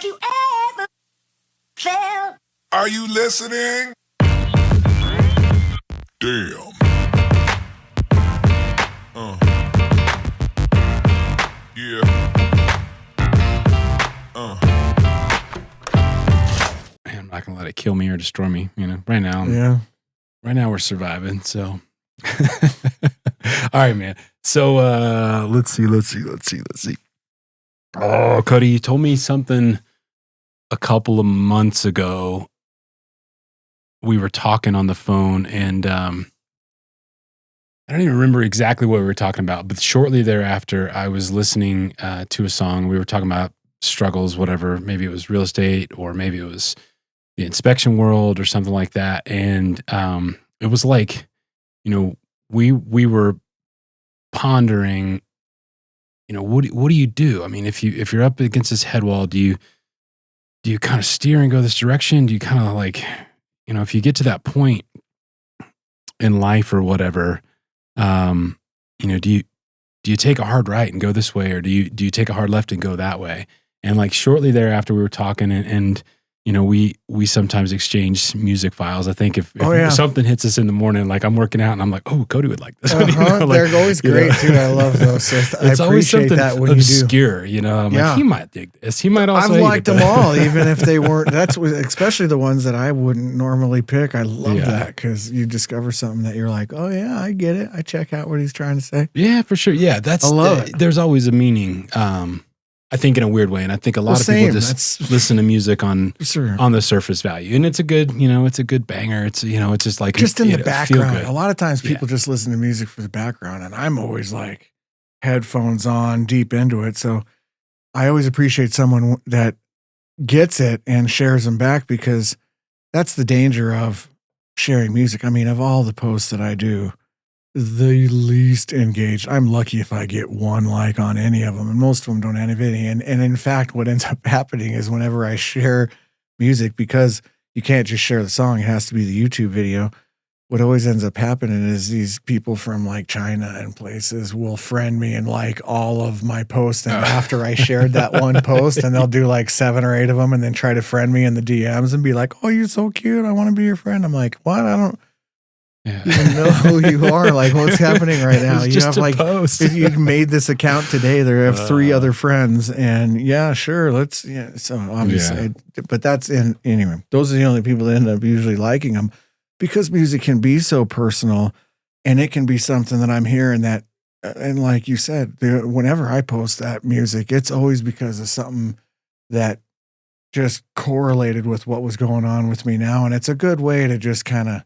you ever felt. Are you listening? Damn. Yeah. Man, I'm not gonna let it kill me or destroy me. You know, right now. Right now we're surviving. So, all right, man. So let's see. Oh, Cody, you told me something a couple of months ago. We were talking on the phone, and I don't even remember exactly what we were talking about, but shortly thereafter, I was listening to a song. We were talking about struggles, whatever. Maybe it was real estate, or maybe it was the inspection world, or something like that. And it was like, you know, we were pondering, you know, what do you do? I mean, if you're up against this head wall, do you kind of steer and go this direction? Do you kind of like, you know, if you get to that point in life or whatever, you know, do you take a hard right and go this way, or do you take a hard left and go that way? And like shortly thereafter, we were talking, and you know, we sometimes exchange music files. I think if something hits us in the morning, like I'm working out and I'm like, oh, Cody would like this. You know, like, they're always great too. I love those. So it's always something that when obscure, you do. You know, I'm like, he might dig this. He might also. I've liked them all, even if they weren't. That's especially the ones that I wouldn't normally pick. I love that because you discover something that you're like, oh yeah, I get it. I check out what he's trying to say. Yeah, for sure. Yeah, I love it. There's always a meaning. I think in a weird way, and I think a lot of people just listen to music on the surface value, and it's a good, you know, it's a good banger. It's, you know, it's just like just in the background. A lot of times people just listen to music for the background, and I'm always like headphones on, deep into it. So I always appreciate someone that gets it and shares them back, because that's the danger of sharing music. I mean, of all the posts that I do, the least engaged. I'm lucky if I get one like on any of them, and most of them don't have any. And in fact, what ends up happening is whenever I share music, because you can't just share the song, it has to be the YouTube video. What always ends up happening is these people from like China and places will friend me and like all of my posts. And after I shared that one post, and they'll do like 7 or 8 of them, and then try to friend me in the DMs and be like, oh, you're so cute, I want to be your friend. I'm like, what? I don't even know who you are. Like, what's happening right now? You have like, if you made this account today, there have 3 other friends, and sure, let's, so obviously, but that's anyway, those are the only people that end up usually liking them, because music can be so personal, and it can be something that I'm hearing that, and like you said, whenever I post that music, it's always because of something that just correlated with what was going on with me now. And it's a good way to just kind of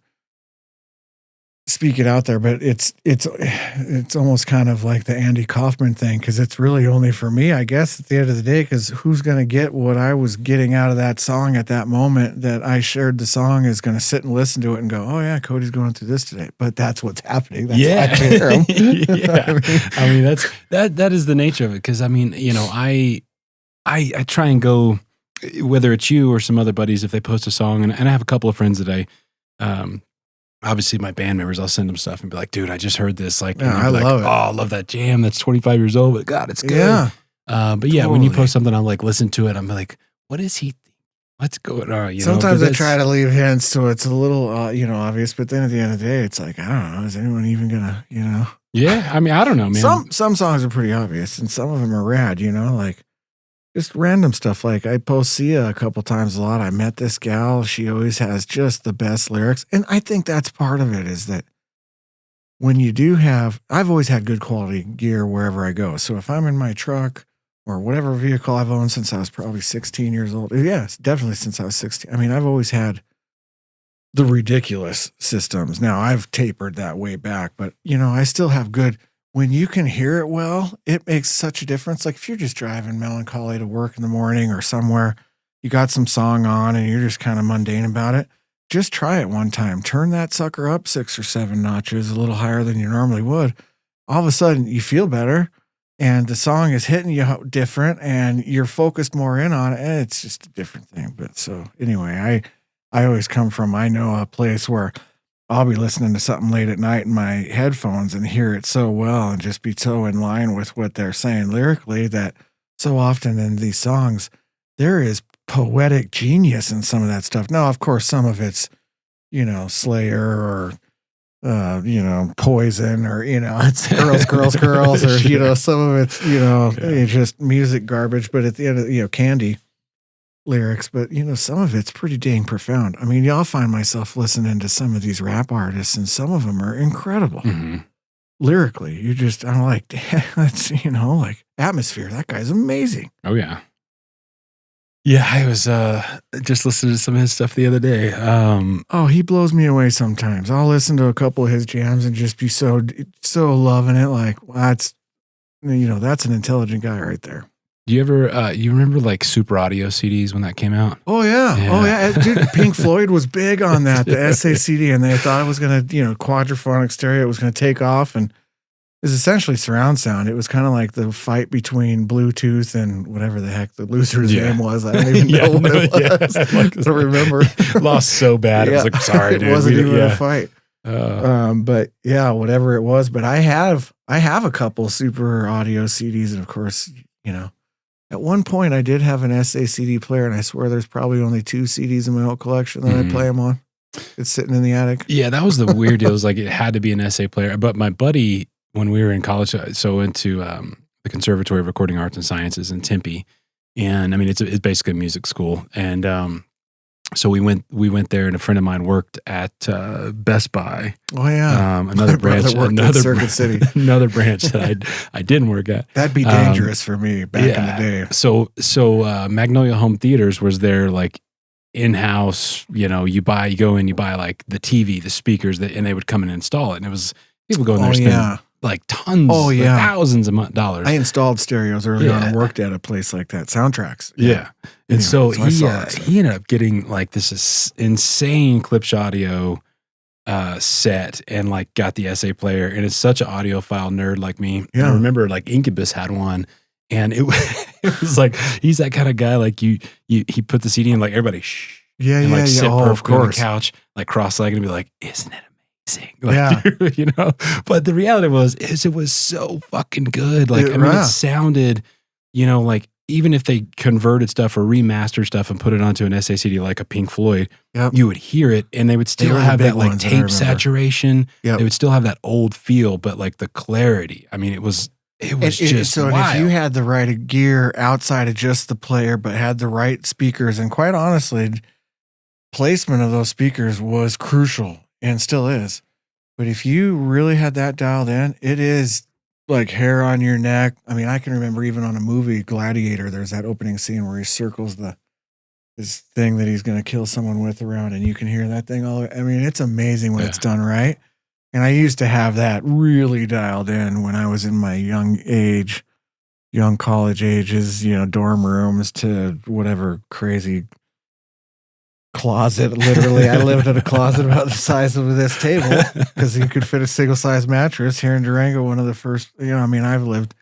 speak it out there, but it's almost kind of like the Andy Kaufman thing, because it's really only for me, I guess, at the end of the day, because who's going to get what I was getting out of that song at that moment that I shared the song is going to sit and listen to it and go, oh yeah, Cody's going through this today. But that's what's happening. That's why I hear him. I mean, that is the nature of it. Because I mean, you know, I try and go, whether it's you or some other buddies, if they post a song, and I have a couple of friends that I obviously my band members, I'll send them stuff and be like, dude, I just heard this. Like, I love it. Oh, I love that jam. That's 25 years old, but God, it's good. Yeah. But yeah, when you post something, I'll like listen to it. I'm like, what is he think? What's going on? You Sometimes I try to leave hints, so it's a little, obvious, but then at the end of the day, it's like, I don't know, is anyone even gonna, Yeah. I mean, I don't know, man. Some songs are pretty obvious, and some of them are rad, like just random stuff. Like I post Sia a couple times a lot. I met this gal. She always has just the best lyrics. And I think that's part of it, is that when you do I've always had good quality gear wherever I go. So if I'm in my truck or whatever vehicle I've owned since I was probably 16 years old. Yeah, definitely since I was 16. I mean, I've always had the ridiculous systems. Now I've tapered that way back, but I still have good. When you can hear it well, it makes such a difference. Like if you're just driving melancholy to work in the morning or somewhere, you got some song on and you're just kind of mundane about it, just try it one time. Turn that sucker up 6 or 7 notches, a little higher than you normally would. All of a sudden you feel better and the song is hitting you different and you're focused more in on it. And it's just a different thing. But so anyway, I always come from, I know a place where I'll be listening to something late at night in my headphones and hear it so well and just be so in line with what they're saying lyrically that so often in these songs, there is poetic genius in some of that stuff. Now, of course, some of it's, Slayer or, Poison or, it's girls, or, some of it's, it's just music garbage, but at the end of, Candy lyrics, but, some of it's pretty dang profound. I mean, y'all find myself listening to some of these rap artists, and some of them are incredible. Mm-hmm. Lyrically, I'm like, that's, like Atmosphere. That guy's amazing. Oh, yeah. Yeah, I was just listening to some of his stuff the other day. He blows me away sometimes. I'll listen to a couple of his jams and just be so loving it. Like, that's an intelligent guy right there. Do you ever, you remember like Super Audio CDs when that came out? Oh, yeah. Oh, yeah. Dude, Pink Floyd was big on that, the SACD, and they thought it was going to, quadraphonic stereo, it was going to take off, and it was essentially surround sound. It was kind of like the fight between Bluetooth and whatever the heck the loser's name was. I don't even know what it was. I don't remember. Lost so bad. It was like, sorry, dude. It wasn't even a fight. But yeah, whatever it was. But I have a couple Super Audio CDs, and of course, at one point I did have an SACD player, and I swear there's probably only 2 CDs in my whole collection that I play them on. It's sitting in the attic. Yeah, that was the weird deal. It was like it had to be an SA player. But my buddy, when we were in college, so went to the Conservatory of Recording Arts and Sciences in Tempe, and I mean it's basically a music school, and so we went there, and a friend of mine worked at Best Buy. Oh yeah, another branch, Circuit City, another branch that I didn't work at. That'd be dangerous for me back in the day. So Magnolia Home Theaters was their like in-house. You go in, you buy like the TV, the speakers, and they would come and install it, and it was people go in there and spend like tons, thousands of dollars. I installed stereos early on and worked at a place like that, Soundtracks. Yeah. And so he ended up getting like this insane Klipsch audio set, and like got the SA player, and it's such an audiophile nerd like me. Yeah. I remember like Incubus had one, and it was like, he's that kind of guy, like he put the CD in, like everybody shh. Yeah, and like sit perfectly on the course. Couch, like cross-legged, and be like, isn't it amazing? Like, but the reality is it was so fucking good. Like, it sounded, like even if they converted stuff or remastered stuff and put it onto an SACD like a Pink Floyd, you would hear it, and they would still have that like tape saturation. They would still have that old feel, but like the clarity. I mean, it was just so. wild. And if you had the right gear outside of just the player, but had the right speakers, and quite honestly, placement of those speakers was crucial and still is. But if you really had that dialed in, it is like hair on your neck. I mean, I can remember even on a movie, Gladiator, there's that opening scene where he circles this thing that he's going to kill someone with around, and you can hear that thing all. I mean, it's amazing when it's done right. And I used to have that really dialed in when I was in my young college ages, dorm rooms to whatever crazy closet. Literally, I lived in a closet about the size of this table because you could fit a single size mattress here in Durango. One of the first, I've lived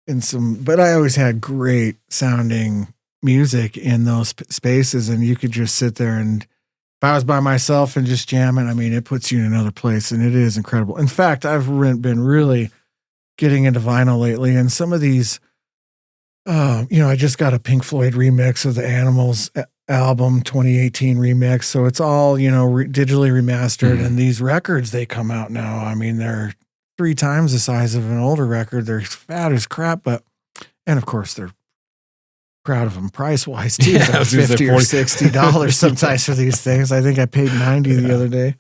in some, but I always had great sounding music in those spaces, and you could just sit there, and if I was by myself and just jamming, I mean, it puts you in another place, and it is incredible. In fact, I've been really getting into vinyl lately, and some of these, I just got a Pink Floyd remix of the Animals album 2018 remix, so it's all digitally remastered. And these records, they come out now, I mean, they're 3 times the size of an older record. They're fat as crap, and of course they're proud of them price wise too. $50 or $60 sometimes for these things. I think I paid $90 the other day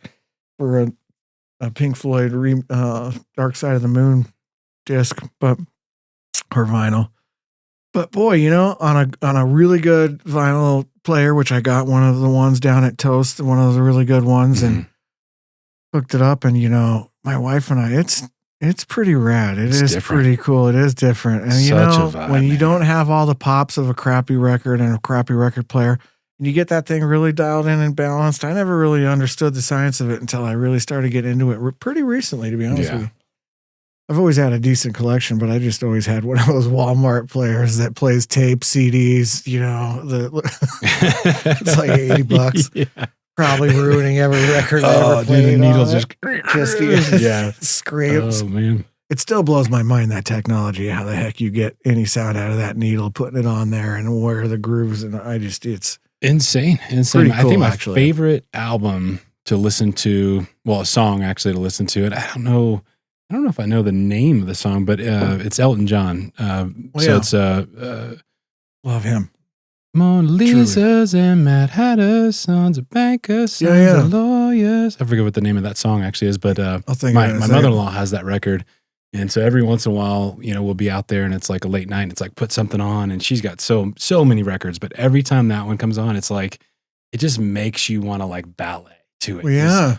for a Pink Floyd Dark Side of the Moon disc, or vinyl. But boy, on a really good vinyl player, which I got one of the ones down at Toast, one of the really good ones, and hooked it up, and my wife and I, it's pretty rad. It's different. Pretty cool. It is different. And vibe, when you don't have all the pops of a crappy record and a crappy record player, and you get that thing really dialed in and balanced, I never really understood the science of it until I really started getting into it pretty recently, to be honest with you. I've always had a decent collection, but I just always had one of those Walmart players that plays tape, CDs, it's like $80. Yeah. Probably ruining every record I ever played. Dude, the needles just scrapes. Oh man. it still blows my mind, that technology, how the heck you get any sound out of that needle, putting it on there and where the grooves. And it's insane. pretty I think cool, my actually. favorite album to listen to, well, a song actually to listen to it. I don't know if I know the name of the song, but it's Elton John. It's love him. Mona Lisa's and Mad Hatter's, sons of bankers, sons of lawyers. I forget what the name of that song actually is, but my mother-in-law has that record. And so every once in a while, we'll be out there and it's like a late night and it's like, put something on, and she's got so many records, but every time that one comes on, it's like, it just makes you want to like ballet to it. Well, yeah.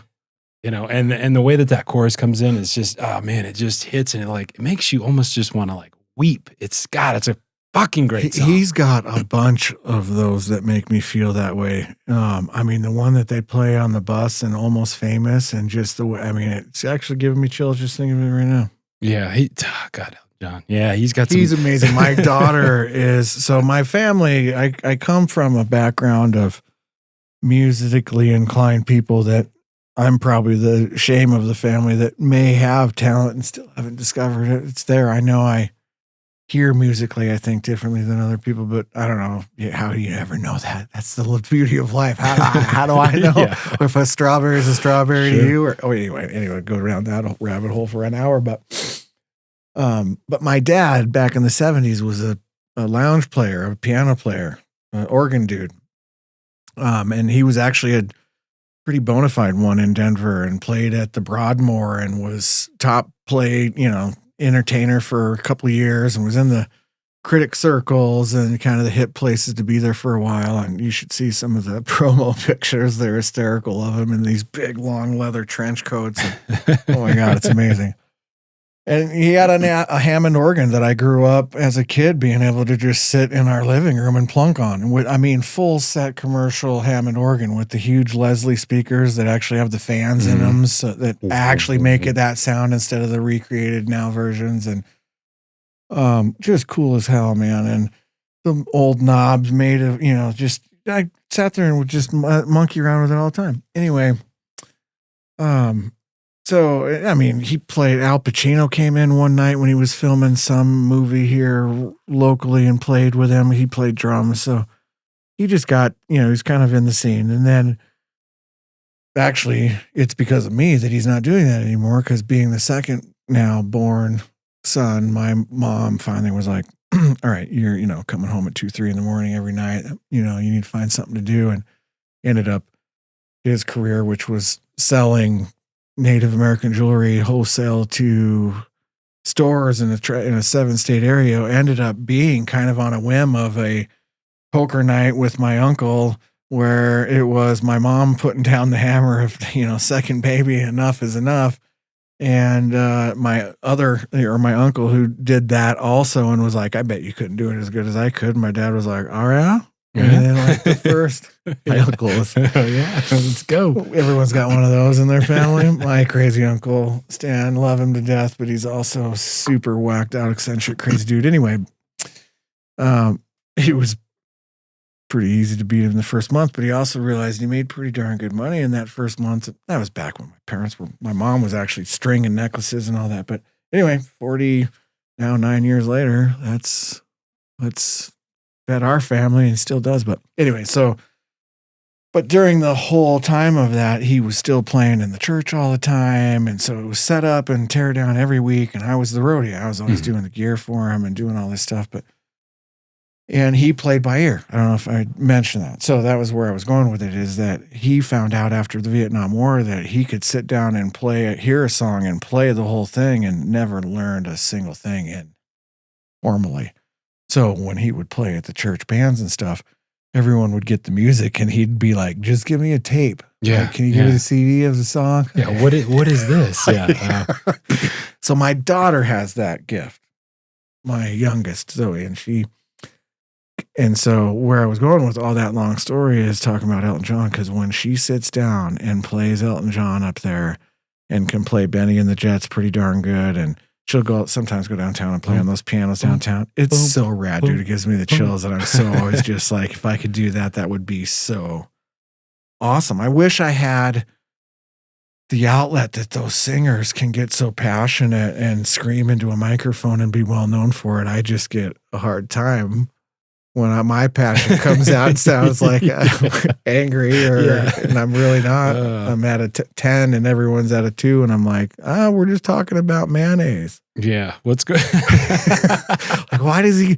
And the way that chorus comes in is just, oh man, it just hits and it makes you almost just want to like weep. It's a fucking great song. He's got a bunch of those that make me feel that way. The one that they play on the bus and Almost Famous, and just the way, it's actually giving me chills just thinking of it right now. Yeah, God, John. Yeah, he's amazing. My daughter is, so my family, I come from a background of musically inclined people that I'm probably the shame of the family that may have talent and still haven't discovered it. It's there. I know I hear musically, I think, differently than other people, but I don't know. How do you ever know that? That's the beauty of life. How do I know if a strawberry is a strawberry to you? Anyway, go around that rabbit hole for an hour. But my dad back in the 70s was a lounge player, a piano player, an organ dude. And he was actually a pretty bona fide one in Denver and played at the Broadmoor and was top played, entertainer for a couple of years and was in the critic circles and kind of the hit places to be there for a while. And you should see some of the promo pictures. They're hysterical of him in these big long leather trench coats. And, oh my God, it's amazing. And he had a Hammond organ that I grew up as a kid being able to just sit in our living room and plunk on. Full set commercial Hammond organ with the huge Leslie speakers that actually have the fans in them, so that actually make it that sound instead of the recreated now versions. And just cool as hell, man. And the old knobs made of, I sat there and would just monkey around with it all the time. Anyway, so, he played, Al Pacino came in one night when he was filming some movie here locally and played with him. He played drums. So he just got, he's kind of in the scene. And then actually it's because of me that he's not doing that anymore. Cause being the second now born son, my mom finally was like, all right, you're, coming home at 2-3 in the morning every night. You need to find something to do. And ended up his career, which was selling Native American jewelry wholesale to stores in a 7-state area, ended up being kind of on a whim of a poker night with my uncle, where it was my mom putting down the hammer of, second baby, enough is enough. And my uncle who did that also and was like, I bet you couldn't do it as good as I could. My dad was like, all right. And then the first uncle was, let's go. Everyone's got one of those in their family. My crazy uncle Stan, love him to death, but he's also super whacked out, eccentric, crazy dude. Anyway, he was pretty easy to beat him the first month, but he also realized he made pretty darn good money in that first month. That was back when my mom was actually stringing necklaces and all that. But anyway, 9 years later, that's fed our family and still does. But anyway, but during the whole time of that, he was still playing in the church all the time. And so it was set up and tear down every week. And I was the roadie. I was always doing the gear for him and doing all this stuff. And he played by ear. I don't know if I mentioned that. So that was where I was going with it, is that he found out after the Vietnam War that he could sit down and hear a song and play the whole thing, and never learned a single thing formally. So when he would play at the church bands and stuff, everyone would get the music and he'd be like, just give me a tape. Yeah. Like, can you give me the CD of the song? Yeah. What is this? Yeah. So my daughter has that gift, my youngest Zoe, and so where I was going with all that long story is talking about Elton John. Cause when she sits down and plays Elton John up there and can play Benny and the Jets pretty darn good, and she'll sometimes go downtown and play on those pianos downtown. It's so rad, dude. It gives me the chills, and I'm so always just like, if I could do that, that would be so awesome. I wish I had the outlet that those singers can get so passionate and scream into a microphone and be well known for it. I just get a hard time when my passion comes out and sounds like angry and I'm really not. I'm at a 10 and everyone's at a 2 and I'm like, we're just talking about mayonnaise. Yeah. What's good? Like, what is he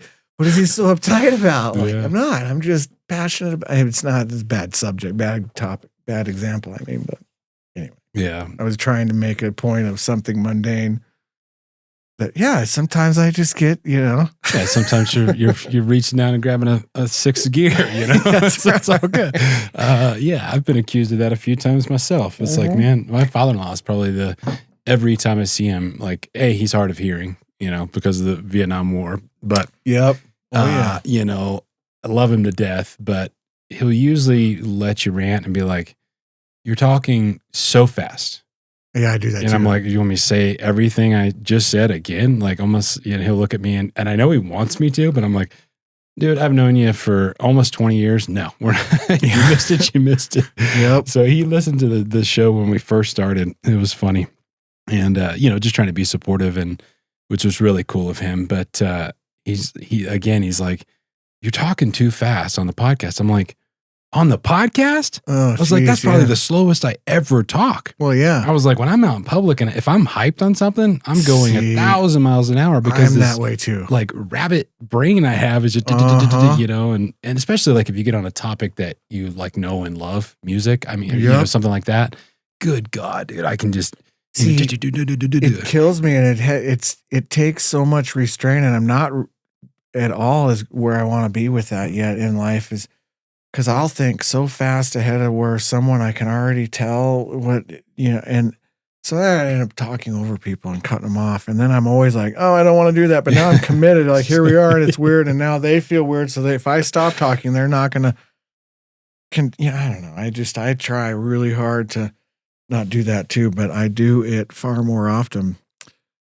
so uptight about? Like, I'm not. I'm just passionate about it's not this bad subject, bad topic, bad example. I mean, but anyway. Yeah. I was trying to make a point of something mundane that, sometimes I just get, Yeah, sometimes you're reaching down and grabbing a 6th gear, That's all good. I've been accused of that a few times myself. It's like, man, my father-in-law is probably every time I see him, like, he's hard of hearing, because of the Vietnam War. But I love him to death, but he'll usually let you rant and be like, you're talking so fast. Yeah, I do that too. And I'm like, you want me to say everything I just said again? Like almost, he'll look at me and I know he wants me to, but I'm like, dude, I've known you for almost 20 years. No, we're not. You missed it. Yep. So he listened to the show when we first started. It was funny. And, just trying to be supportive which was really cool of him. But he's like, you're talking too fast on the podcast. I'm like, on the podcast? I was like, that's probably the slowest I ever talk. Well, yeah. I was like, when I'm out in public and if I'm hyped on something, I'm going 1,000 miles an hour because I'm that way too. Like rabbit brain I have is just, and especially like if you get on a topic that you like know and love, music. I mean, something like that. Good God, dude, I can just. See, it kills me, and it takes so much restraint, and I'm not at all is where I want to be with that yet in life is. Because I'll think so fast ahead of where someone I can already tell what, and so then I end up talking over people and cutting them off. And then I'm always like, oh, I don't want to do that. But now I'm committed. Like, here we are, and it's weird. And now they feel weird. So if I stop talking, they're not going to, I don't know. I try really hard to not do that too, but I do it far more often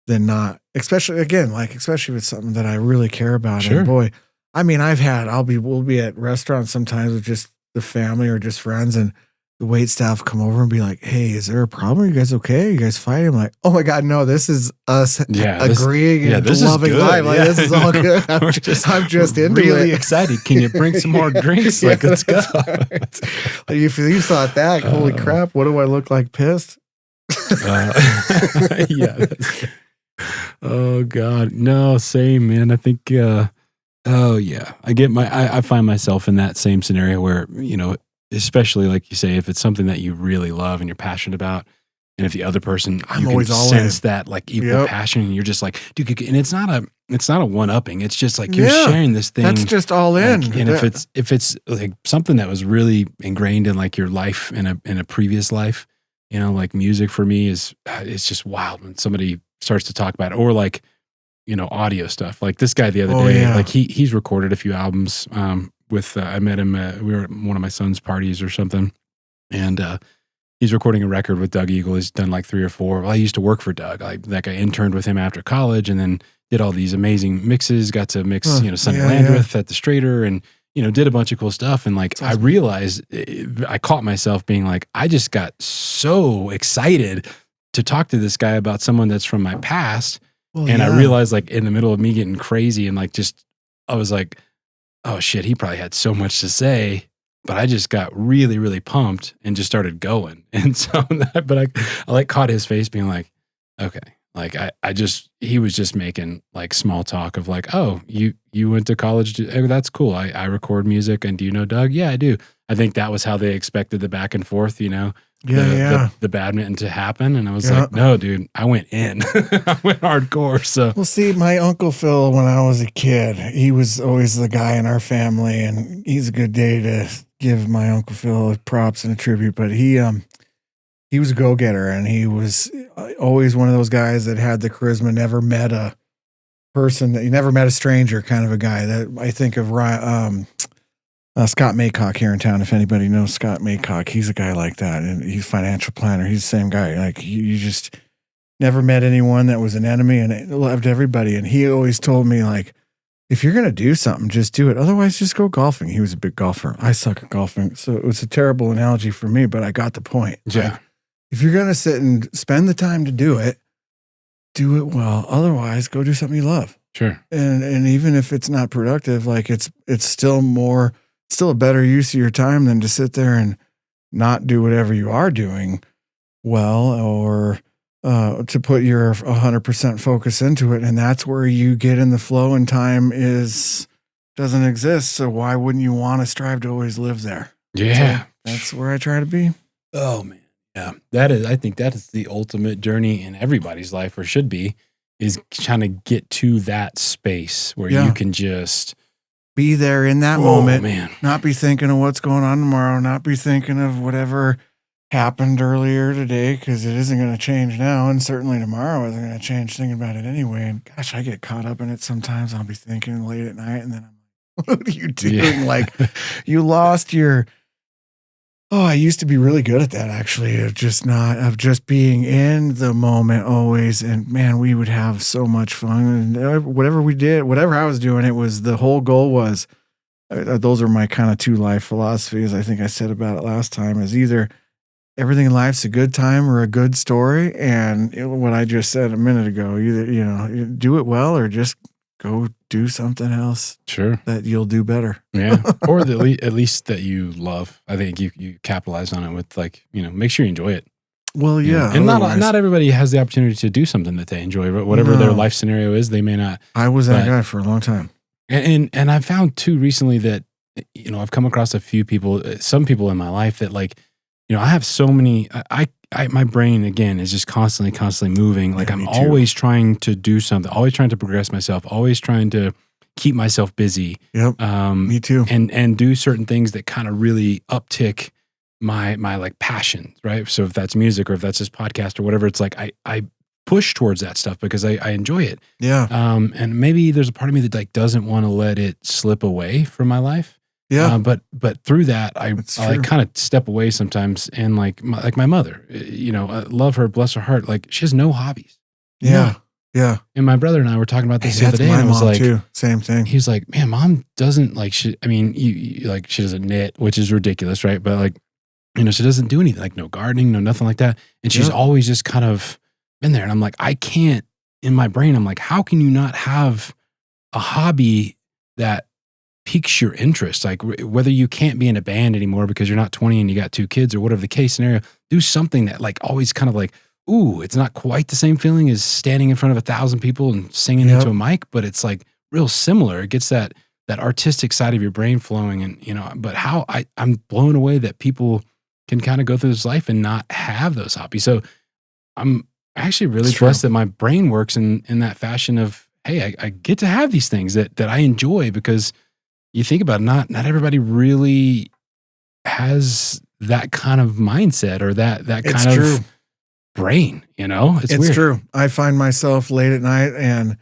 than not. Especially with something that I really care about. Sure. And boy, I mean, we'll be at restaurants sometimes with just the family or just friends, and the wait staff come over and be like, hey, is there a problem? Are you guys okay? Are you guys fighting? I'm like, oh my God, no, this is us agreeing and loving life. Like, this is all good. I'm just into really it. excited. Can you bring some more drinks? Like, let's go. Like, if you thought that, holy crap, what do I look like pissed? Oh God. No, same, man. I think, I find myself in that same scenario where, especially like you say, if it's something that you really love and you're passionate about, and if the other person, you can sense that like equal passion, and you're just like, dude, and it's not a one-upping. It's just like you're sharing this thing. That's just all in. Like, and if it's like something that was really ingrained in like your life in a previous life, like music for me it's just wild when somebody starts to talk about it, or like, audio stuff. Like this guy the other day, like he's recorded a few albums with, I met him, we were at one of my son's parties or something. And he's recording a record with Doug Eagle. He's done like 3 or 4. Well, I used to work for Doug. I interned with him after college and then did all these amazing mixes, got to mix, Sonny Landreth at the Strader and, did a bunch of cool stuff. And like, I realized, I caught myself being like, I just got so excited to talk to this guy about someone that's from my past. I realized like in the middle of me getting crazy and like I was like, oh shit, he probably had so much to say, but I just got really, really pumped and just started going. And so, I like caught his face being like, okay, like he was just making like small talk of like, oh, you went to college. That's cool. I record music. And do you know Doug? Yeah, I do. I think that was how they expected the back and forth, the badminton to happen. And I was like, no, dude, I went in. I went hardcore. So, well, see, my Uncle Phil, when I was a kid, he was always the guy in our family, and he's a good day to give my Uncle Phil props and a tribute. But he was a go-getter, and he was always one of those guys that had the charisma, never met a person, he never met a stranger kind of a guy. That I think of Scott Maycock here in town. If anybody knows Scott Maycock, he's a guy like that, and he's a financial planner. He's the same guy. Like you just never met anyone that was an enemy, and loved everybody. And he always told me, like, if you're gonna do something, just do it. Otherwise, just go golfing. He was a big golfer. I suck at golfing, so it was a terrible analogy for me, but I got the point. Yeah. Like, if you're going to sit and spend the time to do it well. Otherwise, go do something you love. Sure. And even if it's not productive, like it's still a better use of your time than to sit there and not do whatever you are doing well, or to put your 100% focus into it. And that's where you get in the flow, and time doesn't exist. So why wouldn't you want to strive to always live there? Yeah. So that's where I try to be. Oh man. Yeah. I think that is the ultimate journey in everybody's life, or should be, is trying to get to that space where you can just be there in that moment, man. Not be thinking of what's going on tomorrow, not be thinking of whatever happened earlier today, because it isn't going to change now, and certainly tomorrow isn't going to change, thinking about it anyway. And gosh, I get caught up in it sometimes. I'll be thinking late at night, and then I'm like, what are you doing? Yeah. Like, you lost your... Oh, I used to be really good at that, actually, of just being in the moment always. And man, we would have so much fun. And whatever we did, whatever I was doing, the whole goal was, those are my kind of 2 life philosophies. I think I said about it last time, is either everything in life's a good time or a good story. And what I just said a minute ago, either, you do it well or just go do something else. Sure. That you'll do better. Yeah. Or at least that you love. I think you capitalize on it with, like, make sure you enjoy it. Well, yeah. And not everybody has the opportunity to do something that they enjoy, but whatever their life scenario is, they may not. I was that guy for a long time. And I've found too recently that, I've come across a few people, some people in my life that, like, I have so many, my brain, again, is just constantly moving. Like, I'm always trying to do something, always trying to progress myself, always trying to keep myself busy. Yep. Me too. And do certain things that kind of really uptick my like passion, right? So if that's music, or if that's this podcast or whatever, it's like I push towards that stuff because I enjoy it. Yeah. And maybe there's a part of me that, like, doesn't want to let it slip away from my life. Yeah. But through that, I kind of step away sometimes, and like my mother, I love her, bless her heart. Like, she has no hobbies. Yeah. Yeah. And my brother and I were talking about this the other day. My and I was mom like, too. Same thing. He was like, man, mom doesn't like, she doesn't knit, which is ridiculous. Right. But, like, she doesn't do anything, like no gardening, no nothing like that. And she's always just kind of been there. And I'm like, I can't, in my brain, I'm like, how can you not have a hobby that piques your interest? Like, whether you can't be in a band anymore because you're not 20 and you got 2 kids, or whatever the case scenario, do something that, like, always kind of like, ooh, it's not quite the same feeling as standing in front of 1,000 people and singing into a mic, but it's like real similar. It gets that artistic side of your brain flowing. And, but how I'm blown away that people can kind of go through this life and not have those hobbies. So I'm actually really blessed that my brain works in that fashion of, hey, I get to have these things that I enjoy, because you think about it, not everybody really has that kind of mindset or that kind of brain, It's weird. True. I find myself late at night, and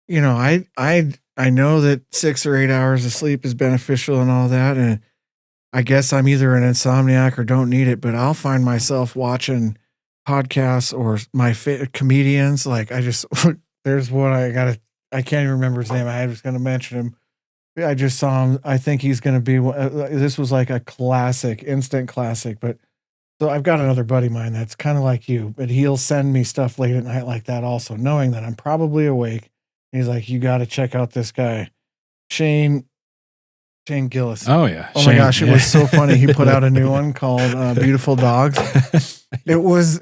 I know that 6 or 8 hours of sleep is beneficial and all that, and I guess I'm either an insomniac or don't need it, but I'll find myself watching podcasts or my comedians. Like, there's one I can't even remember his name. I was going to mention him. I just saw him. I think he's going to be, this was like a classic, instant classic. But so I've got another buddy of mine that's kind of like you, but he'll send me stuff late at night like that also, knowing that I'm probably awake. He's like, you got to check out this guy, Shane Gillis. Oh yeah. Oh my gosh. It was so funny. He put out a new one called Beautiful Dogs. It was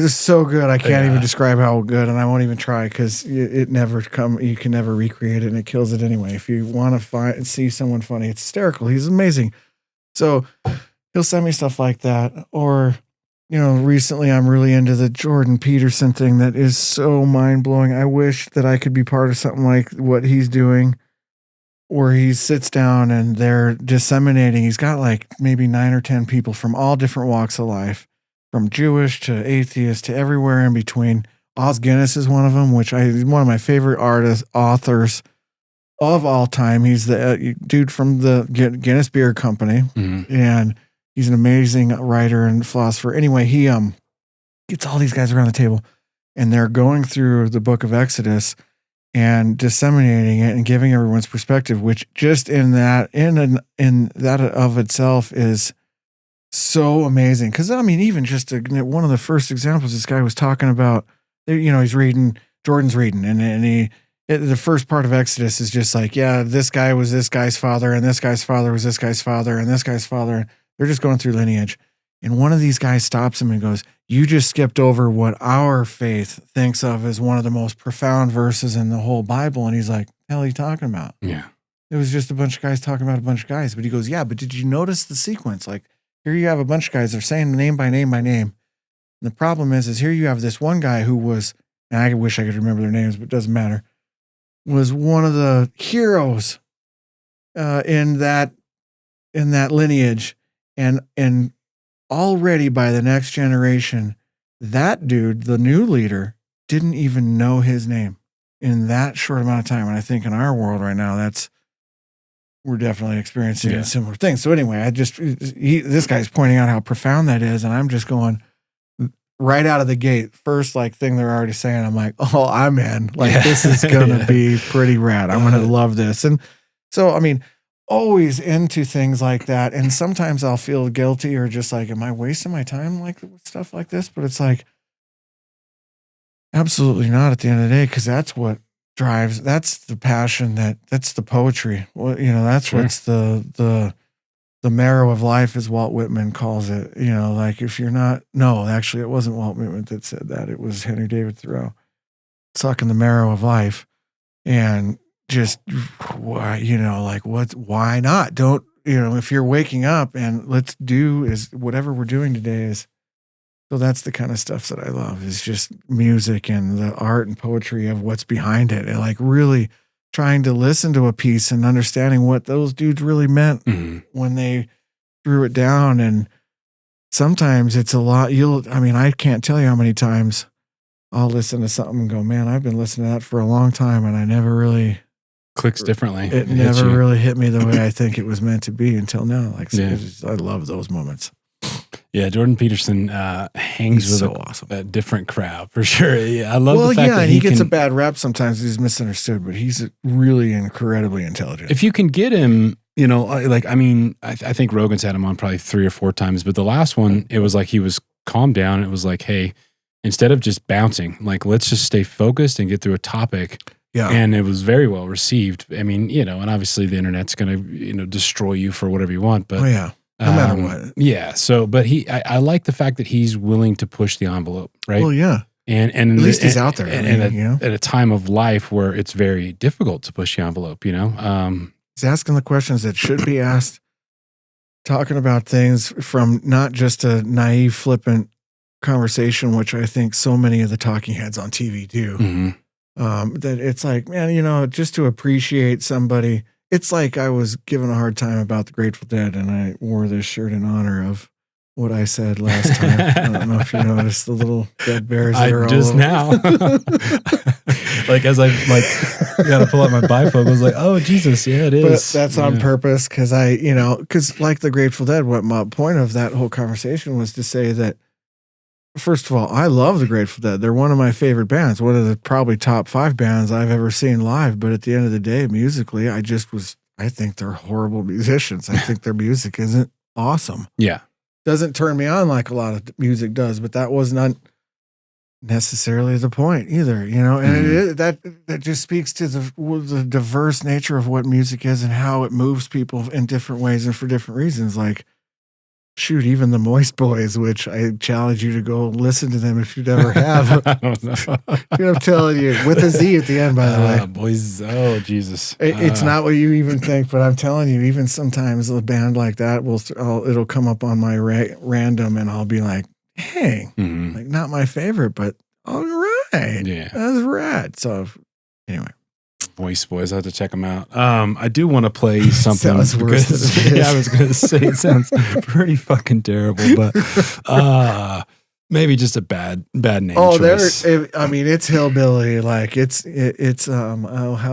so good. I can't even describe how good, and I won't even try, because you can never recreate it, and it kills it anyway. If you want to see someone funny, it's hysterical. He's amazing. So he'll send me stuff like that. Or, recently I'm really into the Jordan Petersen thing that is so mind blowing. I wish that I could be part of something like what he's doing, where he sits down and they're disseminating. He's got like maybe 9 or 10 people from all different walks of life, from Jewish to atheist to everywhere in between. Os Guinness is one of them, he's one of my favorite authors of all time. He's the dude from the Guinness Beer Company, and he's an amazing writer and philosopher. Anyway, he gets all these guys around the table, and they're going through the book of Exodus and disseminating it and giving everyone's perspective, which just in that of itself is so amazing. Because I mean, even just one of the first examples, this guy was talking about, he's reading, Jordan's reading, and the first part of Exodus is just like, yeah, this guy was this guy's father, and this guy's father was this guy's father, and this guy's father. They're just going through lineage. And one of these guys stops him and goes, you just skipped over what our faith thinks of as one of the most profound verses in the whole Bible. And he's like, hell are you talking about? Yeah. It was just a bunch of guys talking about a bunch of guys. But he goes, yeah, but did you notice the sequence? Like, here you have a bunch of guys, they're saying name by name by name. And the problem is here you have this one guy who was, and I wish I could remember their names, but it doesn't matter, was one of the heroes in that lineage. And already by the next generation, that dude, the new leader, didn't even know his name in that short amount of time. And I think in our world right now, we're definitely experiencing similar things. So anyway, this guy's pointing out how profound that is. And I'm just going right out of the gate, first thing they're already saying, I'm like, oh, I'm in. This is going to be pretty rad. I'm going to love this. And so, I mean, always into things like that. And sometimes I'll feel guilty or just like, am I wasting my time with stuff like this? But it's like, absolutely not at the end of the day, because that's what drives, that's the passion, that's the poetry. Well, that's what's the marrow of life, as Walt Whitman calls it. If you're not, no, actually it wasn't Walt Whitman that said that. It was Henry David Thoreau. Sucking the marrow of life. And just, why not? Don't, if you're waking up and let's do is whatever we're doing today is, so that's the kind of stuff that I love, is just music and the art and poetry of what's behind it. And really trying to listen to a piece and understanding what those dudes really meant when they threw it down. And sometimes it's a lot. I can't tell you how many times I'll listen to something and go, man, I've been listening to that for a long time. And I never really clicks differently. It never really hit me the way I think it was meant to be until now. I love those moments. Yeah, Jordan Petersen hangs with a different crowd for sure. Yeah, I love the fact that he gets a bad rap sometimes. He's misunderstood, but he's really incredibly intelligent. If you can get him, I think Rogan's had him on probably 3 or 4 times, but the last one, it was like he was calmed down. It was like, hey, instead of just bouncing, let's just stay focused and get through a topic. Yeah. And it was very well received. I mean, and obviously the internet's going to, destroy you for whatever you want, but no matter what. Yeah. So, but I like the fact that he's willing to push the envelope, right? Well, yeah. And at least he's out there. At a time of life where it's very difficult to push the envelope, He's asking the questions that should be asked, talking about things from not just a naive, flippant conversation, which I think so many of the talking heads on TV do. Mm-hmm. That it's like, man, just to appreciate somebody. It's like I was given a hard time about the Grateful Dead, and I wore this shirt in honor of what I said last time. I don't know if you noticed the little dead bears that are just all now. As I got to pull out my bifocal, I was like, oh Jesus, yeah, it is. But that's on purpose because because like the Grateful Dead, what my point of that whole conversation was to say that, first of all, I love the Grateful Dead. They're one of my favorite bands, one of the probably top 5 bands I've ever seen live. But at the end of the day, musically, I think they're horrible musicians. I think their music isn't awesome. Yeah. Doesn't turn me on like a lot of music does, but that was not necessarily the point either, and that just speaks to the diverse nature of what music is and how it moves people in different ways and for different reasons. Shoot, even the Moist Boys, which I challenge you to go listen to them if you never have. I don't know. I'm telling you, with a Z at the end, by the way. Boys, oh Jesus! It's not what you even think, but I'm telling you, even sometimes a band like that it'll come up on my random, and I'll be like, "Hey, not my favorite, but all right, yeah, that's rad." So, anyway. Moist Boys, I have to check them out. I do want to play something. Sounds worse than it is. Yeah, I was going to say it sounds pretty fucking terrible, but maybe just a bad name. Oh, choice. It's hillbilly. How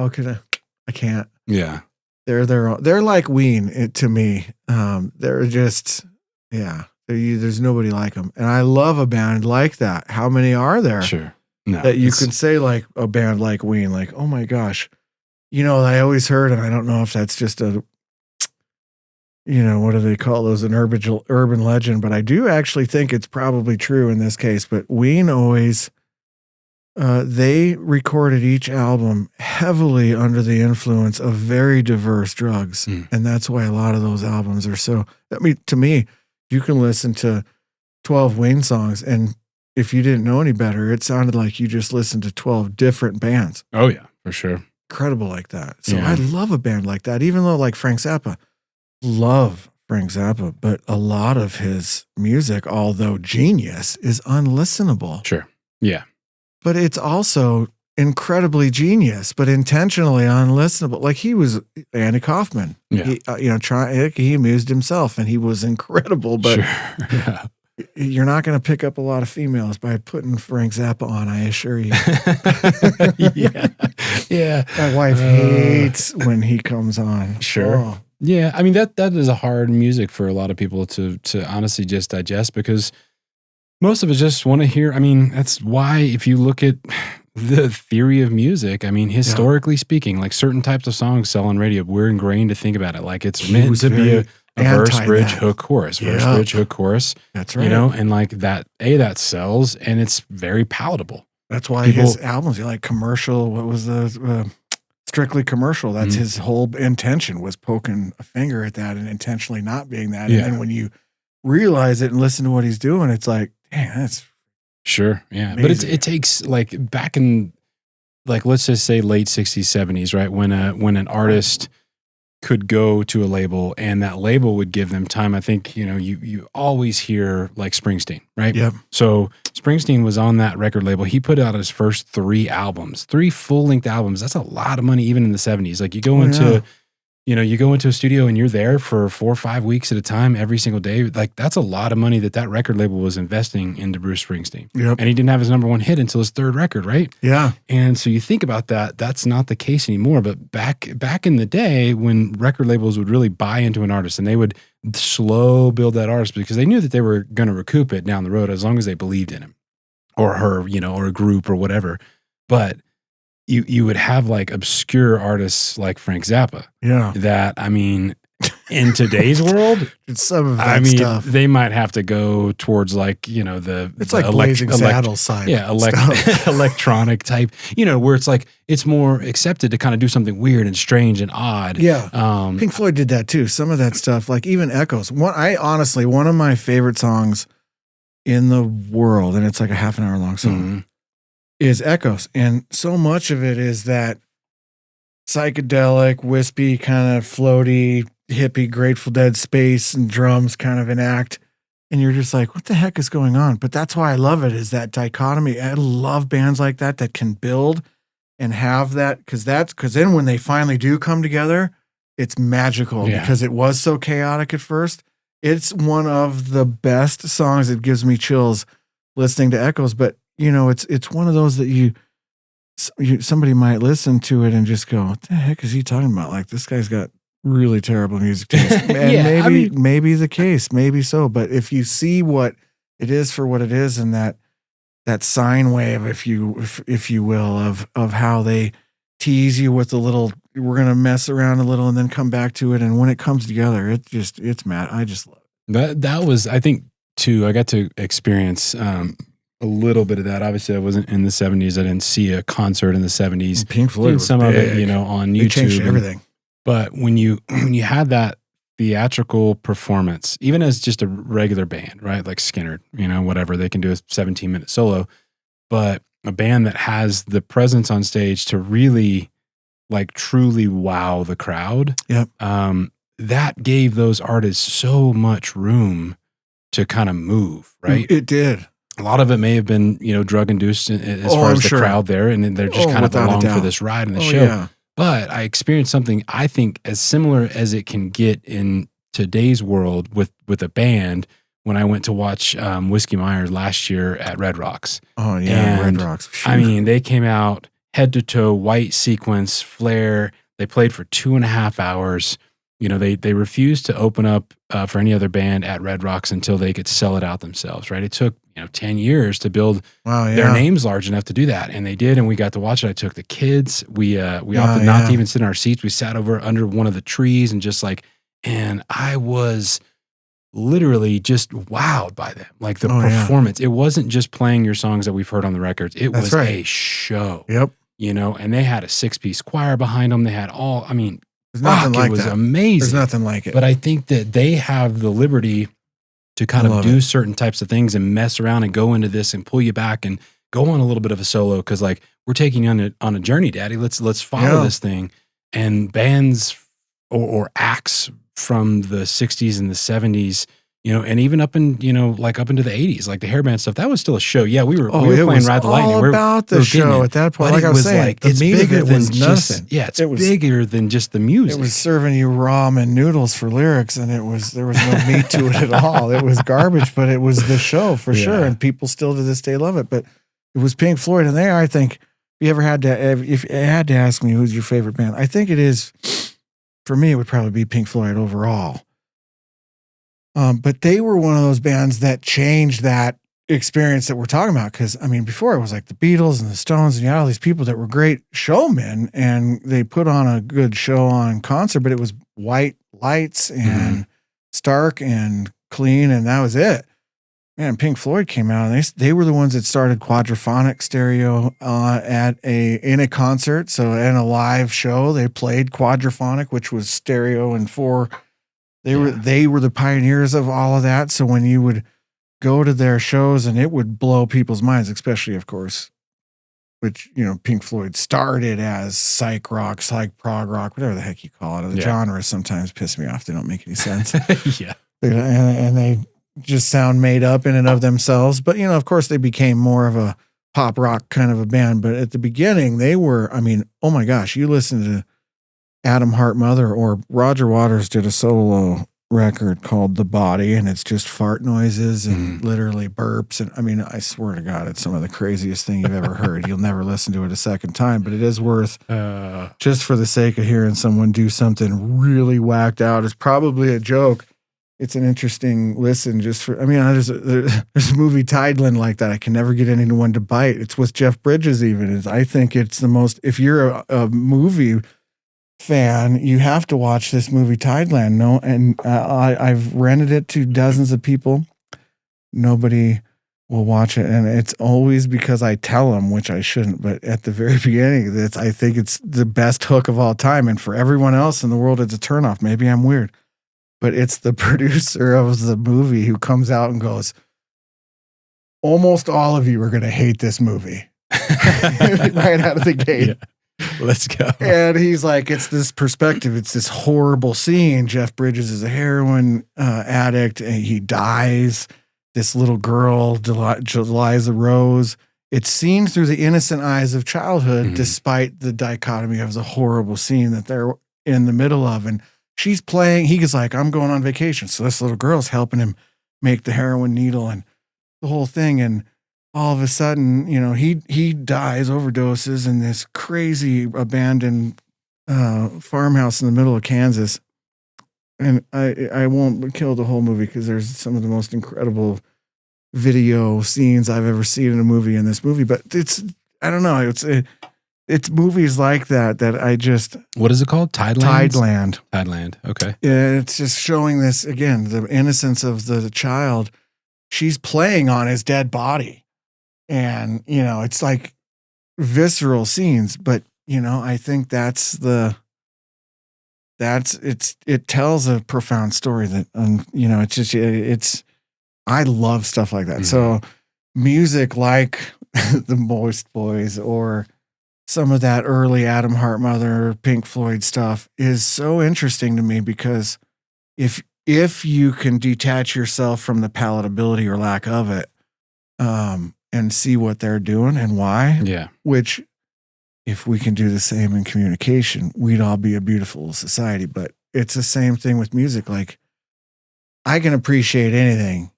could I can't. Yeah, they're like Ween to me. They're just there's nobody like them, and I love a band like that. How many are there? Sure. No, that you could say like a band like Ween, oh my gosh, I always heard, and I don't know if that's just what do they call those? An urban legend, but I do actually think it's probably true in this case. But Ween always, they recorded each album heavily under the influence of very diverse drugs. And that's why a lot of those albums are so, to me, you can listen to 12 Wayne songs, and if you didn't know any better, it sounded like you just listened to 12 different bands. Oh yeah, for sure. Incredible like that. So I love a band like that, even though like Frank Zappa, love Frank Zappa, but a lot of his music, although genius, is unlistenable. Sure. Yeah. But it's also incredibly genius, but intentionally unlistenable. Like he was Andy Kaufman. Yeah. He amused himself, and he was incredible, but Yeah. you're not going to pick up a lot of females by putting Frank Zappa on, I assure you. Yeah. My wife hates when he comes on. Sure. Oh. Yeah. I mean, that is a hard music for a lot of people to honestly just digest, because most of us just want to hear. I mean, that's why if you look at the theory of music, I mean, historically speaking, like certain types of songs sell on radio, we're ingrained to think about it like it's meant to be a verse, bridge, hook, chorus, verse, bridge, hook, chorus. That's right. And like that sells, and it's very palatable. That's why his albums, like Commercial, what was the Strictly Commercial? That's his whole intention, was poking a finger at that and intentionally not being that. Yeah. And then when you realize it and listen to what he's doing, it's like, damn, that's sure. Yeah. amazing. But it takes like back in, like, let's just say late 60s, 70s, right? When an artist could go to a label and that label would give them time. I think, you always hear like Springsteen, right? Yep. So Springsteen was on that record label. He put out his first 3 full-length albums. That's a lot of money, even in the 70s. Like you go into a studio and you're there for 4 or 5 weeks at a time, every single day. Like that's a lot of money that record label was investing into Bruce Springsteen. Yep. And he didn't have his number 1 hit until his 3rd record, right? Yeah. And so you think about that, that's not the case anymore. But back in the day when record labels would really buy into an artist and they would slow build that artist because they knew that they were going to recoup it down the road as long as they believed in him or her, or a group or whatever. But you would have like obscure artists like Frank Zappa. Yeah. That, I mean, in today's world, it's some of that stuff. they might have to go towards like, it's like Blazing Saddles side. Yeah. Electronic type, where it's like, it's more accepted to kind of do something weird and strange and odd. Yeah. Pink Floyd did that too. Some of that stuff, like even Echoes. One of my favorite songs in the world, and it's like a half an hour long song, is Echoes. And so much of it is that psychedelic, wispy, kind of floaty, hippie, Grateful Dead space and drums kind of enact. And you're just like, what the heck is going on? But that's why I love it, is that dichotomy. I love bands like that can build and have that, because then when they finally do come together, it's magical because it was so chaotic at first. It's one of the best songs. It gives me chills listening to Echoes, but it's one of those that somebody might listen to it and just go, what the heck is he talking about? Like, this guy's got really terrible music taste. And maybe the case, maybe so. But if you see what it is for what it is, and that sine wave, if you will, of how they tease you with a little, we're going to mess around a little and then come back to it. And when it comes together, it's mad. I just love it. That was, I think, too, I got to experience, a little bit of that. Obviously, I wasn't in the 70s. I didn't see a concert in the 70s. Pink Floyd was some big. of it, on YouTube. They changed everything. But when you had that theatrical performance, even as just a regular band, right? Like Skinner, whatever, they can do a 17-minute solo. But a band that has the presence on stage to really, like, truly wow the crowd. Yep. That gave those artists so much room to kind of move, right? It did. A lot of it may have been, drug induced as far as the crowd there, and they're just kind of along for this ride in the show. Yeah. But I experienced something I think as similar as it can get in today's world with a band when I went to watch Whiskey Myers last year at Red Rocks. Oh yeah, and, Red Rocks. I mean, they came out head to toe, white sequence, flare. They played for 2.5 hours. They refused to open up for any other band at Red Rocks until they could sell it out themselves, right? It took 10 years to build their names large enough to do that, and they did, and we got to watch it. I took the kids. We opted not to even sit in our seats. We sat over under one of the trees and just like and I was literally just wowed by them. Like the performance. It wasn't just playing your songs that we've heard on the records. It was a show. Yep. You know, and they had a 6-piece choir behind them. They had all, I mean, there's nothing like it was that. amazing. There's nothing like it. But I think that they have the liberty to kind of do certain types of things and mess around and go into this and pull you back and go on a little bit of a solo. Cause like, we're taking you on a journey, Daddy. Let's follow this thing. And bands or acts from the 60s and the 70s, you know, and even up in, you know, like up into the 80s, like the hairband stuff, that was still a show. Yeah, we were playing Ride the Lightning. All about the show at that point. Like I was saying, the meat of it was nothing. Yeah, it's bigger than just the music. It was serving you ramen noodles for lyrics, and there was no meat to it at all. It was garbage, but it was the show for sure, and people still to this day love it. But it was Pink Floyd, and I think, if you had to ask me who's your favorite band, I think it is, for me, it would probably be Pink Floyd overall. But they were one of those bands that changed that experience that we're talking about. Cause I mean, before it was like the Beatles and the Stones and you had all these people that were great showmen and they put on a good show on concert, but it was white lights and stark and clean. And that was it. Man, Pink Floyd came out and they were the ones that started quadraphonic stereo in a concert. So in a live show, they played quadraphonic, which was stereo and 4. They were the pioneers of all of that. So when you would go to their shows and it would blow people's minds, especially of course, which, you know, Pink Floyd started as psych rock, psych prog rock, whatever the heck you call it. The genres sometimes piss me off. They don't make any sense. And they just sound made up in and of themselves. But, you know, of course they became more of a pop rock kind of a band. But at the beginning they were, I mean, oh my gosh, you listen to Adam Hart Mother or Roger Waters did a solo record called The Body, and it's just fart noises and literally burps. And I mean, I swear to God, it's some of the craziest thing you've ever heard. You'll never listen to it a second time, but it is worth just for the sake of hearing someone do something really whacked out. It's probably a joke. It's an interesting listen just for, I mean, there's a movie Tideland like that. I can never get anyone to bite. It's with Jeff Bridges even. I think it's the most, if you're a movie fan, you have to watch this movie Tideland. No, and I've rented it to dozens of people. Nobody will watch it, and it's always because I tell them, which I shouldn't. But at the very beginning, I think it's the best hook of all time, and for everyone else in the world, it's a turnoff. Maybe I'm weird, but it's the producer of the movie who comes out and goes, "Almost all of you are going to hate this movie," right out of the gate. Yeah. Let's go. And he's like, it's this perspective. It's this horrible scene. Jeff Bridges is a heroin addict and he dies. This little girl, Eliza Rose, it's seen through the innocent eyes of childhood, despite the dichotomy of the horrible scene that they're in the middle of. And she's playing, he's like, I'm going on vacation. So this little girl's helping him make the heroin needle and the whole thing. And all of a sudden, you know, he dies, overdoses in this crazy abandoned farmhouse in the middle of Kansas. And I won't kill the whole movie because there's some of the most incredible video scenes I've ever seen in a movie in this movie. But I don't know, it's movies like that I just... What is it called? Tideland? Tideland. Okay. Yeah, it's just showing this, again, the innocence of the child. She's playing on his dead body. And, you know, it's like visceral scenes, but, you know, I think it tells a profound story that, you know, I love stuff like that. So music like the Moist Boys or some of that early Adam Hart Mother, Pink Floyd stuff is so interesting to me because if you can detach yourself from the palatability or lack of it, and see what they're doing and why. Yeah. Which, if we can do the same in communication, we'd all be a beautiful society. But it's the same thing with music. Like, I can appreciate anything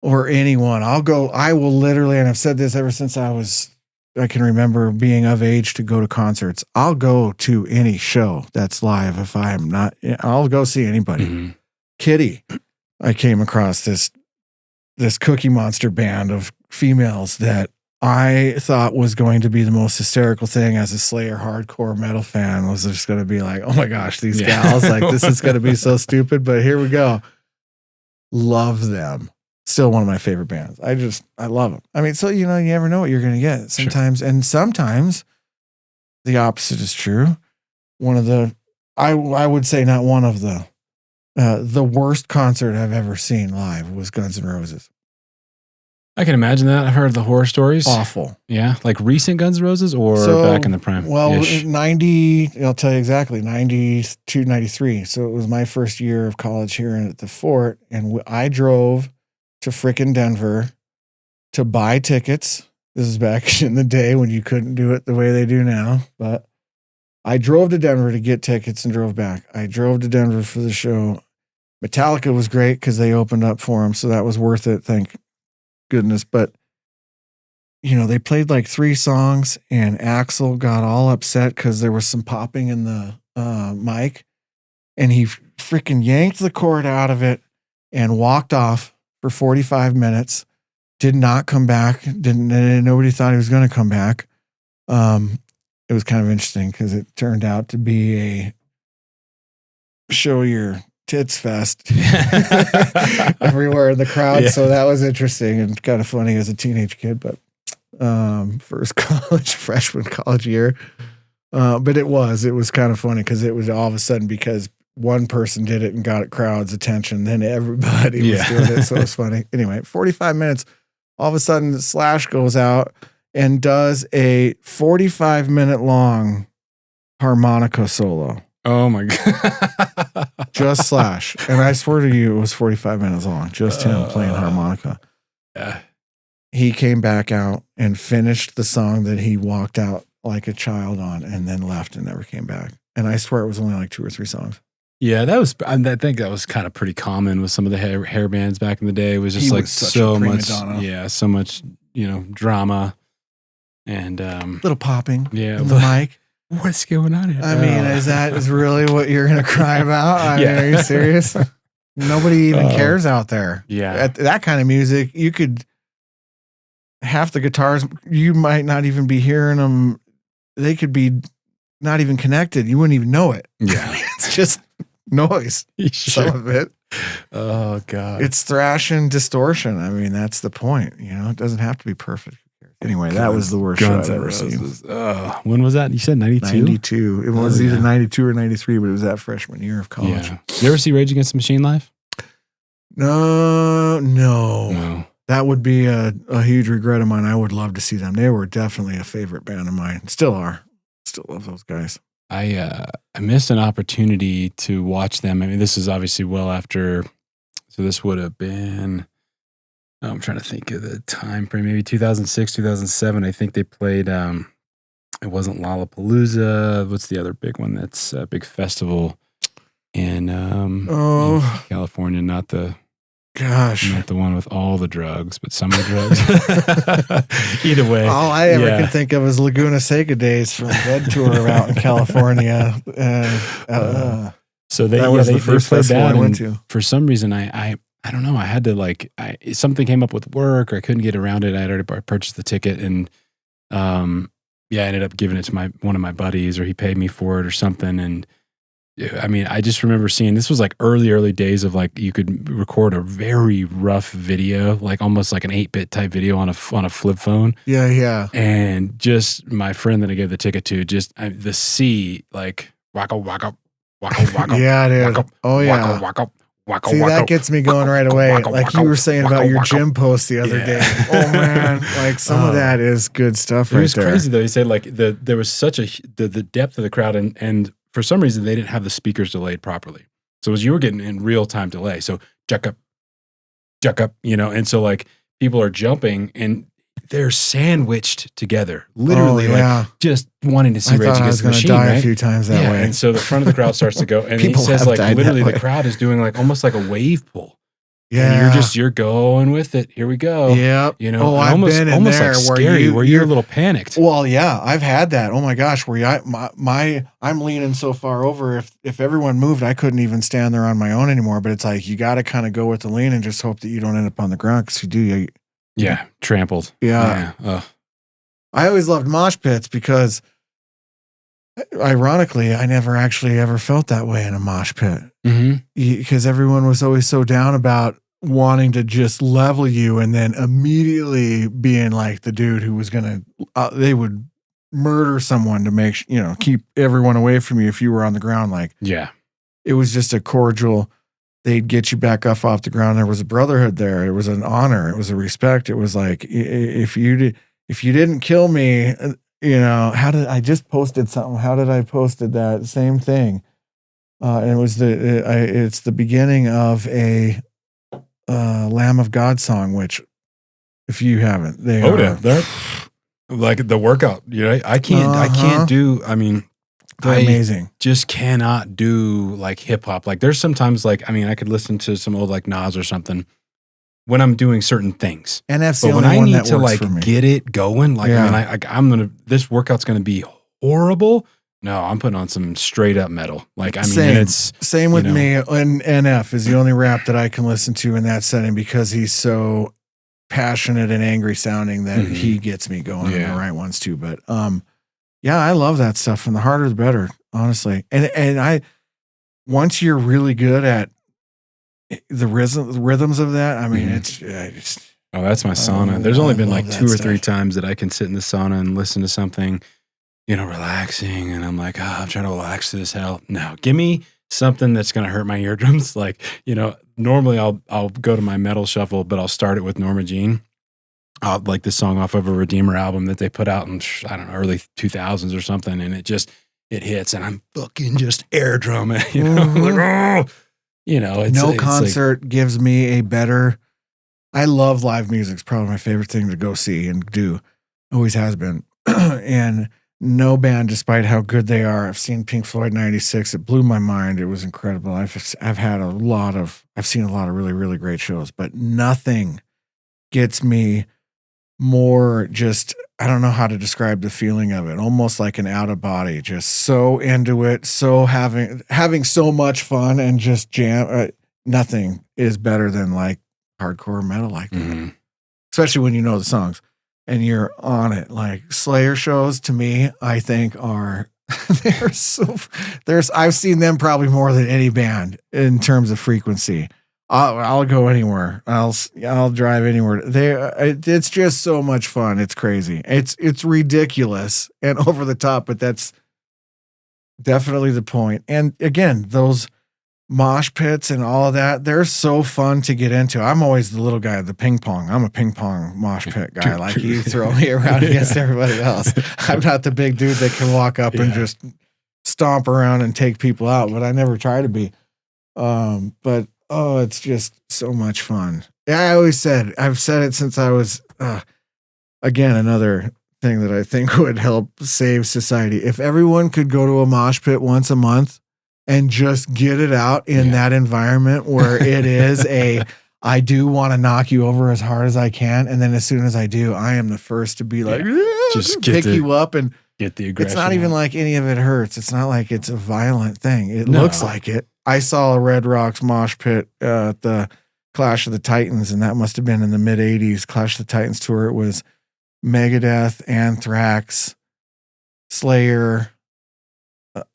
or anyone. I will literally, and I've said this ever since I can remember being of age to go to concerts. I'll go to any show that's live if I'm not, I'll go see anybody. Kitty, I came across this Cookie Monster band of females that I thought was going to be the most hysterical thing as a Slayer hardcore metal fan was just going to be like, oh my gosh, these gals, like this is going to be so stupid, but here we go. Love them. Still one of my favorite bands. I love them. I mean, so, you never know what you're going to get sometimes. Sure. And sometimes the opposite is true. One of the, I would say not one of the worst concert I've ever seen live was Guns N' Roses. I can imagine that. I've heard the horror stories. Awful. Yeah. Like recent Guns N' Roses or back in the prime? Well, 90, I'll tell you exactly, 92, 93. So it was my first year of college here at the Fort. And I drove to frickin' Denver to buy tickets. This is back in the day when you couldn't do it the way they do now. But I drove to Denver to get tickets and drove back. I drove to Denver for the show. Metallica was great because they opened up for them. So that was worth it. Thank goodness. But they played like 3 songs and Axl got all upset because there was some popping in the mic, and he freaking yanked the cord out of it and walked off for 45 minutes. Did not come back. Nobody thought he was going to come back. It was kind of interesting because it turned out to be a show your tits fest everywhere in the crowd. Yeah. So that was interesting and kind of funny as a teenage kid, but first freshman college year. But it was kind of funny because it was all of a sudden because one person did it and got crowd's attention. Then everybody was doing it. So it was funny. Anyway, 45 minutes, all of a sudden Slash goes out and does a 45-minute long harmonica solo. Oh my God. Just Slash. And I swear to you, it was 45 minutes long. Just him playing harmonica. Yeah. He came back out and finished the song that he walked out like a child on and then left and never came back. And I swear it was only like 2 or 3 songs. Yeah, I think that was kind of pretty common with some of the hair bands back in the day. It was just like so much, so much, drama and little popping in the mic. What's going on here? I mean, is really what you're going to cry about? I mean, are you serious? Nobody even cares out there. Yeah. At that kind of music, you could half the guitars, you might not even be hearing them. They could be not even connected. You wouldn't even know it. Yeah. It's just noise. Sure. Some of it. Oh God. It's thrash and distortion. I mean, that's the point. It doesn't have to be perfect. Anyway, that was the worst show I've ever seen. When was that? You said 92? 92. It was either 92 or 93, but it was that freshman year of college. Yeah. Did you ever see Rage Against the Machine live? No. That would be a huge regret of mine. I would love to see them. They were definitely a favorite band of mine. Still are. Still love those guys. I missed an opportunity to watch them. I mean, this is obviously well after, so this would have been, I'm trying to think of the time frame, maybe 2006, 2007. I think they played, it wasn't Lollapalooza. What's the other big one? That's a big festival in California, not the one with all the drugs, but some of the drugs. Either way. All I ever can think of is Laguna Seca days from Dead Tour out in California. So that was the first festival I went to. For some reason, I don't know. I had to something came up with work, or I couldn't get around it. I had already purchased the ticket, and I ended up giving it to one of my buddies, or he paid me for it or something. And I mean, I just remember seeing, this was like early days of like, you could record a very rough video, like almost like an 8-bit type video on a flip phone. Yeah, yeah. And just my friend that I gave the ticket to, the C, like wacko wacko wacko wacko. Yeah, dude. Wacko, oh yeah. Wacko, wacko, See, wacko, that gets me going right away. Wacko, like wacko, you were saying about your gym post the other day. Oh man, like some of that is good stuff right there. It was crazy though. He said like there was such the depth of the crowd, and for some reason they didn't have the speakers delayed properly. So as you were getting in real time delay. So jack up, and so like people are jumping and they're sandwiched together, literally, like just wanting to see Rage Against the Machine. Die right? A few times that way. And so the front of the crowd starts to go, and he says like literally the crowd is doing like almost like a wave pull. Yeah, and you're going with it. Here we go. Yep. I've been in almost there like scary, where you're a little panicked. Well, yeah, I've had that. Oh my gosh, where I'm leaning so far over. If everyone moved, I couldn't even stand there on my own anymore. But it's like you got to kind of go with the lean and just hope that you don't end up on the ground, because you do. Yeah, trampled. Yeah. I always loved mosh pits because, ironically, I never actually ever felt that way in a mosh pit. Because everyone was always so down about wanting to just level you and then immediately being like the dude who was going to, they would murder someone to make, keep everyone away from you if you were on the ground. Like, yeah, it was just a cordial, they'd get you back up off the ground. There was a brotherhood there. It was an honor. It was a respect. It was like, if you didn't kill me, I just posted something. How did I posted that same thing? And it was it's the beginning of a Lamb of God song, which if you haven't, they're like the workout. I can't do. I mean, they're amazing. Just cannot do like hip hop. Like there's sometimes like I could listen to some old like Nas or something when I'm doing certain things. And that's but when I need to like get it going, like this workout's gonna be horrible. No, I'm putting on some straight up metal. Like, it's same with me. And NF is the only rap that I can listen to in that setting because he's so passionate and angry sounding that he gets me going in the right ones too. But, I love that stuff. And the harder, the better, honestly. And once you're really good at the rhythms of that, I mean, it's that's my sauna. There's only been like 2 or 3 times that I can sit in the sauna and listen to something, relaxing, and I'm like, I'm trying to relax to this hell. No, give me something that's going to hurt my eardrums. Like, normally I'll go to my metal shuffle, but I'll start it with Norma Jean. Like this song off of a Redeemer album that they put out in, I don't know, early 2000s or something. And it hits and I'm fucking just air drumming, like, no concert gives me a better, I love live music. It's probably my favorite thing to go see and do. Always has been. And no band, despite how good they are. I've seen Pink Floyd in '96. It blew my mind. It was incredible. I've seen a lot of really, really great shows, but nothing gets me more just, I don't know how to describe the feeling of it. Almost like an out of body, just so into it, so having so much fun and just jam. Nothing is better than like hardcore metal like that, especially when you know the songs. And you're on it. Like Slayer shows to me, I think are I've seen them probably more than any band in terms of frequency. I'll go anywhere. I'll drive anywhere. It's just so much fun. It's crazy. It's ridiculous and over the top, but that's definitely the point. And again, those mosh pits and all of that, they're so fun to get into. I'm always the little guy, the ping pong. I'm a ping pong mosh pit guy. Like you throw me around against everybody else. I'm not the big dude that can walk up and just stomp around and take people out, but I never try to be. But it's just so much fun. Yeah, I've said it since I was, again, another thing that I think would help save society. If everyone could go to a mosh pit once a month and just get it out in that environment where it is I do want to knock you over as hard as I can. And then as soon as I do, I am the first to be like, just pick you up and get the aggression. It's not even like any of it hurts. It's not like it's a violent thing. It looks like it. I saw a Red Rocks mosh pit at the Clash of the Titans, and that must have been in the mid 80s. Clash of the Titans tour. It was Megadeth, Anthrax, Slayer,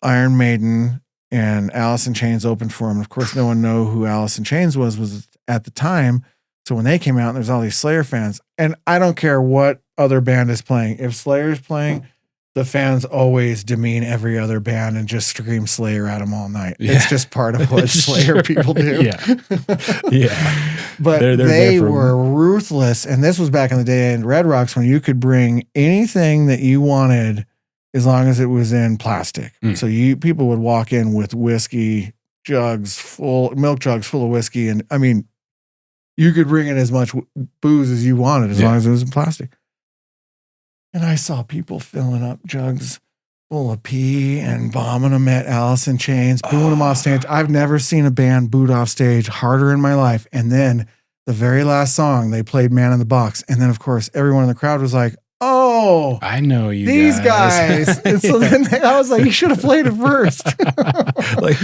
Iron Maiden, and Alice in Chains opened for him. Of course, no one knew who Alice in Chains was at the time. So when they came out, there's all these Slayer fans. And I don't care what other band is playing. If Slayer's playing, the fans always demean every other band and just scream Slayer at them all night. Yeah. It's just part of what Slayer people do. Yeah. But they were ruthless. And this was back in the day in Red Rocks when you could bring anything that you wanted as long as it was in plastic. So people would walk in with whiskey milk jugs full of whiskey. And I mean, you could bring in as much booze as you wanted as long as it was in plastic. And I saw people filling up jugs full of pee and bombing them at Alice in Chains, booing them off stage. I've never seen a band booed off stage harder in my life. And then the very last song, they played Man in the Box. And then, of course, everyone in the crowd was like, Oh, I know you these guys. And so then I was like, you should have played it first. Like,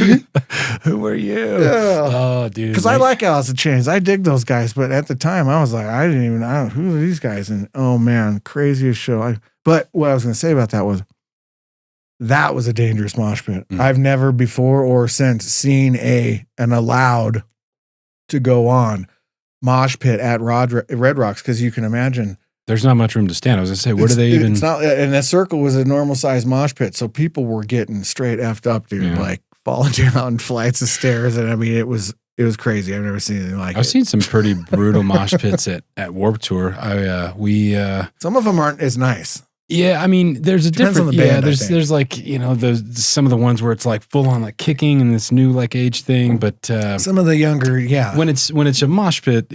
who are you? Yeah. Oh, dude. Because I like Alice in Chains. I dig those guys. But at the time, I was like, I don't know, who are these guys? And oh, man, craziest show. But what I was going to say about that was a dangerous mosh pit. I've never before or since seen an allowed to go on mosh pit at Red Rocks, because you can imagine there's not much room to stand. I was gonna say, where do they even? It's not, and that circle was a normal sized mosh pit, so people were getting straight effed up, dude, like falling down flights of stairs, and I mean it was crazy. I've never seen anything like it. I've seen some pretty brutal mosh pits at Warped Tour. Some of them aren't as nice. Yeah, I mean, there's a Depends different. on the band, there's like, you know, those some of the ones where it's like full on like kicking and this new like age thing, but some of the younger, when it's a mosh pit,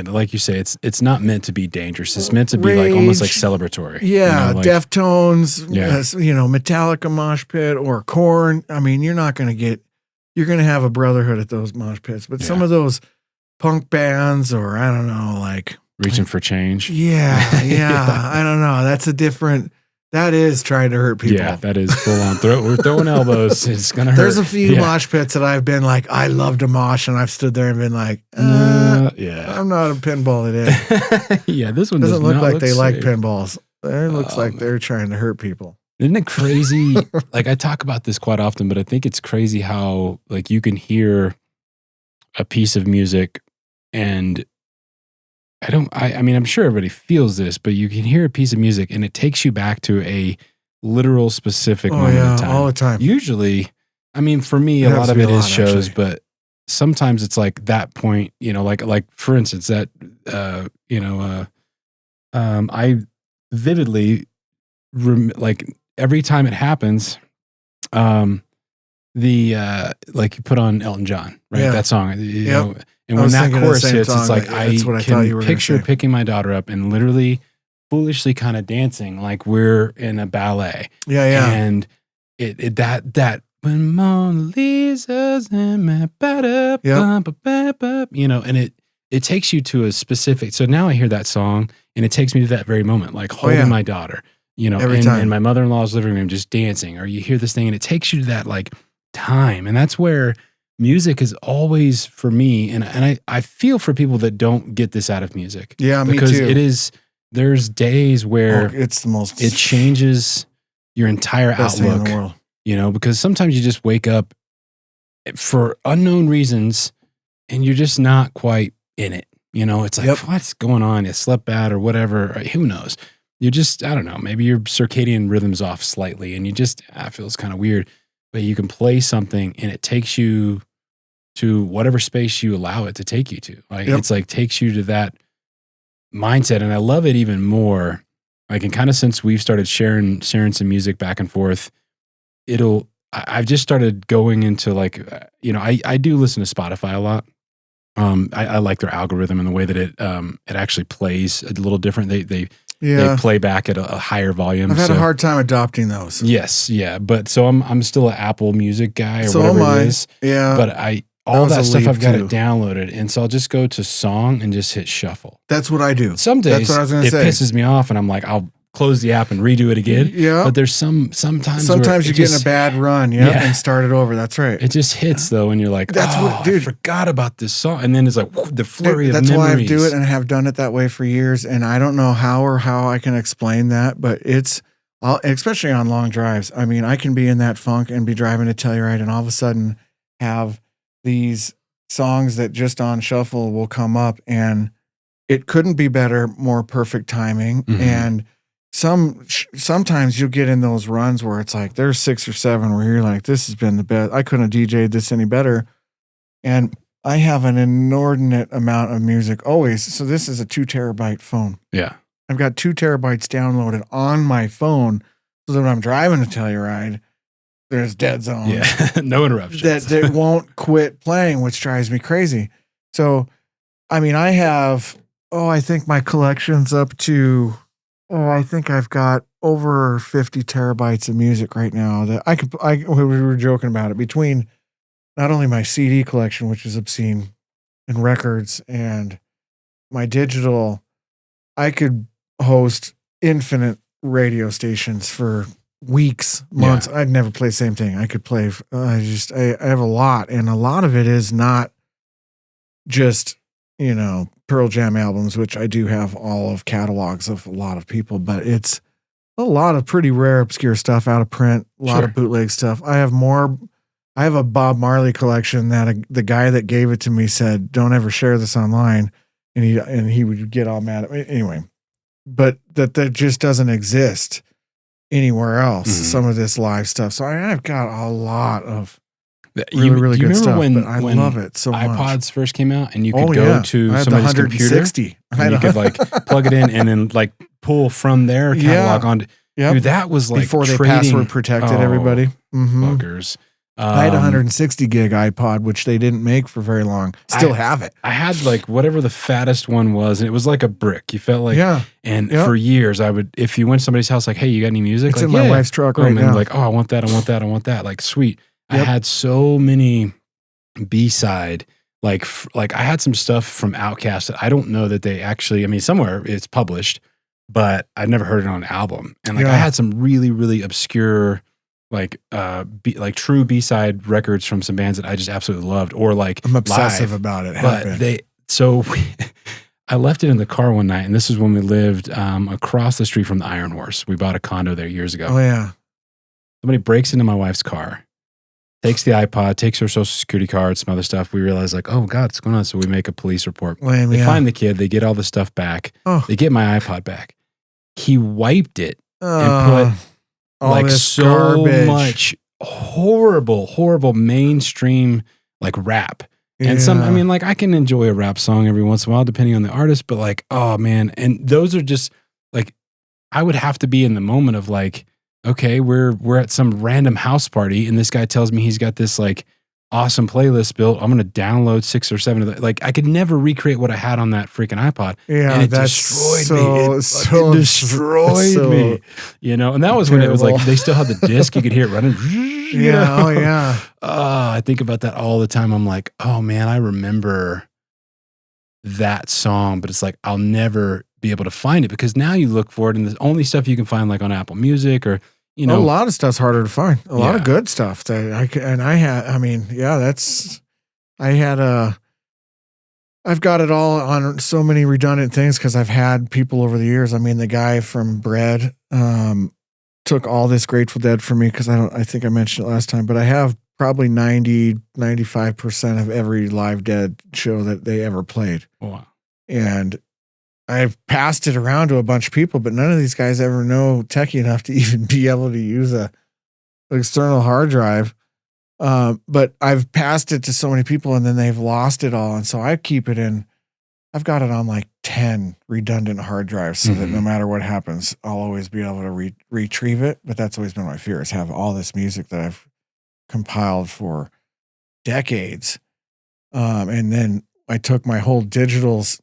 like you say, it's not meant to be dangerous. It's meant to be like almost like celebratory. Yeah, you know, like, Deftones, you know, Metallica mosh pit or Korn. I mean, you're going to have a brotherhood at those mosh pits, but some of those punk bands, or I don't know, like Reaching for Change. Yeah. I don't know. That is trying to hurt people. Yeah, that is full on. We're throwing elbows. It's going to hurt. There's a few mosh pits that I've been like, I love to mosh, and I've stood there and been like, I'm not a pinball today. Yeah, this one doesn't look like they safe. like pinballs. It looks like they're trying to hurt people. Isn't it crazy? Like, I talk about this quite often, but I think it's crazy how like you can hear a piece of music and I mean, I'm sure everybody feels this, but you can hear a piece of music and it takes you back to a literal specific moment in time. All the time. Usually, I mean, for me, a lot of it is shows, but sometimes it's like that point, you know, like for instance, that, I vividly, like every time it happens, like you put on Elton John, right? Yeah. That song, you know, and when that chorus hits, it's like I can picture picking my daughter up and literally foolishly kind of dancing like we're in a ballet. Yeah. And that when Mona Lisa's in my better, you know, and it takes you to a specific. So now I hear that song and it takes me to that very moment, like holding my daughter, you know, in my mother-in-law's living room, just dancing, or you hear this thing and it takes you to that like time. And that's where music is always for me. And I feel for people that don't get this out of music. Yeah, me because too. There's days where it's the most, it changes your entire outlook in the world. You know, because sometimes you just wake up for unknown reasons and you're just not quite in it. You know, it's like, what's going on? You slept bad or whatever. Who knows? You just, I don't know, maybe your circadian rhythm's off slightly and you just, it feels kind of weird. But you can play something and it takes you to whatever space you allow it to take you to. Like it's like takes you to that mindset. And I love it even more. Like, and kind of since we've started sharing some music back and forth, I've just started going into like, you know, I do listen to Spotify a lot. I like their algorithm and the way that it actually plays a little different. They play back at a higher volume. I've had a hard time adopting those. Yes, yeah, but so I'm still an Apple Music guy or so whatever it is. Yeah, but all that stuff I've got it downloaded, and so I'll just go to song and just hit shuffle. That's what I do. Some days it pisses me off, and I'm like, I'll close the app and redo it again. Yeah, but there's sometimes you get in a bad run, and start it over. That's right. It just hits though, and you're like, I forgot about this song, and then it's like the flurry of memories. That's why I do it, and have done it that way for years. And I don't know how I can explain that, but especially on long drives. I mean, I can be in that funk and be driving to Telluride, and all of a sudden have these songs that just on shuffle will come up, and it couldn't be better, more perfect timing. Mm-hmm. And sometimes you'll get in those runs where it's like there's 6 or 7 where you're like, this has been the best. I couldn't have DJ'd this any better. And I have an inordinate amount of music always. So this is a 2 terabyte phone. Yeah. I've got 2 terabytes downloaded on my phone so that when I'm driving to Telluride, there's dead zones. Yeah. No interruptions. That won't quit playing, which drives me crazy. So, I mean, I have, I think my collection's up to, I think I've got over 50 terabytes of music right now that we were joking about it, between not only my CD collection, which is obscene, and records, and my digital. I could host infinite radio stations for weeks, months. I'd never play the same thing. I could play. I have a lot, and a lot of it is not just, Pearl Jam albums, which I do have all of catalogs of a lot of people, but it's a lot of pretty rare, obscure stuff out of print, a lot of bootleg stuff. I have a Bob Marley collection that the guy that gave it to me said, don't ever share this online. And he would get all mad at me. Anyway, but that just doesn't exist anywhere else. Some of this live stuff. So I've got a lot of really good stuff. When I love it so much. iPods first came out, and you could go to somebody's computer, and you could like plug it in, and then like pull from their catalog onto. Dude, that was like before they password protected everybody. Buggers. I had a 160 gig iPod, which they didn't make for very long. Still have it. I had like whatever the fattest one was, and it was like a brick. You felt like, and for years I would, if you went to somebody's house, like, hey, you got any music? It's like, in my wife's truck right now. Like, oh, I want that. I want that. I want that. Like, sweet. I had so many B-side, like I had some stuff from Outkast that I don't know that they actually, I mean, somewhere it's published, but I'd never heard it on an album. And like, I had some really, really obscure, like true B-side records from some bands that I just absolutely loved, or like I'm obsessive about it. But I left it in the car one night, and this is when we lived across the street from the Iron Horse. We bought a condo there years ago. Oh yeah. Somebody breaks into my wife's car, takes the iPod, takes her social security card, some other stuff. We realize like, oh God, what's going on? So we make a police report. They find the kid, they get all the stuff back. They get my iPod back. He wiped it and put like so much horrible mainstream like rap. And some, I mean, like I can enjoy a rap song every once in a while, depending on the artist, but like, oh man. And those are just like, I would have to be in the moment of like, okay, we're at some random house party, and this guy tells me he's got this like awesome playlist built. I'm going to download 6 or 7 of them. Like I could never recreate what I had on that freaking iPod. Yeah, and it destroyed me. It destroyed me. And that was when it was like, they still had the disc. You could hear it running. Oh yeah. I think about that all the time. I'm like, oh man, I remember that song, but it's like, I'll never be able to find it, because now you look for it and the only stuff you can find like on Apple Music or, a lot of stuff's harder to find. A lot of good stuff that I've got it all on so many redundant things, because I've had people over the years. I mean, the guy from Bread took all this Grateful Dead for me, because I think I mentioned it last time, but I have probably 95% of every Live Dead show that they ever played. Wow. And I've passed it around to a bunch of people, but none of these guys ever know techie enough to even be able to use a external hard drive. But I've passed it to so many people, and then they've lost it all. And so I keep it in, I've got it on like 10 redundant hard drives, so that no matter what happens, I'll always be able to retrieve it. But that's always been my fear, is have all this music that I've compiled for decades. And then I took my whole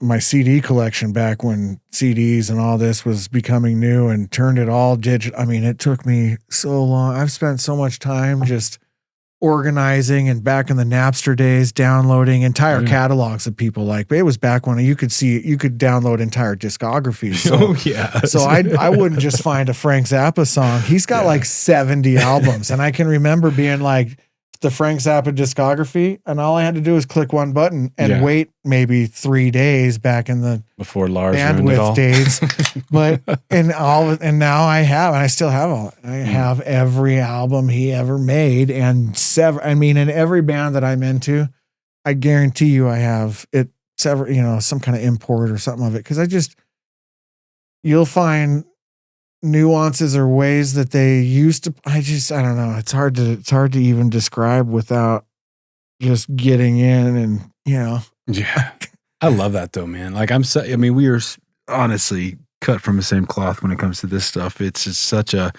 my CD collection back when CDs and all this was becoming new, and turned it all digital. I mean, it took me so long. I've spent so much time just organizing, and back in the Napster days, downloading entire catalogs of people. Like, it was back when you could download entire discographies. So, So I wouldn't just find a Frank Zappa song. He's got like 70 albums. And I can remember being like, the Frank Zappa discography, and all I had to do was click one button and wait maybe 3 days back in the before Lars bandwidth days. But and now I still have all. I have every album he ever made, and in every band that I'm into, I guarantee you I have it some kind of import or something of it, because you'll find nuances or ways that they used to. I don't know. It's hard to even describe without just getting in, and Yeah. I love that though, man. Like we are honestly cut from the same cloth when it comes to this stuff. It's just such an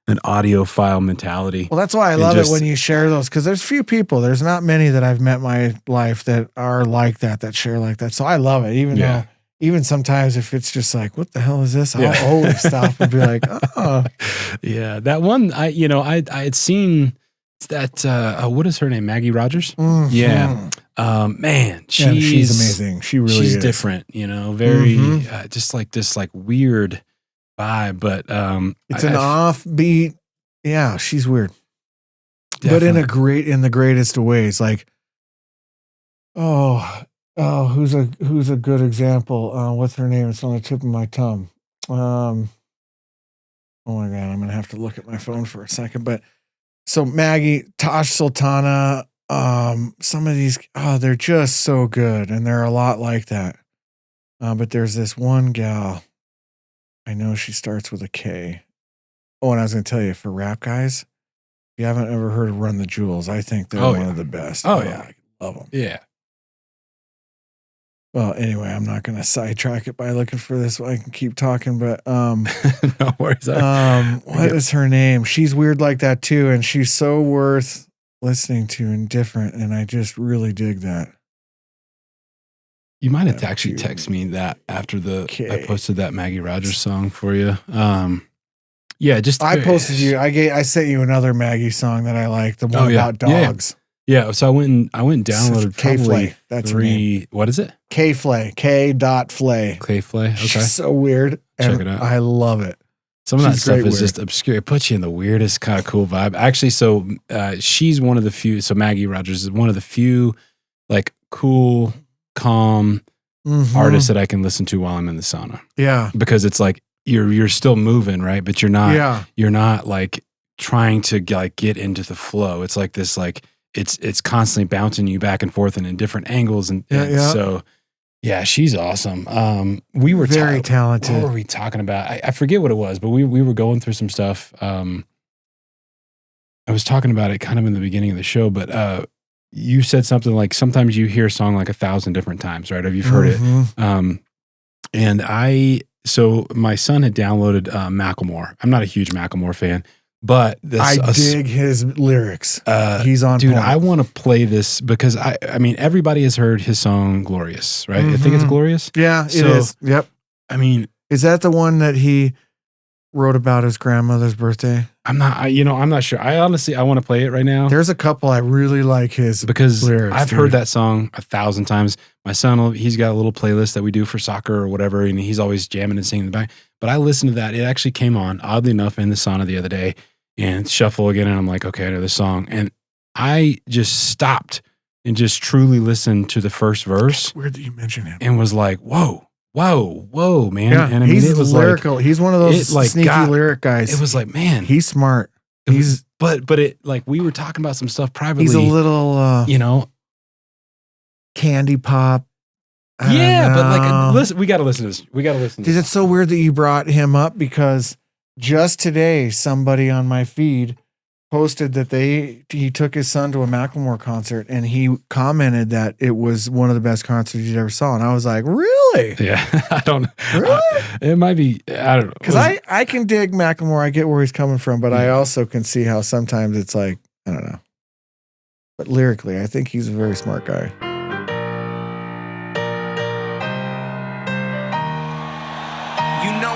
audiophile mentality. Well, that's why I love it when you share those, because there's few people. There's not many that I've met in my life that are like that share like that. So I love it, even though. Even sometimes if it's just like, what the hell is this? I'll always stop and be like, oh. Yeah. That one, I had seen that, what is her name? Maggie Rogers? Mm-hmm. Yeah. Man, she's amazing. She's different, very, just like this, like weird, vibe, but it's an offbeat. Yeah, she's weird, but in the greatest of ways. Like, who's a good example? What's her name? It's on the tip of my tongue. Oh my God, I'm gonna have to look at my phone for a second. But so Maggie, Tosh Sultana, some of these, they're just so good, and they're a lot like that. But there's this one gal, I know she starts with a K. Oh, and I was gonna tell you, for rap guys, if you haven't ever heard of Run the Jewels, I think they're one of the best. Oh yeah, I love them. Yeah. Well, anyway, I'm not going to sidetrack it by looking for this. I can keep talking, but no worries. What is her name? She's weird like that too, and she's so worth listening to and different, and I just really dig that. You might have actually texted me that after I posted that Maggie Rogers song for you. Yeah, just I posted you. I sent you another Maggie song that I like, the one about dogs. Yeah, so I went and downloaded K-Flay. That's 3. What is it? K-Flay. K.Flay. K-Flay. Okay. She's so weird. Check it out. I love it. Some of that stuff is just obscure. It puts you in the weirdest kind of cool vibe. Actually, so she's one of the few. So Maggie Rogers is one of the few, like, cool, calm artists that I can listen to while I'm in the sauna. Yeah, because it's like you're still moving, right? But you're not. Yeah. You're not like trying to like get into the flow. It's like this like. It's constantly bouncing you back and forth and in different angles. And so, yeah, she's awesome. We were very talented. What were we talking about? I forget what it was, but we were going through some stuff. I was talking about it kind of in the beginning of the show, but you said something like, sometimes you hear a song like 1,000 different times, right? Have you heard it? And so my son had downloaded Macklemore. I'm not a huge Macklemore fan. But I dig his lyrics. He's on dude. point. I want to play this because I mean, everybody has heard his song "Glorious," right? I think it's "Glorious." Yeah, it is. Yep. I mean, is that the one that he wrote about his grandmother's birthday? I'm not sure. I want to play it right now. There's a couple I really like his because lyrics, I've heard that song 1,000 times. My son, he's got a little playlist that we do for soccer or whatever, and he's always jamming and singing in the back. But I listened to that. It actually came on, oddly enough, in the sauna the other day, and shuffle again. And I'm like, okay, I know this song. And I just stopped and just truly listened to the first verse. It's weird that you mention him. And was like, whoa, man. Yeah, and I mean, he's it was lyrical. Like, he's one of those sneaky lyric guys. It was like, man. He's smart. But it like we were talking about some stuff privately. He's a little, candy pop. Yeah, but like, listen, we got to listen to this. Dude, it's so weird that you brought him up because just today, somebody on my feed posted that he took his son to a Macklemore concert and he commented that it was one of the best concerts he'd ever saw. And I was like, really? Yeah, I don't know. Really? It might be, I don't know. Because I can dig Macklemore. I get where he's coming from, but I also can see how sometimes it's like, I don't know. But lyrically, I think he's a very smart guy.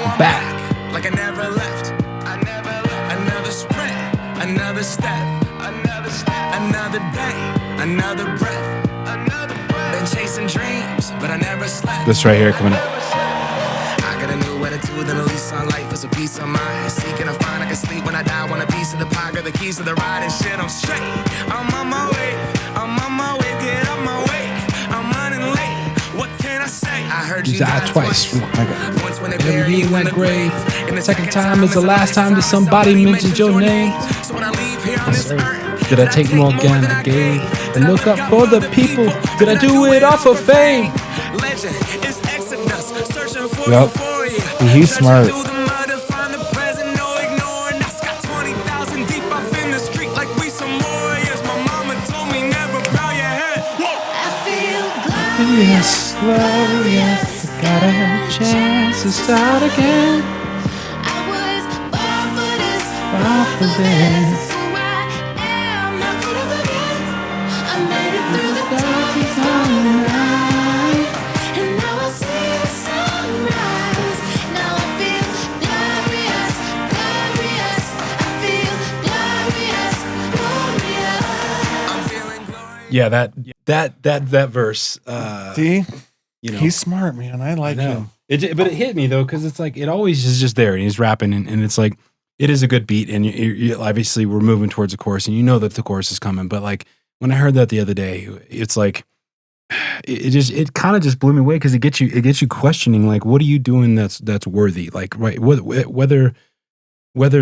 I'm back like I never left. Another sprint, another step, another day, another breath. Been chasing dreams, but I never slept. This right here coming up. I got a new attitude and a lease on life is a piece of mind. Seeking to find I can sleep when I die. Want a piece of the pie, got the keys to the ride and shit. I'm straight. I'm on my way. Get up my way. I'm running late. What can I say? I heard you died twice. Once when they bury you in the grave, and the second time is the last time that somebody mentioned your name. So when I leave here on this earth, did I take more than I gave? And look up for the people. Did I do it off of fame? Legend is Exodus, searching for euphoria. He's smart. Glorious, got a chance to start again. I was born for this, Born for this. who I am, not could have again. I made it through the darkest of the night, and now I see the sunrise. Now I feel glorious. I feel glorious. I'm feeling glorious. Yeah, that verse. See? He's smart, man. I like him. But it hit me though, because it's like it always is just there, and he's rapping, and it's like it is a good beat, and you obviously we're moving towards a chorus, and you know that the chorus is coming. But like when I heard that the other day, it's like it kind of just blew me away because it gets you questioning like what are you doing that's worthy, like right, whether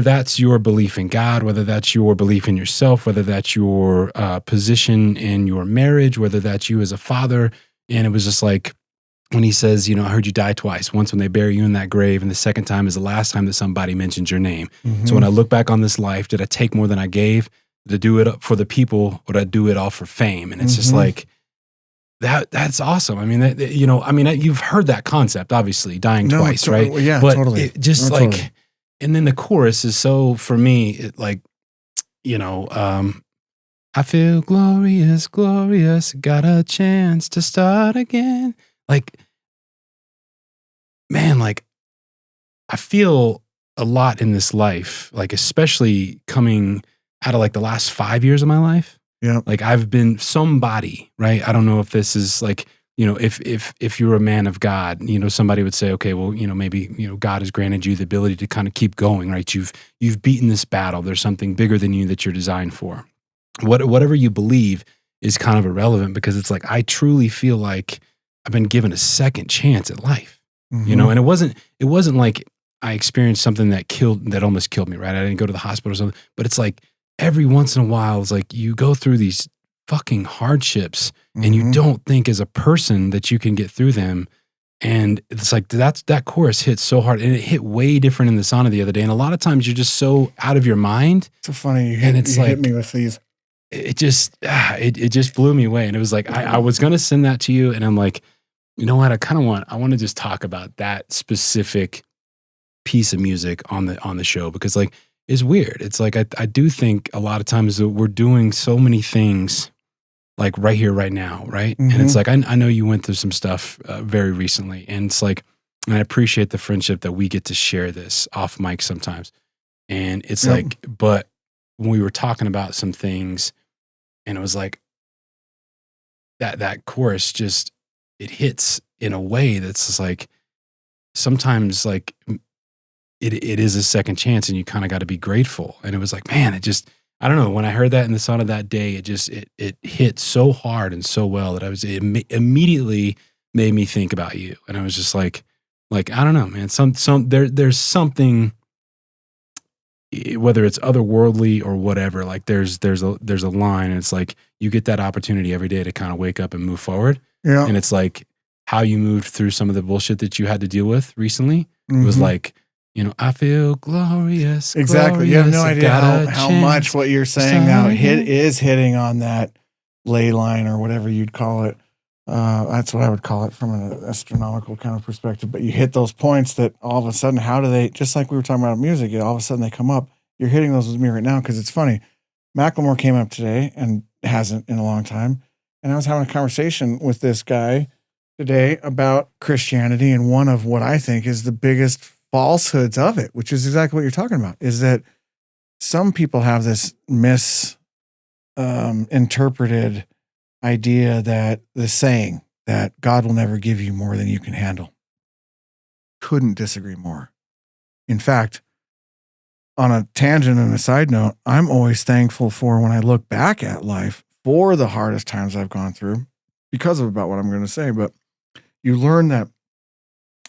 that's your belief in God, whether that's your belief in yourself, whether that's your position in your marriage, whether that's you as a father. And it was just like when he says, I heard you die twice, once when they bury you in that grave, and the second time is the last time that somebody mentions your name. Mm-hmm. So when I look back on this life, did I take more than I gave? Did I do it for the people, or did I do it all for fame? And it's just like, that's awesome. I mean, you've heard that concept, obviously, dying twice, right? Yeah, but totally. It just totally. And then the chorus is so, for me, it like, I feel glorious, glorious, got a chance to start again. Like, man, like, I feel a lot in this life, like, especially coming out of like the last 5 years of my life. Yeah. Like, I've been somebody, right? I don't know if this is like, if you're a man of God, somebody would say, okay, well, maybe, God has granted you the ability to kind of keep going, right? You've beaten this battle. There's something bigger than you that you're designed for. Whatever you believe is kind of irrelevant, because it's like, I truly feel like I've been given a second chance at life, and it wasn't like I experienced something that almost killed me, right? I didn't go to the hospital or something, but it's like every once in a while, it's like you go through these fucking hardships and you don't think as a person that you can get through them. And it's like, that chorus hits so hard, and it hit way different in the sauna the other day. And a lot of times you're just so out of your mind. It's so funny. You hit me with these. It just blew me away. And it was like, I was going to send that to you, and I'm like, you know what? I want to just talk about that specific piece of music on the show, because like, it's weird. It's like, I do think a lot of times that we're doing so many things like right here, right now, right? Mm-hmm. And it's like, I know you went through some stuff very recently, and it's like, and I appreciate the friendship that we get to share this off mic sometimes. And it's like, but when we were talking about some things, and it was like, that chorus just, it hits in a way that's just like, sometimes like it is a second chance, and you kind of got to be grateful. And it was like, man, it just, I don't know. When I heard that in the sauna that day, it hit so hard and so well that it immediately made me think about you. And I was just like, I don't know, man, there's something, whether it's otherworldly or whatever, like there's a line, and it's like, you get that opportunity every day to kind of wake up and move forward. Yeah. And it's like how you moved through some of the bullshit that you had to deal with recently. It was like, I feel glorious. Exactly. Glorious, you have no idea how much what you're saying now is hitting on that ley line, or whatever you'd call it. That's what I would call it from an astronomical kind of perspective. But you hit those points that all of a sudden, how do they, just like we were talking about music, all of a sudden they come up. You're hitting those with me right now, because it's funny. Macklemore came up today, and hasn't in a long time. And I was having a conversation with this guy today about Christianity, and one of what I think is the biggest falsehoods of it, which is exactly what you're talking about, is that some people have this interpreted idea that the saying that God will never give you more than you can handle. Couldn't disagree more. In fact, on a tangent and a side note, I'm always thankful for, when I look back at life, for the hardest times I've gone through, because of about what I'm going to say. But you learn that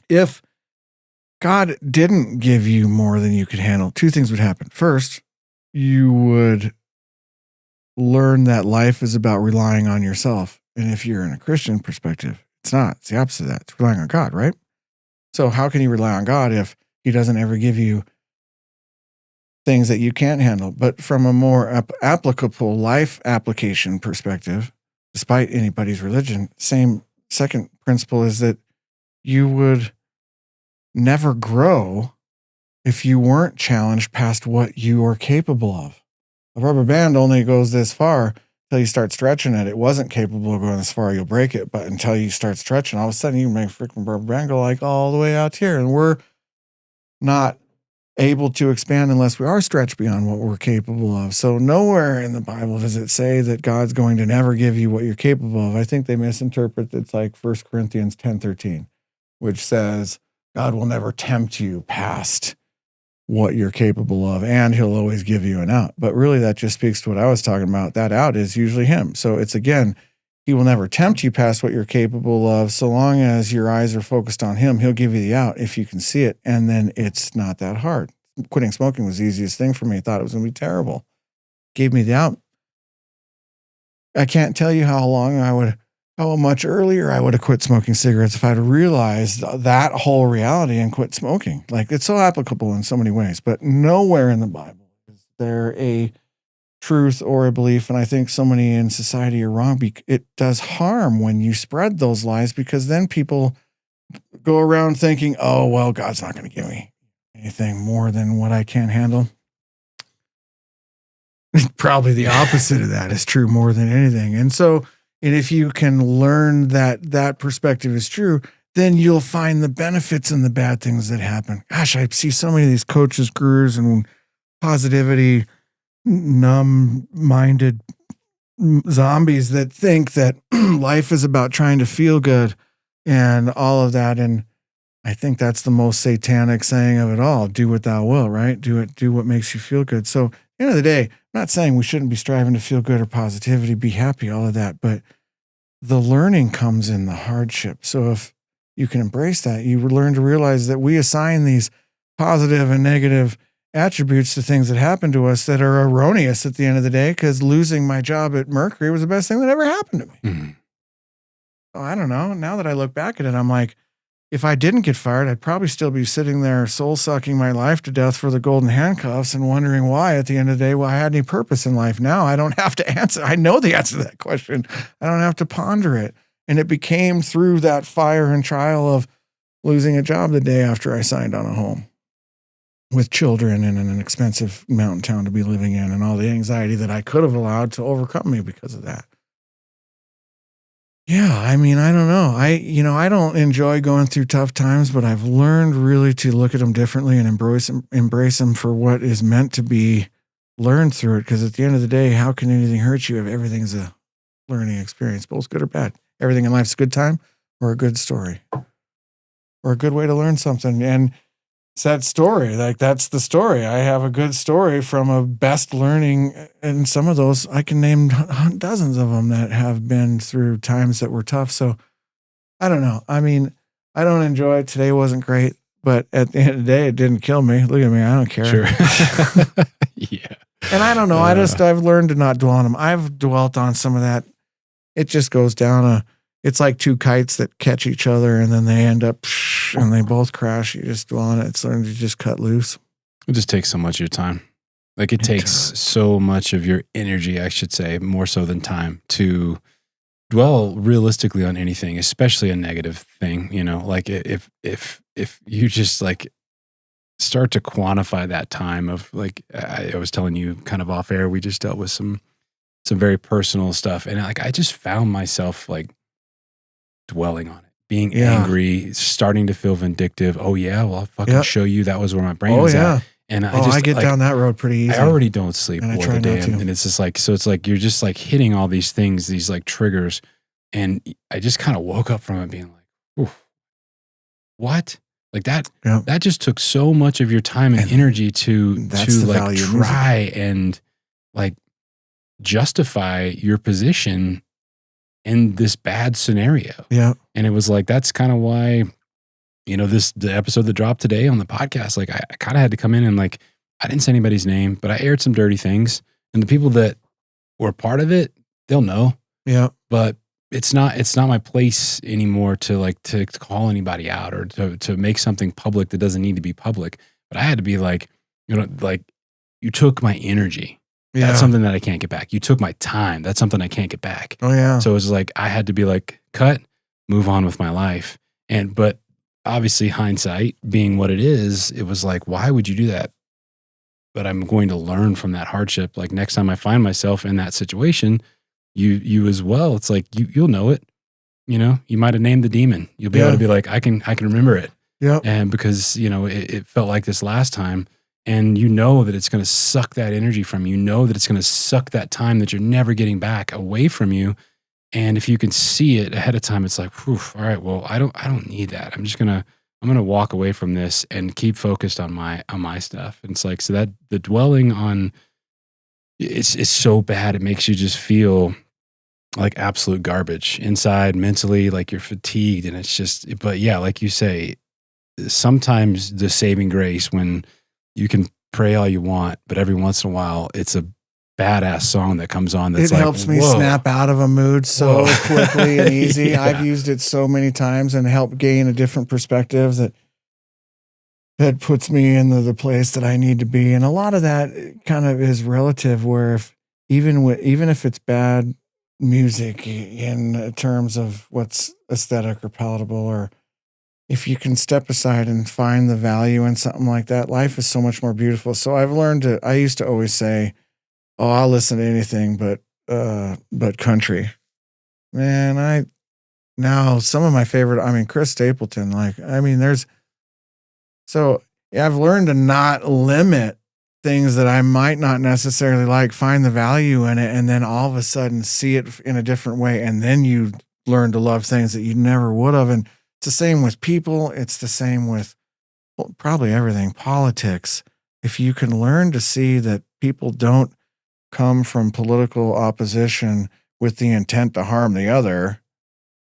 if God didn't give you more than you could handle, two things would happen. First, you would learn that life is about relying on yourself. And if you're in a Christian perspective, it's not. It's the opposite of that. It's relying on God, right? So how can you rely on God if he doesn't ever give you things that you can't handle? But from a more applicable life application perspective, despite anybody's religion, same second principle is that you would never grow if you weren't challenged past what you are capable of. A rubber band only goes this far until you start stretching it. It wasn't capable of going this far, you'll break it. But until you start stretching, all of a sudden you make freaking rubber band go like all the way out here. And we're not able to expand unless we are stretched beyond what we're capable of. So nowhere in the Bible does it say that God's going to never give you what you're capable of. I think they misinterpret it's like 1 Corinthians 10:13, which says God will never tempt you past what you're capable of, and he'll always give you an out. But really that just speaks to what I was talking about. That out is usually him. So it's, again, he will never tempt you past what you're capable of. So long as your eyes are focused on him, he'll give you the out if you can see it. And then it's not that hard. Quitting smoking was the easiest thing for me. I thought it was going to be terrible. Gave me the out. I can't tell you how much earlier I would have quit smoking cigarettes if I'd realized that whole reality and quit smoking. Like, it's so applicable in so many ways, but nowhere in the Bible is there a truth or a belief. And I think so many in society are wrong. It does harm when you spread those lies, because then people go around thinking, oh, well, God's not going to give me anything more than what I can't handle. Probably the opposite of that is true more than anything. And if you can learn that perspective is true, then you'll find the benefits in the bad things that happen. Gosh, I see so many of these coaches, gurus, and positivity numb-minded zombies that think that life is about trying to feel good and all of that. And I think that's the most satanic saying of it all. Do what thou wilt, right? Do what makes you feel good. So at the end of the day, I'm not saying we shouldn't be striving to feel good or positivity, be happy, all of that, but the learning comes in the hardship. So if you can embrace that, you learn to realize that we assign these positive and negative attributes to things that happen to us that are erroneous at the end of the day, because losing my job at Mercury was the best thing that ever happened to me. Mm-hmm. So I don't know. Now that I look back at it, I'm like, if I didn't get fired, I'd probably still be sitting there soul sucking my life to death for the golden handcuffs and wondering why at the end of the day, I had any purpose in life. Now I don't have to answer. I know the answer to that question. I don't have to ponder it. And it became through that fire and trial of losing a job the day after I signed on a home with children and in an expensive mountain town to be living in, and all the anxiety that I could have allowed to overcome me because of that. Yeah, I mean, I don't know. I don't enjoy going through tough times, but I've learned really to look at them differently and embrace them for what is meant to be learned through it. Because at the end of the day, how can anything hurt you if everything's a learning experience, both good or bad? Everything in life's a good time or a good story or a good way to learn something. And it's that story. Like, that's the story. I have a good story from a best learning. And some of those, I can name dozens of them that have been through times that were tough. So I don't know. I mean, I don't enjoy it. Today wasn't great, but at the end of the day, it didn't kill me. Look at me. I don't care. Sure. Yeah. And I don't know. I've learned to not dwell on them. I've dwelt on some of that. It just goes down it's like two kites that catch each other and then they end up and they both crash. You just dwell on it. It's learning to just cut loose. It just takes so much of your time. Like, it takes so much of your energy, I should say, more so than time, to dwell realistically on anything, especially a negative thing. You know, like if you just like start to quantify that time of, like, I was telling you kind of off air, we just dealt with some very personal stuff. And like, I just found myself like dwelling on it, being angry, starting to feel vindictive. Oh yeah, well, I'll fucking show you. That was where my brain was at. And I get down that road pretty easy. I already don't sleep for the day. And it's just like, so it's like, you're just like hitting all these things, these like triggers. And I just kind of woke up from it being like, oof, what? Like that just took so much of your time and energy to like try and like justify your position in this bad scenario. Yeah. And it was like, that's kind of why, you know, the episode that dropped today on the podcast, like I kind of had to come in and like, I didn't say anybody's name, but I aired some dirty things, and the people that were part of it, they'll know. Yeah. But it's not my place anymore to call anybody out or to make something public that doesn't need to be public. But I had to be like, you know, like, you took my energy. Yeah. That's something that I can't get back. You took my time. That's something I can't get back. Oh yeah. So it was like, I had to be like, cut, move on with my life. But obviously hindsight being what it is, it was like, why would you do that? But I'm going to learn from that hardship. Like, next time I find myself in that situation, you as well, it's like, you'll know it. You know, you might have named the demon. You'll be able to be like, I can remember it. Yeah. And because, you know, it felt like this last time. And you know that it's going to suck that energy from you. You know that it's going to suck that time that you're never getting back away from you. And if you can see it ahead of time, it's like, whew, all right, well, I don't need that. I'm going to walk away from this and keep focused on my stuff. And it's like, so that the dwelling on it's so bad. It makes you just feel like absolute garbage inside, mentally, like you're fatigued. And it's just, but yeah, like you say, sometimes the saving grace when you can pray all you want, but every once in a while it's a badass song that comes on that's it like, helps me whoa. snap out of a mood so quickly and easy. Yeah. I've used it so many times and helped gain a different perspective that puts me in the place that I need to be. And a lot of that kind of is relative, where even if it's bad music in terms of what's aesthetic or palatable, or if you can step aside and find the value in something like that, life is so much more beautiful. So I've learned I used to always say, oh, I'll listen to anything but country. Man, now some of my favorite, Chris Stapleton, I've learned to not limit things that I might not necessarily like, find the value in it, and then all of a sudden see it in a different way. And then you learn to love things that you never would have. And it's the same with people. It's the same with probably everything, politics. If you can learn to see that people don't come from political opposition with the intent to harm the other,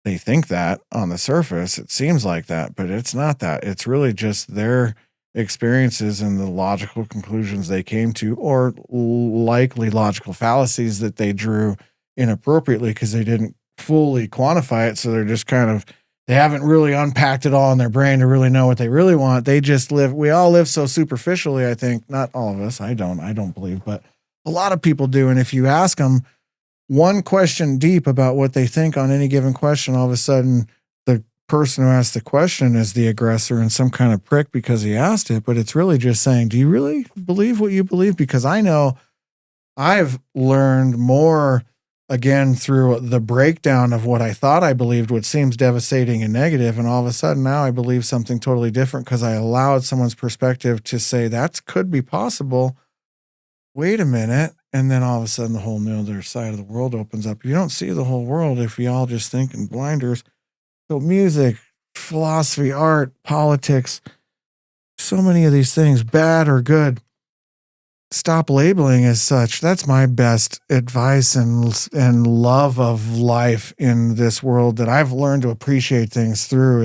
they think that on the surface, it seems like that, but it's not that. It's really just their experiences and the logical conclusions they came to, or likely logical fallacies that they drew inappropriately because they didn't fully quantify it. So they're just they haven't really unpacked it all in their brain to really know what they really want. They just we all live so superficially, I think. Not all of us. I don't believe, but a lot of people do. And if you ask them one question deep about what they think on any given question, all of a sudden the person who asked the question is the aggressor and some kind of prick because he asked it. But it's really just saying, do you really believe what you believe? Because I know I've learned more, again, through the breakdown of what I thought I believed, what seems devastating and negative. And all of a sudden now I believe something totally different because I allowed someone's perspective to say that could be possible. Wait a minute. And then all of a sudden the whole other side of the world opens up. You don't see the whole world if we all just think in blinders. So music, philosophy, art, politics, so many of these things, bad or good, stop labeling as such. That's my best advice and love of life in this world that I've learned to appreciate things through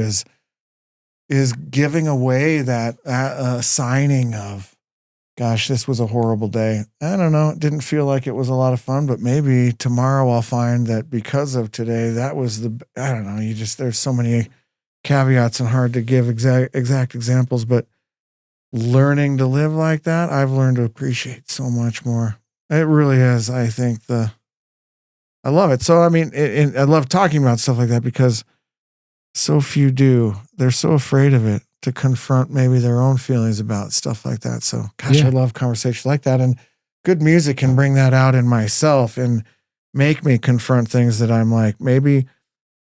is giving away that signing of, gosh, this was a horrible day. I don't know. It didn't feel like it was a lot of fun, but maybe tomorrow I'll find that because of today, that was I don't know. There's so many caveats and hard to give exact examples, but learning to live like that, I've learned to appreciate so much more. It really is. I think I love it. So, I love talking about stuff like that because so few do. They're so afraid of it, to confront maybe their own feelings about stuff like that. So, gosh, I love conversations like that. And good music can bring that out in myself and make me confront things that I'm like, maybe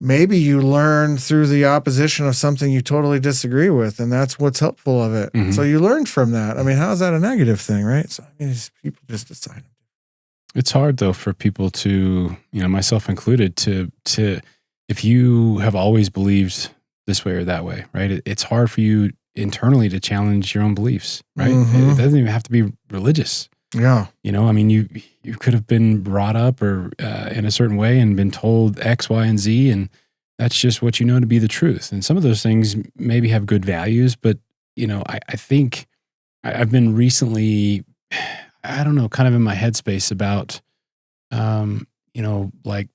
you learn through the opposition of something you totally disagree with. And that's what's helpful of it. Mm-hmm. So you learned from that. How is that a negative thing, right? So, people just decide. It's hard though for people to, myself included, to if you have always believed this way or that way, right? It's hard for you internally to challenge your own beliefs, right? Mm-hmm. It doesn't even have to be religious. Yeah. You could have been brought up or in a certain way and been told X, Y, and Z, and that's just what you know to be the truth. And some of those things maybe have good values, but I think I've been recently, I don't know, kind of in my headspace about, like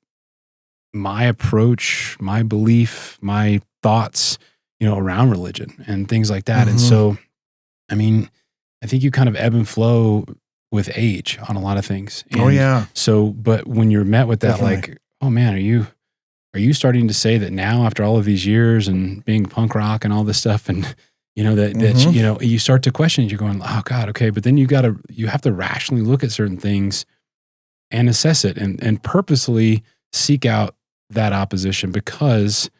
my approach, my belief, my thoughts, around religion and things like that. Mm-hmm. And so, I think you kind of ebb and flow with age on a lot of things. And so, but when you're met with that, definitely, like, oh man, are you starting to say that now after all of these years and being punk rock and all this stuff and, that you start to question it, you're going, oh God, okay. But then you have to rationally look at certain things and assess it and purposely seek out that opposition because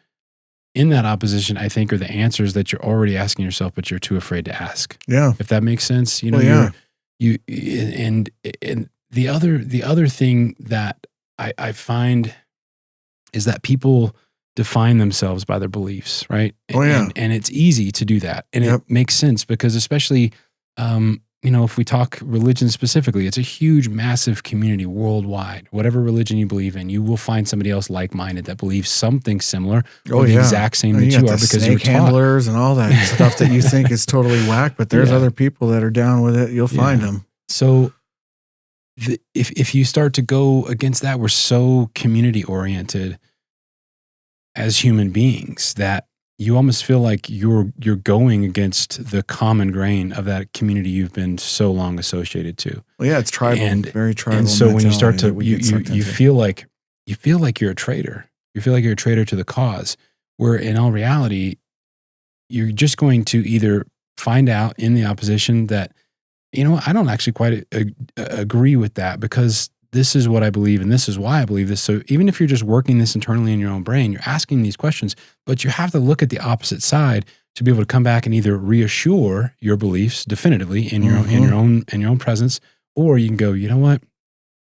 in that opposition, I think, are the answers that you're already asking yourself, but you're too afraid to ask. Yeah. If that makes sense, you and the other thing that I find is that people define themselves by their beliefs, right? And it's easy to do that, and it makes sense because especially, if we talk religion specifically, it's a huge, massive community worldwide. Whatever religion you believe in, you will find somebody else like-minded that believes something similar or the exact same that you are because you're snake handlers and all that stuff that you think is totally whack, but there's other people that are down with it. You'll find them. So if you start to go against that, we're so community-oriented as human beings that you almost feel like you're going against the common grain of that community you've been so long associated to. Well, yeah, it's tribal, very tribal. And so when you start to, you feel like you're a traitor. You feel like you're a traitor to the cause. Where in all reality, you're just going to either find out in the opposition that, I don't actually quite agree with that because this is what I believe and this is why I believe this. So even if you're just working this internally in your own brain, you're asking these questions, but you have to look at the opposite side to be able to come back and either reassure your beliefs definitively in your own presence, or you can go, you know what?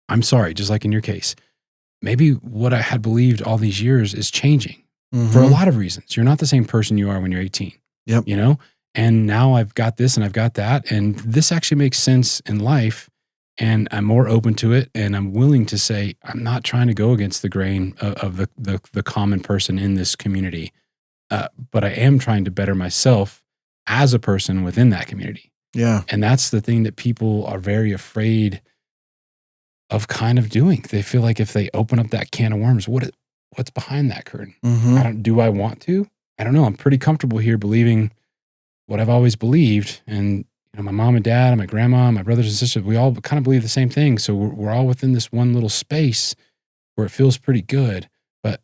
I'm sorry, just like in your case. Maybe what I had believed all these years is changing for a lot of reasons. You're not the same person you are when you're 18. Yep. And now I've got this and I've got that, and this actually makes sense in life. And I'm more open to it, and I'm willing to say I'm not trying to go against the grain of the common person in this community, but I am trying to better myself as a person within that community. Yeah, and that's the thing that people are very afraid of kind of doing. They feel like if they open up that can of worms, what's behind that curtain? Do I want to? I don't know. I'm pretty comfortable here believing what I've always believed, and my mom and dad and my grandma and my brothers and sisters, we all kind of believe the same thing. So we're all within this one little space where it feels pretty good, but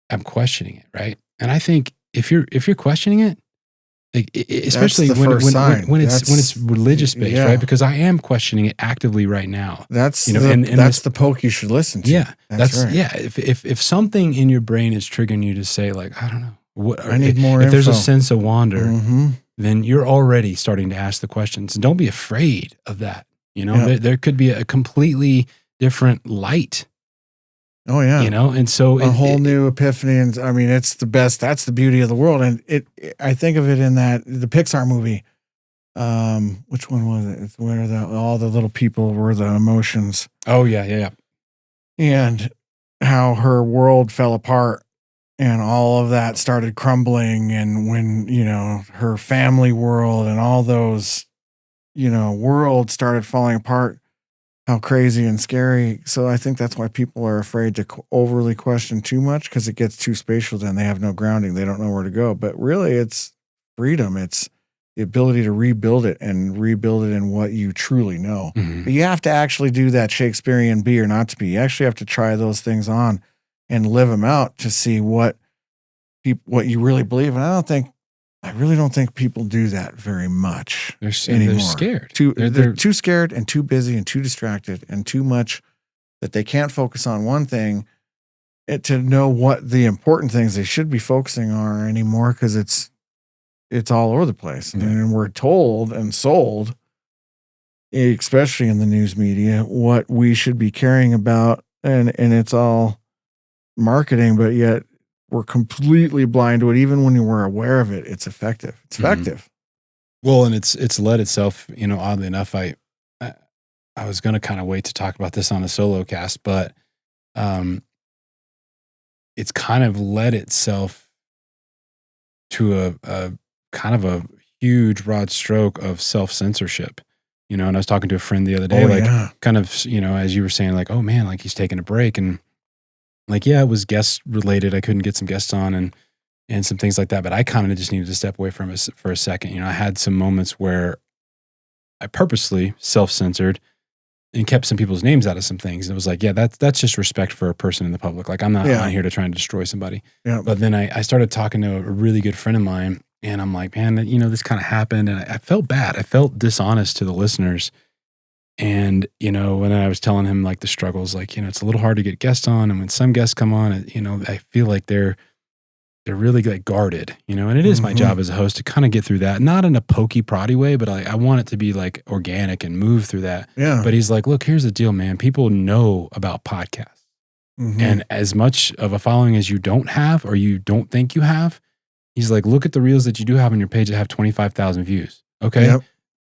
I'm questioning it, right? And I think if you're questioning it, like, especially when it's religious based, right? Because I am questioning it actively right now. That's that's the poke you should listen to. Yeah, that's right. Yeah. If something in your brain is triggering you to say like, I don't know, I need more. If there's a sense of wonder. Then you're already starting to ask the questions. And don't be afraid of that. There could be a completely different light. Oh yeah. And so a whole new epiphany. And I mean, it's the best. That's the beauty of the world. And I think of it in the Pixar movie. Which one was it? It's where all the little people were the emotions. Oh yeah. And how her world fell apart. And all of that started crumbling. And when, her family world and all those, worlds started falling apart, how crazy and scary. So I think that's why people are afraid to overly question too much, because it gets too spatial. Then they have no grounding. They don't know where to go. But really, it's freedom. It's the ability to rebuild it and rebuild it in what you truly know. But you have to actually do that Shakespearean be or not to be. You actually have to try those things on and live them out to see what you really believe. And I really don't think people do that very much anymore. They're scared. They're too scared and too busy and too distracted and too much that they can't focus on one thing to know what the important things they should be focusing on anymore, because it's all over the place. And we're told and sold, especially in the news media, what we should be caring about, and it's all marketing, but yet we're completely blind to it. Even when we're aware of it, it's effective. It's effective. Well, and it's led itself, oddly enough, I was going to kind of wait to talk about this on a solo cast, but it's kind of led itself to a kind of a huge broad stroke of self-censorship. And I was talking to a friend the other day, kind of, as you were saying, like, oh man, like he's taking a break, and like, yeah, it was guest related. I couldn't get some guests on and some things like that, but I kind of just needed to step away from it for a second. I had some moments where I purposely self-censored and kept some people's names out of some things. And it was like, yeah, that's just respect for a person in the public. Like I'm not on here to try and destroy somebody. Yeah. But then I started talking to a really good friend of mine, and I'm like, man, this kind of happened. And I felt bad. I felt dishonest to the listeners. And, when I was telling him like the struggles, like, it's a little hard to get guests on. And when some guests come on, I feel like they're really like guarded, you know, and it is my job as a host to kind of get through that, not in a pokey proddy way, but I want it to be like organic and move through that. Yeah. But he's like, look, here's the deal, man. People know about podcasts. And as much of a following as you don't have, or you don't think you have, he's like, look at the reels that you do have on your page that have 25,000 views. Okay. Yep.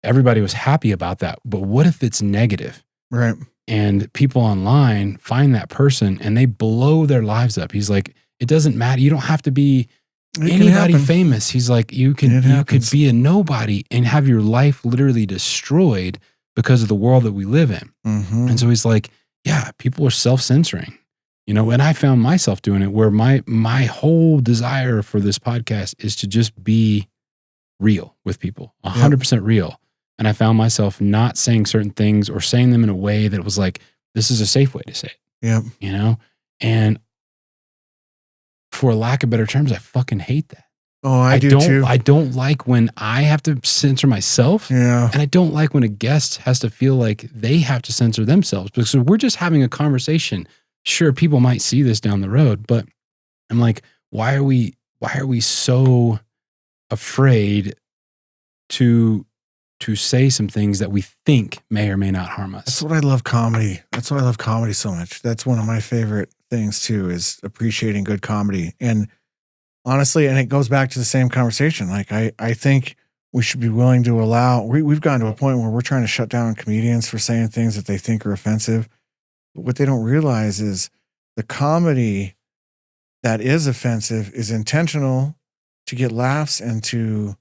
Everybody was happy about that. But what if it's negative? Right. And people online find that person and they blow their lives up. He's like, it doesn't matter. You don't have to be anybody famous. He's like, you could be a nobody and have your life literally destroyed because of the world that we live in. And so he's like, yeah, people are self-censoring, you know, and I found myself doing it where my whole desire for this podcast is to just be real with people, 100% real. And I found myself not saying certain things or saying them in a way that was like, this is a safe way to say it. Yep. You know? And for lack of better terms, I fucking hate that. Oh, I do too. I don't like when I have to censor myself. Yeah. And I don't like when a guest has to feel like they have to censor themselves, because we're just having a conversation. Sure, people might see this down the road, but I'm like, why are we so afraid to say some things that we think may or may not harm us? That's what I love comedy. That's why I love comedy so much. That's one of my favorite things too, is appreciating good comedy. And honestly, and it goes back to the same conversation. Like I think we should be willing to allow, we've gotten to a point where we're trying to shut down comedians for saying things that they think are offensive. But what they don't realize is the comedy that is offensive is intentional to get laughs and to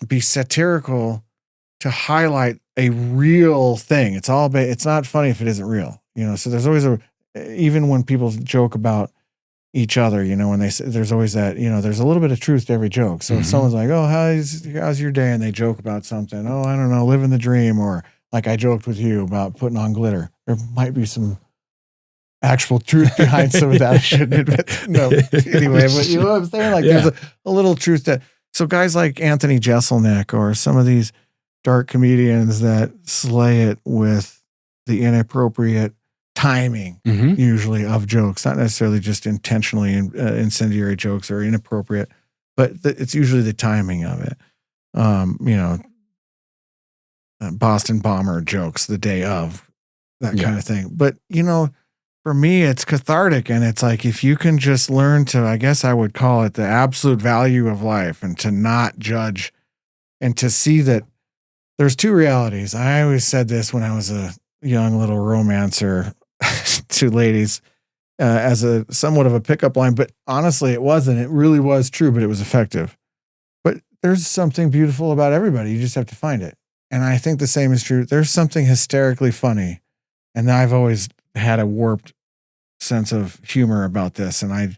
be satirical, to highlight a real thing. It's not funny if it isn't real, you know? So there's always even when people joke about each other, you know, when they say, there's always that, you know, there's a little bit of truth to every joke. So if someone's like, oh, how's your day? And they joke about something. Oh, I don't know, living the dream. Or like I joked with you about putting on glitter. There might be some actual truth behind some of that. I shouldn't admit. No, anyway, but you know what I'm saying? Like there's a little truth that, so guys like Anthony Jeselnik or some of these dark comedians that slay it with the inappropriate timing, usually of jokes, not necessarily just intentionally incendiary jokes or inappropriate, but it's usually the timing of it. You know, Boston bomber jokes the day of, that kind of thing. But, you know, for me, it's cathartic. And it's like, if you can just learn to, I guess I would call it the absolute value of life, and to not judge and to see that there's two realities. I always said this when I was a young little romancer to ladies as a somewhat of a pickup line, but honestly, it wasn't. It really was true, but it was effective. But there's something beautiful about everybody. You just have to find it. And I think the same is true. There's something hysterically funny. And I've always had a warped sense of humor about this. And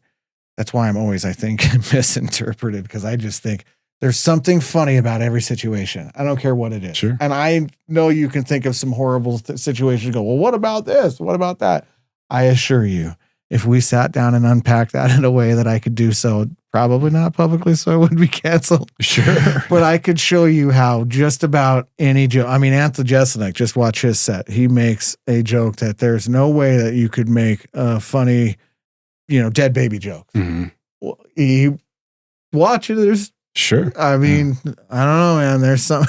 that's why I'm always, I think, misinterpreted, because I just think there's something funny about every situation. I don't care what it is. Sure. And I know you can think of some horrible situations and go, well, what about this? What about that? I assure you, if we sat down and unpacked that in a way that I could do so, probably not publicly, so I wouldn't be canceled. Sure. But I could show you how just about any joke, I mean, Anthony Jeselnik, just watch his set. He makes a joke that there's no way that you could make a funny, you know, dead baby joke. Well, watch it. There's, sure. I mean, I don't know, man. There's some.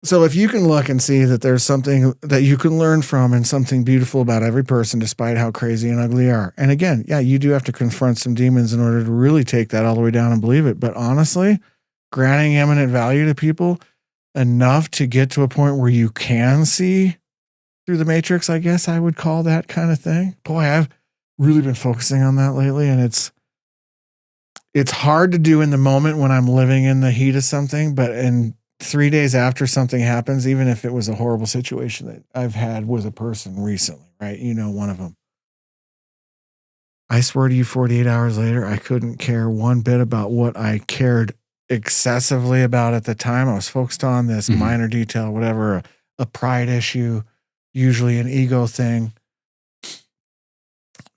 So if you can look and see that there's something that you can learn from and something beautiful about every person, despite how crazy and ugly they are. And again, yeah, you do have to confront some demons in order to really take that all the way down and believe it. But honestly, granting eminent value to people enough to get to a point where you can see through the matrix, I guess I would call that kind of thing. Boy, I've really been focusing on that lately, and it's hard to do in the moment when I'm living in the heat of something, but in 3 days after something happens, even if it was a horrible situation that I've had with a person recently, right? You know, one of them. I swear to you, 48 hours later, I couldn't care one bit about what I cared excessively about at the time. I was focused on this minor detail, whatever, a pride issue, usually an ego thing,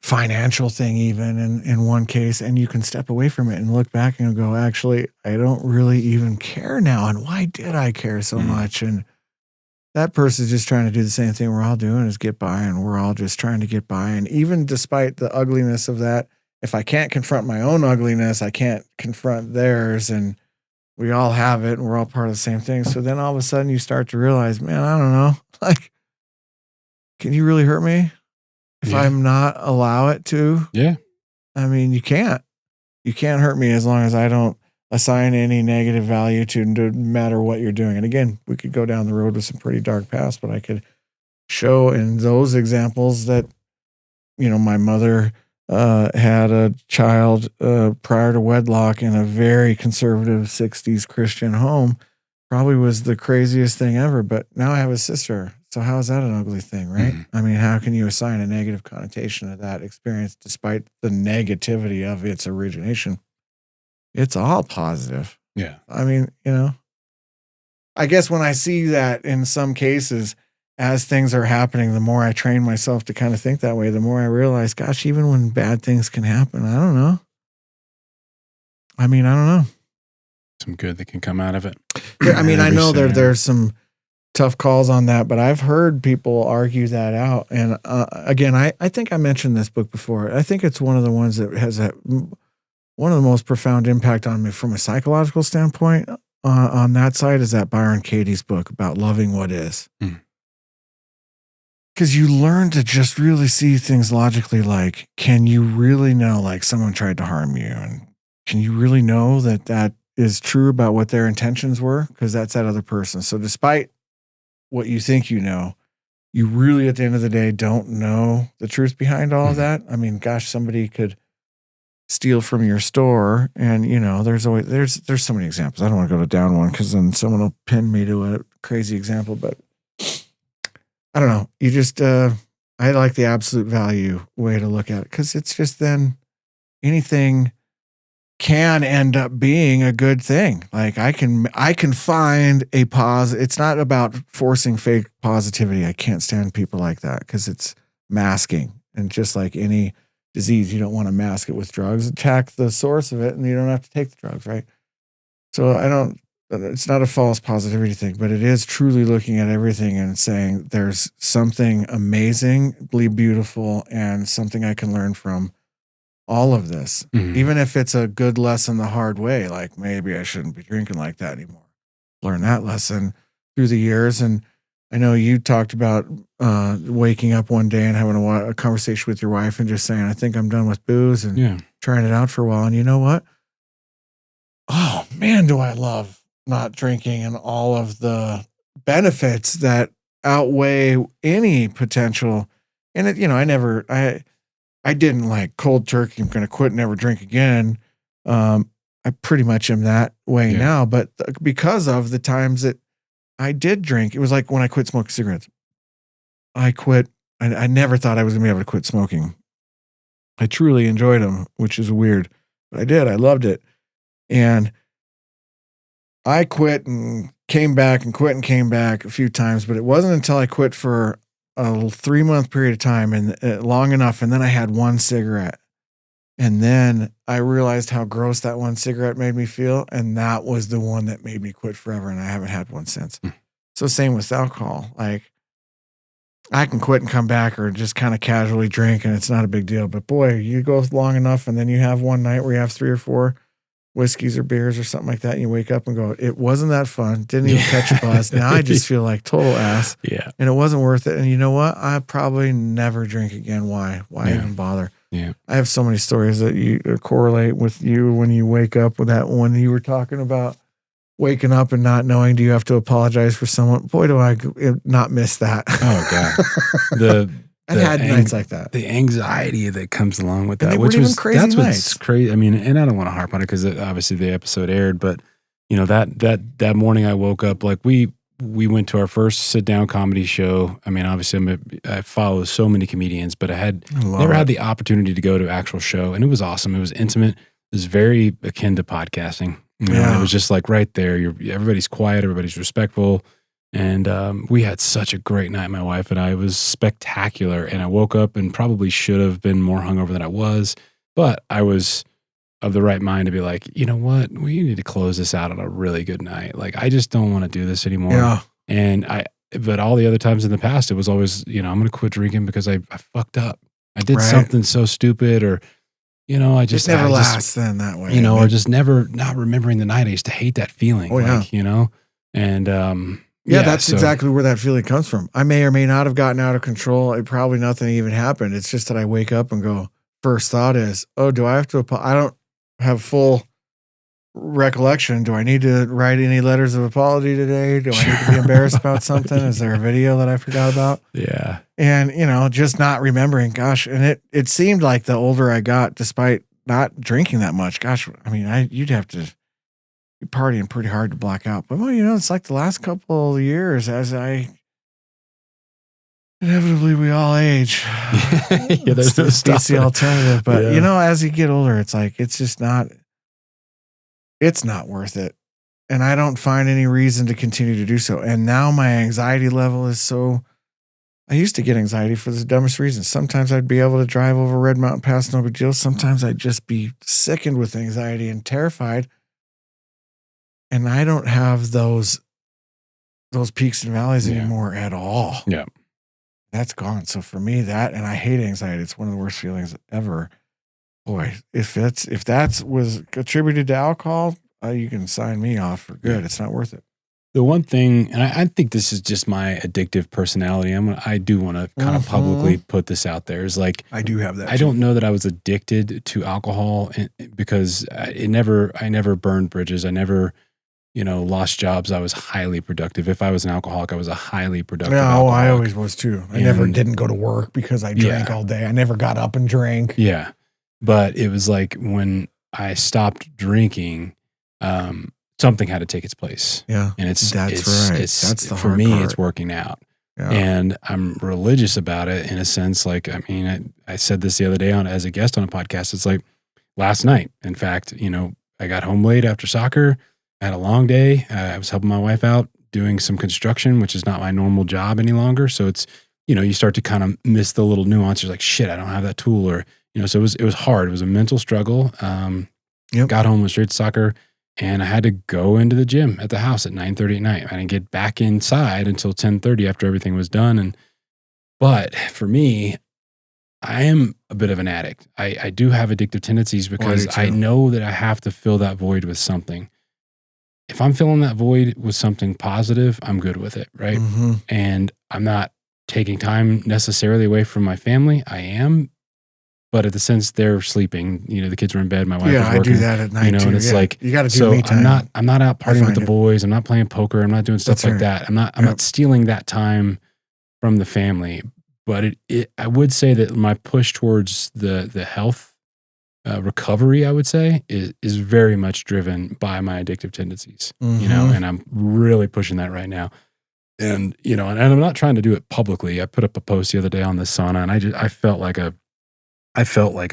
financial thing, even in one case, and you can step away from it and look back and go, actually, I don't really even care now. And why did I care so much? And that person's just trying to do the same thing we're all doing, is get by, and we're all just trying to get by. And even despite the ugliness of that, if I can't confront my own ugliness, I can't confront theirs. And we all have it and we're all part of the same thing. So then all of a sudden you start to realize, man, I don't know. Like, can you really hurt me if I'm not allow it to? Yeah. I mean, you can't hurt me as long as I don't assign any negative value to no matter what you're doing. And again, we could go down the road with some pretty dark past, but I could show in those examples that, you know, my mother had a child prior to wedlock in a very conservative 60s Christian home. Probably was the craziest thing ever, but now I have a sister. So how is that an ugly thing, right? I mean, how can you assign a negative connotation to that experience despite the negativity of its origination? It's all positive. Yeah. I mean, you know, I guess when I see that in some cases, as things are happening, the more I train myself to kind of think that way, the more I realize, gosh, even when bad things can happen, I don't know. I mean, I don't know. Some good that can come out of it. I mean, I know there's some tough calls on that, but I've heard people argue that out. And again, I think I mentioned this book before. I think it's one of the ones that has one of the most profound impact on me from a psychological standpoint on that side is that Byron Katie's book about loving what is. Because you learn to just really see things logically, like, can you really know, like, someone tried to harm you? And can you really know that that is true about what their intentions were? Because that's that other person. So despite what you think you know, you really, at the end of the day, don't know the truth behind all of that. I mean, gosh, somebody could steal from your store, and you know, there's so many examples. I don't want to go down one because then someone will pin me to a crazy example, but I don't know. You just, I like the absolute value way to look at it, because it's just then anything can end up being a good thing. Like I can find a it's not about forcing fake positivity. I can't stand people like that because it's masking. And just like any disease, you don't want to mask it with drugs. Attack the source of it and you don't have to take the drugs, right? So it's not a false positivity thing, but it is truly looking at everything and saying there's something amazingly beautiful and something I can learn from all of this, even if it's a good lesson the hard way, like maybe I shouldn't be drinking like that anymore. Learn that lesson through the years. And I know you talked about waking up one day and having a conversation with your wife and just saying, I think I'm done with booze, and trying it out for a while. And you know what? Oh man, do I love not drinking and all of the benefits that outweigh any potential. And it, you know, I didn't like cold turkey, I'm going to quit and never drink again. I pretty much am that way now, but because of the times that I did drink, it was like when I quit smoking cigarettes. I quit. I never thought I was going to be able to quit smoking. I truly enjoyed them, which is weird, but I did. I loved it. And I quit and came back and quit and came back a few times, but it wasn't until I quit for a 3-month period of time and long enough. And then I had one cigarette, and then I realized how gross that one cigarette made me feel. And that was the one that made me quit forever. And I haven't had one since. So same with alcohol. Like I can quit and come back or just kind of casually drink and it's not a big deal, but boy, you go long enough and then you have one night where you have 3 or 4 whiskeys or beers or something like that, and you wake up and go, it wasn't that fun. Didn't even catch a buzz. Now I just feel like total ass. Yeah. And it wasn't worth it. And you know what? I probably never drink again. Why even bother? Yeah. I have so many stories that you correlate with you when you wake up with that one you were talking about, waking up and not knowing, do you have to apologize for someone? Boy, do I not miss that. Oh God. I've had nights like that. The anxiety that comes along with that, and which was crazy that's nights. What's crazy. I mean, and I don't want to harp on it because obviously the episode aired, but you know that morning I woke up, like we went to our first sit down comedy show. I mean, obviously I follow so many comedians, but I never had the opportunity to go to an actual show, and it was awesome. It was intimate. It was very akin to podcasting. You know, it was just like right there. Everybody's quiet, everybody's respectful. And we had such a great night, my wife and I. It was spectacular. And I woke up and probably should have been more hungover than I was. But I was of the right mind to be like, you know what? We need to close this out on a really good night. Like, I just don't want to do this anymore. Yeah. And but all the other times in the past, it was always, you know, I'm going to quit drinking because I fucked up. I did something so stupid, or I just never lasts then that way. Or just not remembering the night. I used to hate that feeling. Oh, yeah. And that's exactly where that feeling comes from. I may or may not have gotten out of control. It probably nothing even happened. It's just that I wake up and go, first thought is, oh, do I have to, I don't have full recollection. Do I need to write any letters of apology today? Do I need to be embarrassed about something? Is there a video that I forgot about? Yeah. And, just not remembering, gosh. And it seemed like the older I got, despite not drinking that much, gosh, I mean, you'd have to be partying pretty hard to black out. But, it's like the last couple of years as inevitably we all age. There's no stopping. It's the alternative. But, as you get older, it's like, it's not worth it. And I don't find any reason to continue to do so. And now my anxiety level is I used to get anxiety for the dumbest reasons. Sometimes I'd be able to drive over Red Mountain Pass, no big deal. Sometimes I'd just be sickened with anxiety and terrified. And I don't have those peaks and valleys anymore at all. Yeah. That's gone. So for me, and I hate anxiety. It's one of the worst feelings ever. Boy, if that was attributed to alcohol, you can sign me off for good. It's not worth it. The one thing, and I think this is just my addictive personality. I do want to kind of publicly put this out there. Is like I do have that. I don't know that I was addicted to alcohol because I never burned bridges. I never, lost jobs. I was highly productive. If I was an alcoholic, I was a highly productive. Yeah, I always was too. I never didn't go to work because I drank all day. I never got up and drank. Yeah, but it was like when I stopped drinking. Something had to take its place. Yeah. And that's right. That's the for hard me, part. it's working out. Yeah. And I'm religious about it in a sense. Like, I mean, I said this the other day as a guest on a podcast. It's like last night, in fact, I got home late after soccer. I had a long day. I was helping my wife out doing some construction, which is not my normal job any longer. So it's, you start to kind of miss the little nuances like, shit, I don't have that tool or, so it was hard. It was a mental struggle. Got home, went straight to soccer. And I had to go into the gym at the house at 9:30 at night. I didn't get back inside until 10:30 after everything was done. But for me, I am a bit of an addict. I do have addictive tendencies because I know that I have to fill that void with something. If I'm filling that void with something positive, I'm good with it, right? Mm-hmm. And I'm not taking time necessarily away from my family. I am. But at the sense they're sleeping, the kids are in bed. My wife is working. I do that at night too. And it's like you got to do me time. I'm not out partying with the boys. I'm not playing poker. I'm not doing stuff like that. I'm not stealing that time from the family. But I would say that my push towards the health recovery, I would say, is very much driven by my addictive tendencies. And I'm really pushing that right now. And and I'm not trying to do it publicly. I put up a post the other day on the sauna, and I felt like a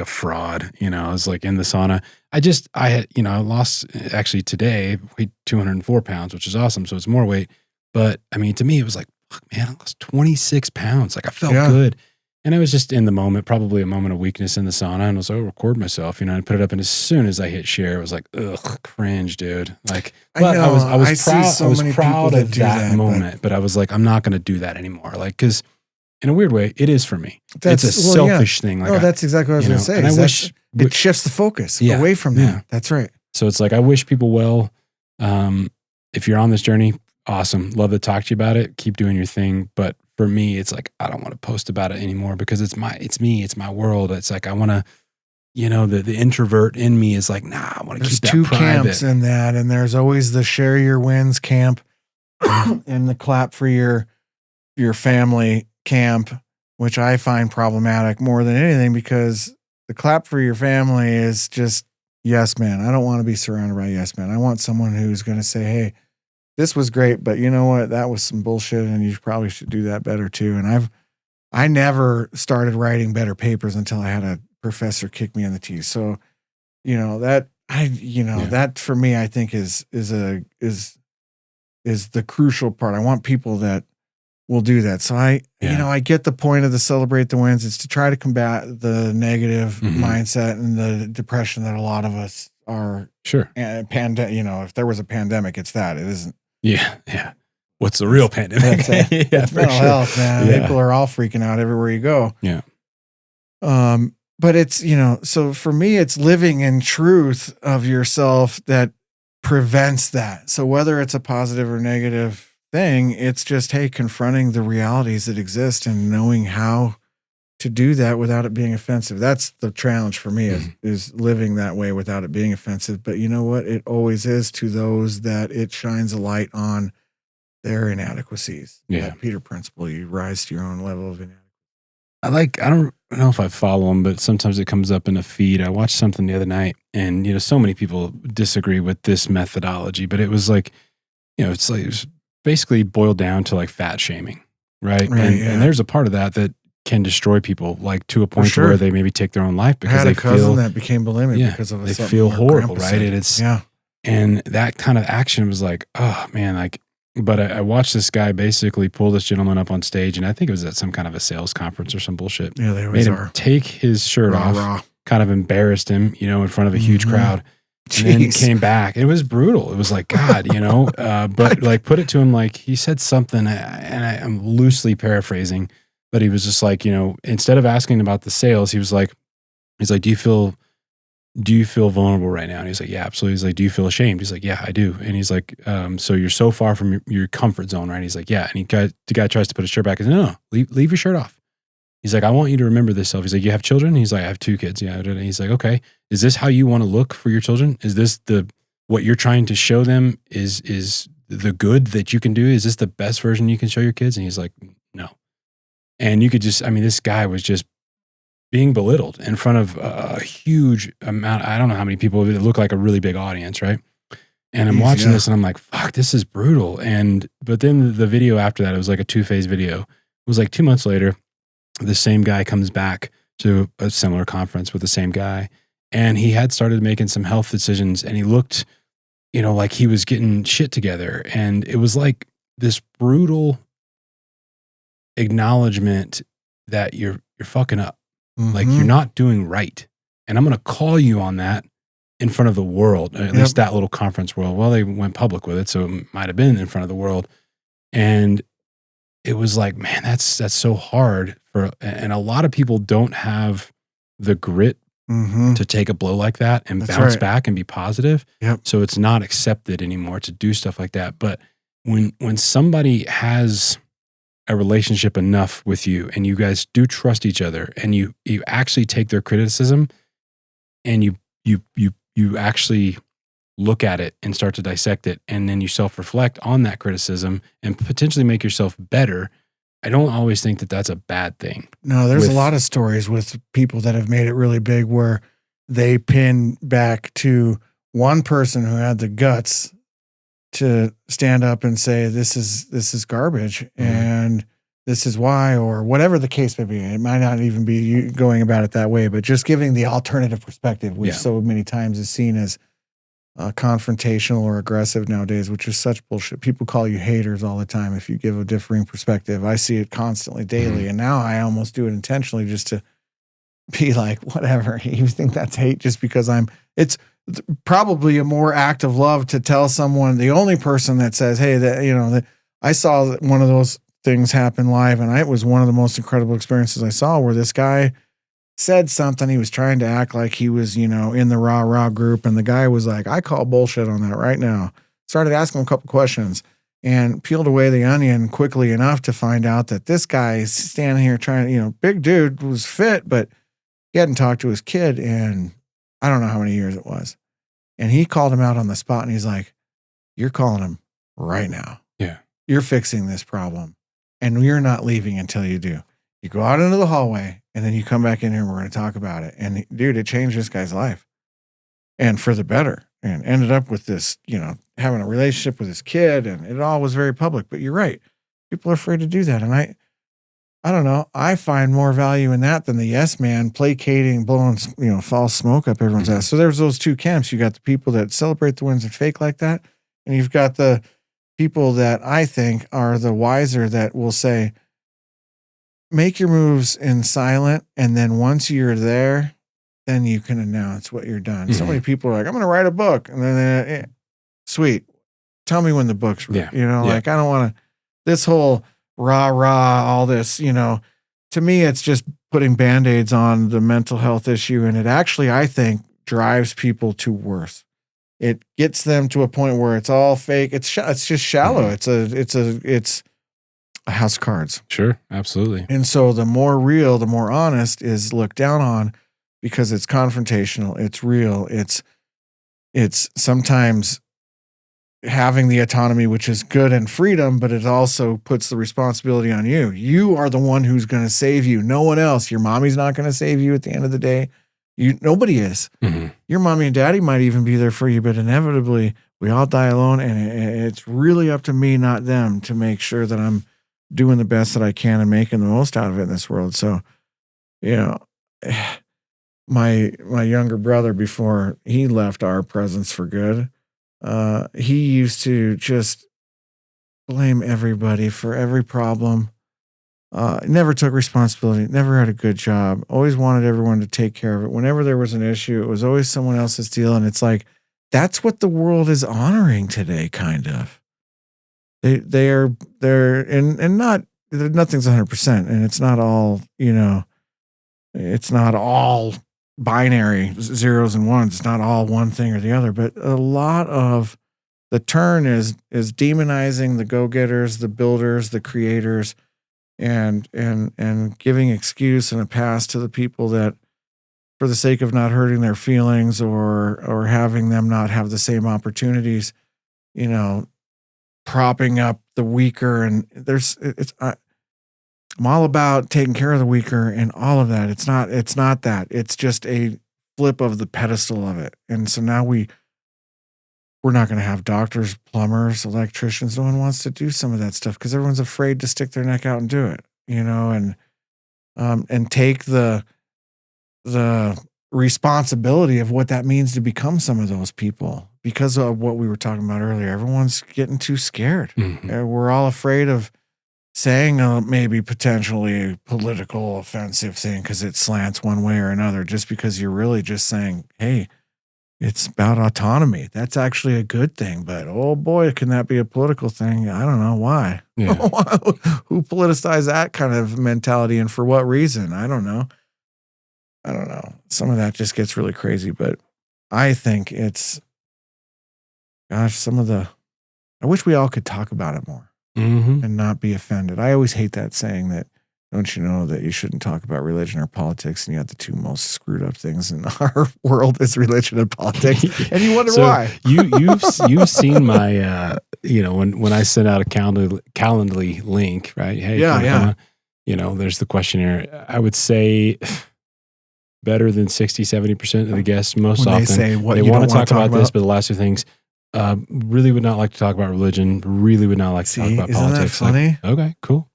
fraud, I was like in the sauna. I had, I lost actually today, weighed 204 pounds, which is awesome. So it's more weight. But I mean, to me, it was like, fuck, man, I lost 26 pounds. Like I felt good. And I was just in the moment, probably a moment of weakness in the sauna. And I was like, record myself, and put it up. And as soon as I hit share, it was like, ugh, cringe, dude. Like, but I was proud of that moment, but I was like, I'm not going to do that anymore. Like, cause in a weird way, it is for me. It's a selfish thing. Like that's exactly what I was going to say. And I wish it shifts the focus away from that. Yeah. That's right. So it's like, I wish people well. If you're on this journey, awesome. Love to talk to you about it. Keep doing your thing. But for me, it's like, I don't want to post about it anymore because it's me, it's my world. It's like, I want to, the introvert in me is like, nah, I want to keep that private. There's two camps in that. And there's always the share your wins camp and the clap for your family camp, which I find problematic more than anything because the clap for your family is just yes, man. I don't want to be surrounded by yes, man. I want someone who's going to say, hey, this was great, but you know what? That was some bullshit and you probably should do that better too. And I never started writing better papers until I had a professor kick me in the teeth. So, that for me, I think is the crucial part. I want people that will do that. So I get the point of the celebrate the wins. It's to try to combat the negative mindset and the depression that a lot of us are. Sure. And if there was a pandemic, it's that. It isn't. Yeah. Yeah. What's the real pandemic? It's mental health, man. Yeah. People are all freaking out everywhere you go. Yeah. but it's, so for me, it's living in truth of yourself that prevents that. So whether it's a positive or negative thing, it's just, hey, confronting the realities that exist and knowing how to do that without it being offensive. That's the challenge for me is living that way without it being offensive. But you know what? It always is to those that it shines a light on their inadequacies. Yeah. That Peter principle, you rise to your own level of inadequacy. I don't know if I follow them, but sometimes it comes up in a feed. I watched something the other night and, so many people disagree with this methodology, but it was like, it's like, it was basically boiled down to like fat shaming. Right. And there's a part of that can destroy people, like to a point where they maybe take their own life because I had they a cousin feel that became bulimic because of they feel horrible, right? Said. And it's and that kind of action was like, oh man, like. But I watched this guy basically pull this gentleman up on stage, and I think it was at some kind of a sales conference or some bullshit. Yeah, they always made him take his shirt off, kind of embarrassed him, in front of a huge crowd. And then came back. It was brutal. It was like, God, but like put it to him like he said something, and I'm loosely paraphrasing. But he was just like, instead of asking about the sales, he's like, do you feel vulnerable right now? And he's like, yeah, absolutely. He's like, do you feel ashamed? He's like, yeah, I do. And he's like, so you're so far from your comfort zone, right? He's like, yeah. And the guy tries to put his shirt back. He's like, no, leave your shirt off. He's like, I want you to remember this self. He's like, you have children? He's like, I have 2 kids. Yeah. And he's like, okay, is this how you want to look for your children? Is this what you're trying to show them is the good that you can do? Is this the best version you can show your kids? And he's like, no. And you could just, this guy was just being belittled in front of a huge amount. I don't know how many people. It looked like a really big audience, right? And I'm watching this and I'm like, fuck, this is brutal. But then the video after that, it was like a 2-phase video. It was like 2 months later, the same guy comes back to a similar conference with the same guy. And he had started making some health decisions and he looked, like he was getting shit together. And it was like this brutal acknowledgement that you're fucking up. Like you're not doing right. And I'm going to call you on that in front of the world, at least that little conference world. Well, they went public with it, so it might have been in front of the world. And it was like, man, that's so hard and a lot of people don't have the grit to take a blow like that and bounce back and be positive. So it's not accepted anymore to do stuff like that. But when somebody has a relationship enough with you and you guys do trust each other and you actually take their criticism and you actually look at it and start to dissect it and then you self-reflect on that criticism and potentially make yourself better. I don't always think that that's a bad thing. No, there's a lot of stories with people that have made it really big where they pin back to one person who had the guts to stand up and say, this is garbage and this is why, or whatever the case may be. It might not even be you going about it that way, but just giving the alternative perspective, which so many times is seen as confrontational or aggressive nowadays, which is such bullshit. People call you haters all the time if you give a differing perspective. I see it constantly, daily. And now I almost do it intentionally just to be like, whatever, you think that's hate just because it's probably a more act of love to tell someone, the only person that says, hey, that I saw one of those things happen live, and it was one of the most incredible experiences I saw where this guy said something. He was trying to act like he was, in the rah group, and the guy was like, I call bullshit on that right now. Started asking him a couple questions and peeled away the onion quickly enough to find out that this guy is standing here trying, big dude, was fit, but he hadn't talked to his kid in I don't know how many years it was. And he called him out on the spot and he's like, you're calling him right now. Yeah. You're fixing this problem and you're not leaving until you do. You go out into the hallway and then you come back in here and we're going to talk about it. And dude, it changed this guy's life and for the better, and ended up with this, having a relationship with his kid, and it all was very public. But you're right. People are afraid to do that. And I don't know. I find more value in that than the yes man placating, blowing, false smoke up everyone's ass. So there's those two camps. You got the people that celebrate the wins and fake like that. And you've got the people that I think are the wiser that will say, make your moves in silent. And then once you're there, then you can announce what you're done. So many people are like, I'm going to write a book. And then, sweet. Tell me when the book's written. Like, I don't want to, this whole rah, all this, to me, it's just putting Band-Aids on the mental health issue. And it actually, I think, drives people to worse. It gets them to a point where it's all fake. It's just shallow. It's a house of cards. Sure. Absolutely. And so the more real, the more honest is looked down on because it's confrontational. It's real. It's sometimes having the autonomy, which is good and freedom, but it also puts the responsibility on you. You are the one who's going to save you. No one else. Your mommy's not going to save you at the end of the day. Nobody is. Mm-hmm. Your mommy and daddy might even be there for you, but inevitably we all die alone, and it's really up to me, not them, to make sure that I'm doing the best that I can and making the most out of it in this world. So, my younger brother, before he left our presence for good, he used to just blame everybody for every problem. Never took responsibility, never had a good job, always wanted everyone to take care of it. Whenever there was an issue, it was always someone else's deal. And it's like, that's what the world is honoring today, kind of. They're not, nothing's 100%, and it's not all, it's not all binary zeros and ones. It's not all one thing or the other, but a lot of the turn is demonizing the go-getters, the builders, the creators, and giving excuse and a pass to the people that, for the sake of not hurting their feelings or having them not have the same opportunities, propping up the weaker. And I'm all about taking care of the weaker and all of that. It's not that. It's just a flip of the pedestal of it. And so now we're not going to have doctors, plumbers, electricians. No one wants to do some of that stuff because everyone's afraid to stick their neck out and do it, and take the responsibility of what that means to become some of those people because of what we were talking about earlier. Everyone's getting too scared. Mm-hmm. We're all afraid of saying maybe potentially political offensive thing because it slants one way or another, just because you're really just saying, hey, it's about autonomy. That's actually a good thing, but oh boy, can that be a political thing? I don't know why. Yeah. Who politicized that kind of mentality and for what reason? I don't know. Some of that just gets really crazy, but I think I wish we all could talk about it more and not be offended. I always hate that saying that, don't you know that you shouldn't talk about religion or politics, and yet the two most screwed up things in our world is religion and politics, and you wonder why. You've seen my when I send out a Calendly link, right? Hey, there's the questionnaire. I would say better than 60-70% of the guests most when often they want to talk about this, but the last two things. Really would not like to talk about religion. Really would not like to talk about politics. Isn't that funny? Like, okay, cool.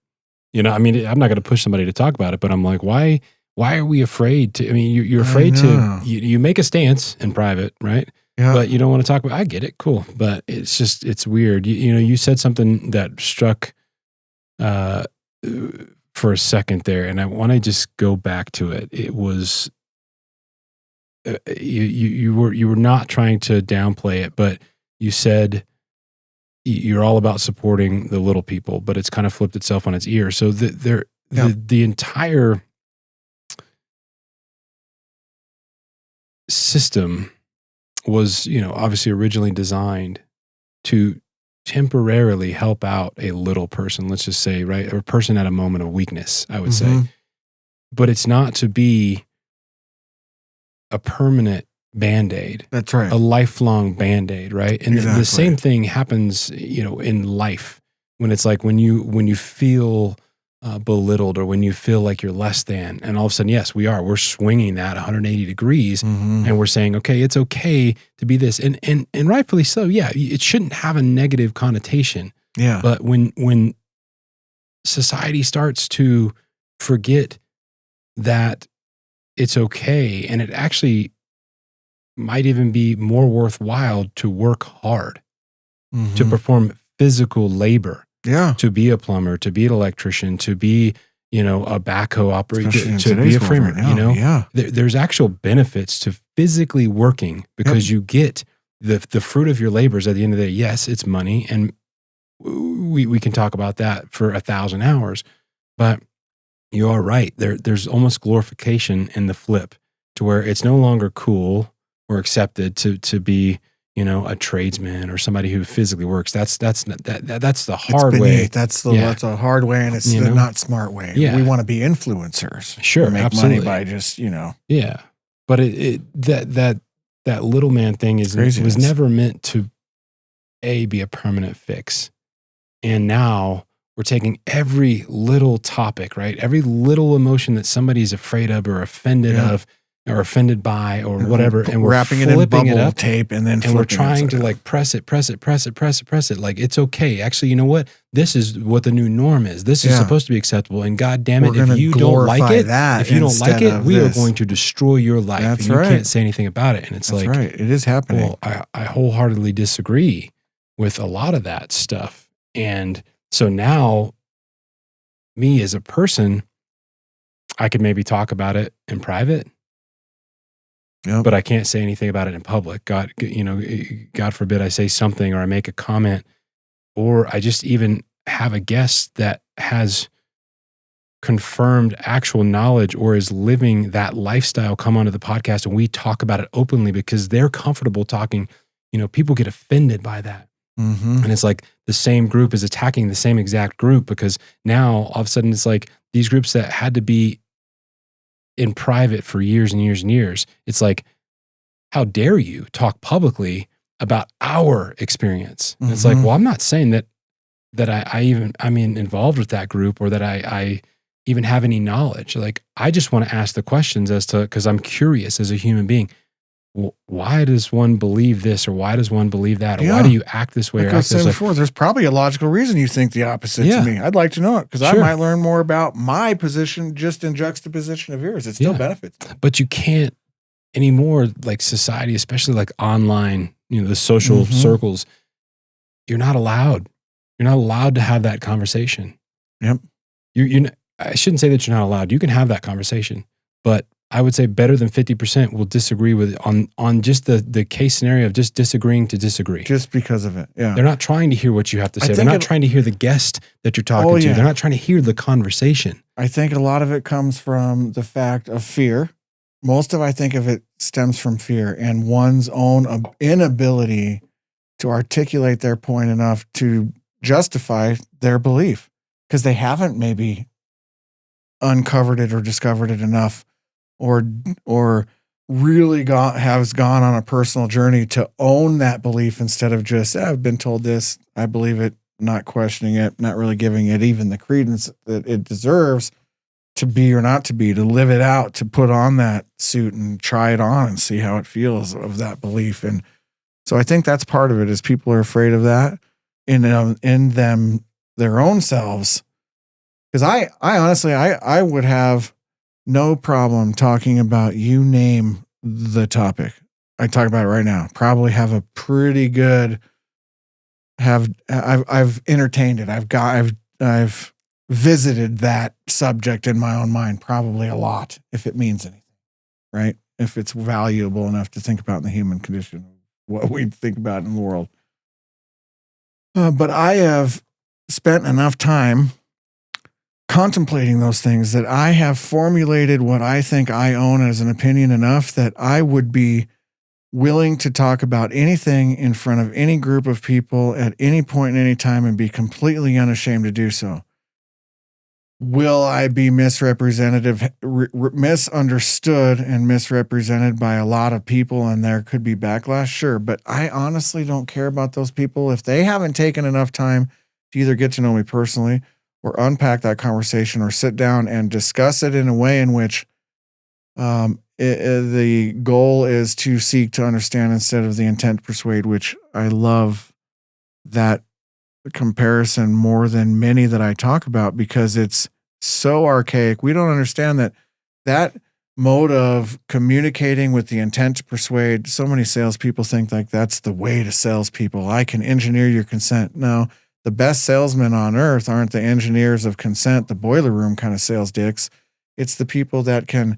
I'm not going to push somebody to talk about it, but I'm like, why are we afraid to? I mean, you're afraid to. You make a stance in private, right? Yeah. But you don't want to talk about. I get it, cool. But it's weird. You said something that struck for a second there, and I want to just go back to it. It was you were not trying to downplay it, but you said you're all about supporting the little people, but it's kind of flipped itself on its ear. So the entire system was, obviously originally designed to temporarily help out a little person, let's just say, right? A person at a moment of weakness, I would say. But it's not to be a permanent Band-Aid. That's right. A lifelong Band-Aid, right? And Exactly. the same thing happens, in life when it's like when you feel belittled or when you feel like you're less than, and all of a sudden, yes, we're swinging that 180 degrees and we're saying, okay, it's okay to be this. And rightfully so. Yeah. It shouldn't have a negative connotation. Yeah. But when society starts to forget that it's okay, and it actually might even be more worthwhile to work hard, to perform physical labor, to be a plumber, to be an electrician, to be, a backhoe operator, to be a framer, there's actual benefits to physically working because you get the fruit of your labors at the end of the day. Yes, it's money, and we can talk about that for 1,000 hours, but you are right. There's almost glorification in the flip to where it's no longer cool or accepted to be, a tradesman or somebody who physically works. That's the hard way. That's a hard way, and it's the not smart way. Yeah. We want to be influencers. Sure, make absolutely. money by just Yeah, but that little man thing was never meant to be a permanent fix, and now we're taking every little topic, right? Every little emotion that somebody's afraid of or offended of or offended by or whatever, and we're wrapping it in bubble tape and we're trying to like press it. Like, it's okay. Actually, you know what? This is what the new norm is. This is supposed to be acceptable. And God damn it, if you don't like it, we are going to destroy your life. That's and you right. can't say anything about it. And it's That's right. It is happening. Well, I wholeheartedly disagree with a lot of that stuff. And so now, me as a person, I could maybe talk about it in private. Yep. But I can't say anything about it in public. God forbid I say something or I make a comment, or I just even have a guest that has confirmed actual knowledge or is living that lifestyle come onto the podcast, and we talk about it openly because they're comfortable talking. People get offended by that. Mm-hmm. And it's like the same group is attacking the same exact group, because now all of a sudden it's like these groups that had to be in private for years and years and years. It's like, how dare you talk publicly about our experience? And it's like, well, I'm not saying that I'm involved with that group or that I even have any knowledge. Like, I just want to ask the questions because I'm curious as a human being. Why does one believe this, or why does one believe that, or why do you act this way? Like I said before, there's probably a logical reason you think the opposite to me. I'd like to know it, because I might learn more about my position just in juxtaposition of yours. It still benefits. But you can't anymore, like society, especially like online, the social circles, you're not allowed. You're not allowed to have that conversation. Yep. I shouldn't say that you're not allowed. You can have that conversation, but I would say better than 50% will disagree with on just the case scenario of just disagreeing to disagree. Just because of it. Yeah. They're not trying to hear what you have to say. They're not trying to hear the guest that you're talking to. They're not trying to hear the conversation. I think a lot of it comes from the fact of fear. I think of it stems from fear and one's own inability to articulate their point enough to justify their belief, because they haven't maybe uncovered it or discovered it enough, or really has gone on a personal journey to own that belief, instead of just, I've been told this, I believe it, not questioning it, not really giving it even the credence that it deserves to be or not to be, to live it out, to put on that suit and try it on and see how it feels of that belief. And so I think that's part of it, is people are afraid of that in them, their own selves. Because I honestly, I would have no problem talking about, you name the topic. I talk about it right now. Probably have a pretty good, I've entertained it. I've visited that subject in my own mind probably a lot, if it means anything, right? If it's valuable enough to think about in the human condition, what we think about in the world. But I have spent enough time contemplating those things that I have formulated what I think I own as an opinion enough that I would be willing to talk about anything in front of any group of people at any point in any time and be completely unashamed to do so. Will I be misunderstood and misrepresented by a lot of people, and there could be backlash? Sure. But I honestly don't care about those people. If they haven't taken enough time to either get to know me personally or unpack that conversation or sit down and discuss it in a way in which the goal is to seek to understand instead of the intent to persuade, which I love that comparison more than many that I talk about, because it's so archaic. We don't understand that mode of communicating with the intent to persuade. So many salespeople think like that's the way to salespeople. I can engineer your consent. No, the best salesmen on earth aren't the engineers of consent, the boiler room kind of sales dicks. It's the people that can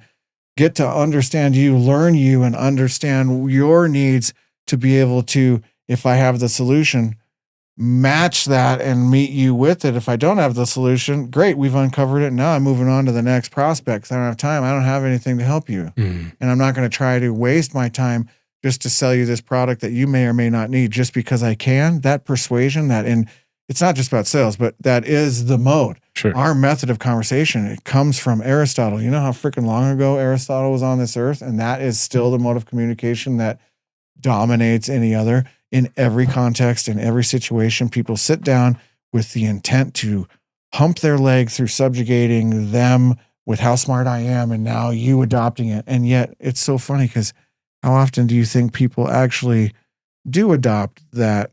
get to understand you, learn you, and understand your needs to be able to, if I have the solution, match that and meet you with it. If I don't have the solution, great, we've uncovered it. Now I'm moving on to the next prospect. I don't have time. I don't have anything to help you. And I'm not going to try to waste my time just to sell you this product that you may or may not need just because I can. That persuasion, it's not just about sales, but that is the mode. Sure. Our method of conversation, it comes from Aristotle. You know how freaking long ago Aristotle was on this earth? And that is still the mode of communication that dominates any other. In every context, in every situation, people sit down with the intent to hump their leg through subjugating them with how smart I am and now you adopting it. And yet it's so funny because how often do you think people actually do adopt that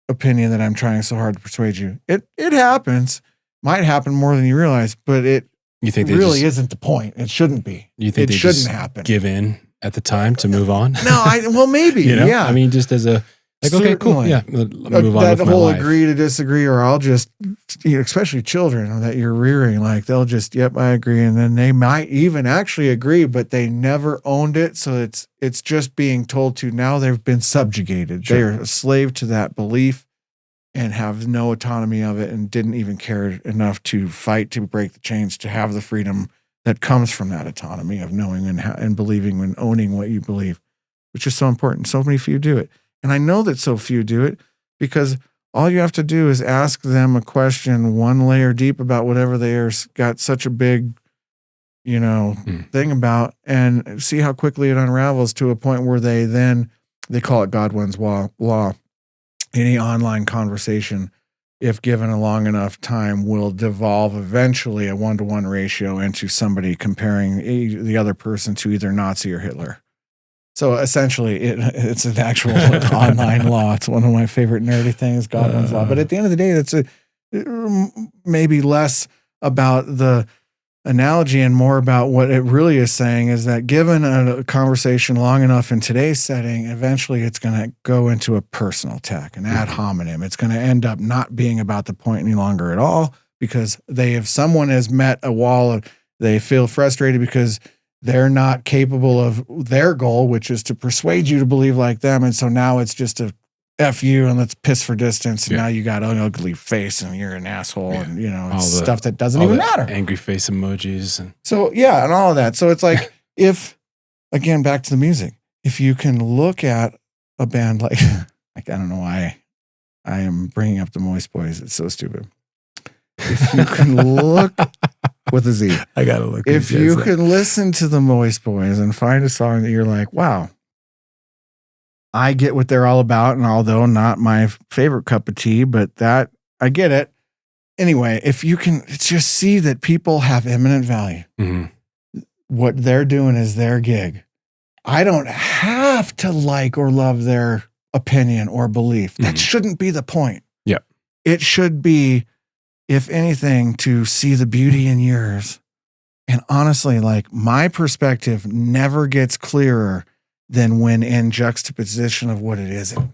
opinion that I'm trying so hard to persuade you? It happens. Might happen more than you realize, but you think really isn't the point. It shouldn't be. You think it they shouldn't just happen. Give in at the time to move on? Well, maybe. Yeah. I mean, just as a like, okay, cool. Yeah. Move on that with whole my life. agree to disagree, or I'll just, especially children that you're rearing, like they'll just, yep, I agree. And then they might even actually agree, but they never owned it. So it's just being told to. Now they've been subjugated. Sure. They're a slave to that belief and have no autonomy of it and didn't even care enough to fight to break the chains, to have the freedom that comes from that autonomy of knowing and believing and owning what you believe, which is so important. So many few do it. And I know that so few do it because all you have to do is ask them a question one layer deep about whatever they are got such a big, thing about, and see how quickly it unravels to a point where they call it Godwin's law. Any online conversation, if given a long enough time, will devolve eventually a 1-to-1 ratio into somebody comparing the other person to either Nazi or Hitler. So essentially, it's an actual online law. It's one of my favorite nerdy things, Godwin's law. But at the end of the day, that's maybe less about the analogy and more about what it really is saying is that given a conversation long enough in today's setting, eventually it's going to go into a personal attack, an ad hominem. It's going to end up not being about the point any longer at all because if someone has met a wall, they feel frustrated because they're not capable of their goal, which is to persuade you to believe like them. And so now it's just a F you and let's piss for distance. And now you got an ugly face and you're an asshole and, it's stuff that doesn't even matter. Angry face emojis. And all of that. So it's like, again, back to the music, if you can look at a band like I don't know why I am bringing up the Moist Boys. It's so stupid. If you can look with a Z. I got to look. If you can listen to the Moist Boys and find a song that you're like, wow, I get what they're all about. And although not my favorite cup of tea, but that I get it. Anyway, if you can just see that people have imminent value, what they're doing is their gig. I don't have to like or love their opinion or belief. That shouldn't be the point. Yeah. It should be, if anything, to see the beauty in yours. And honestly, like my perspective never gets clearer than when in juxtaposition of what it isn't.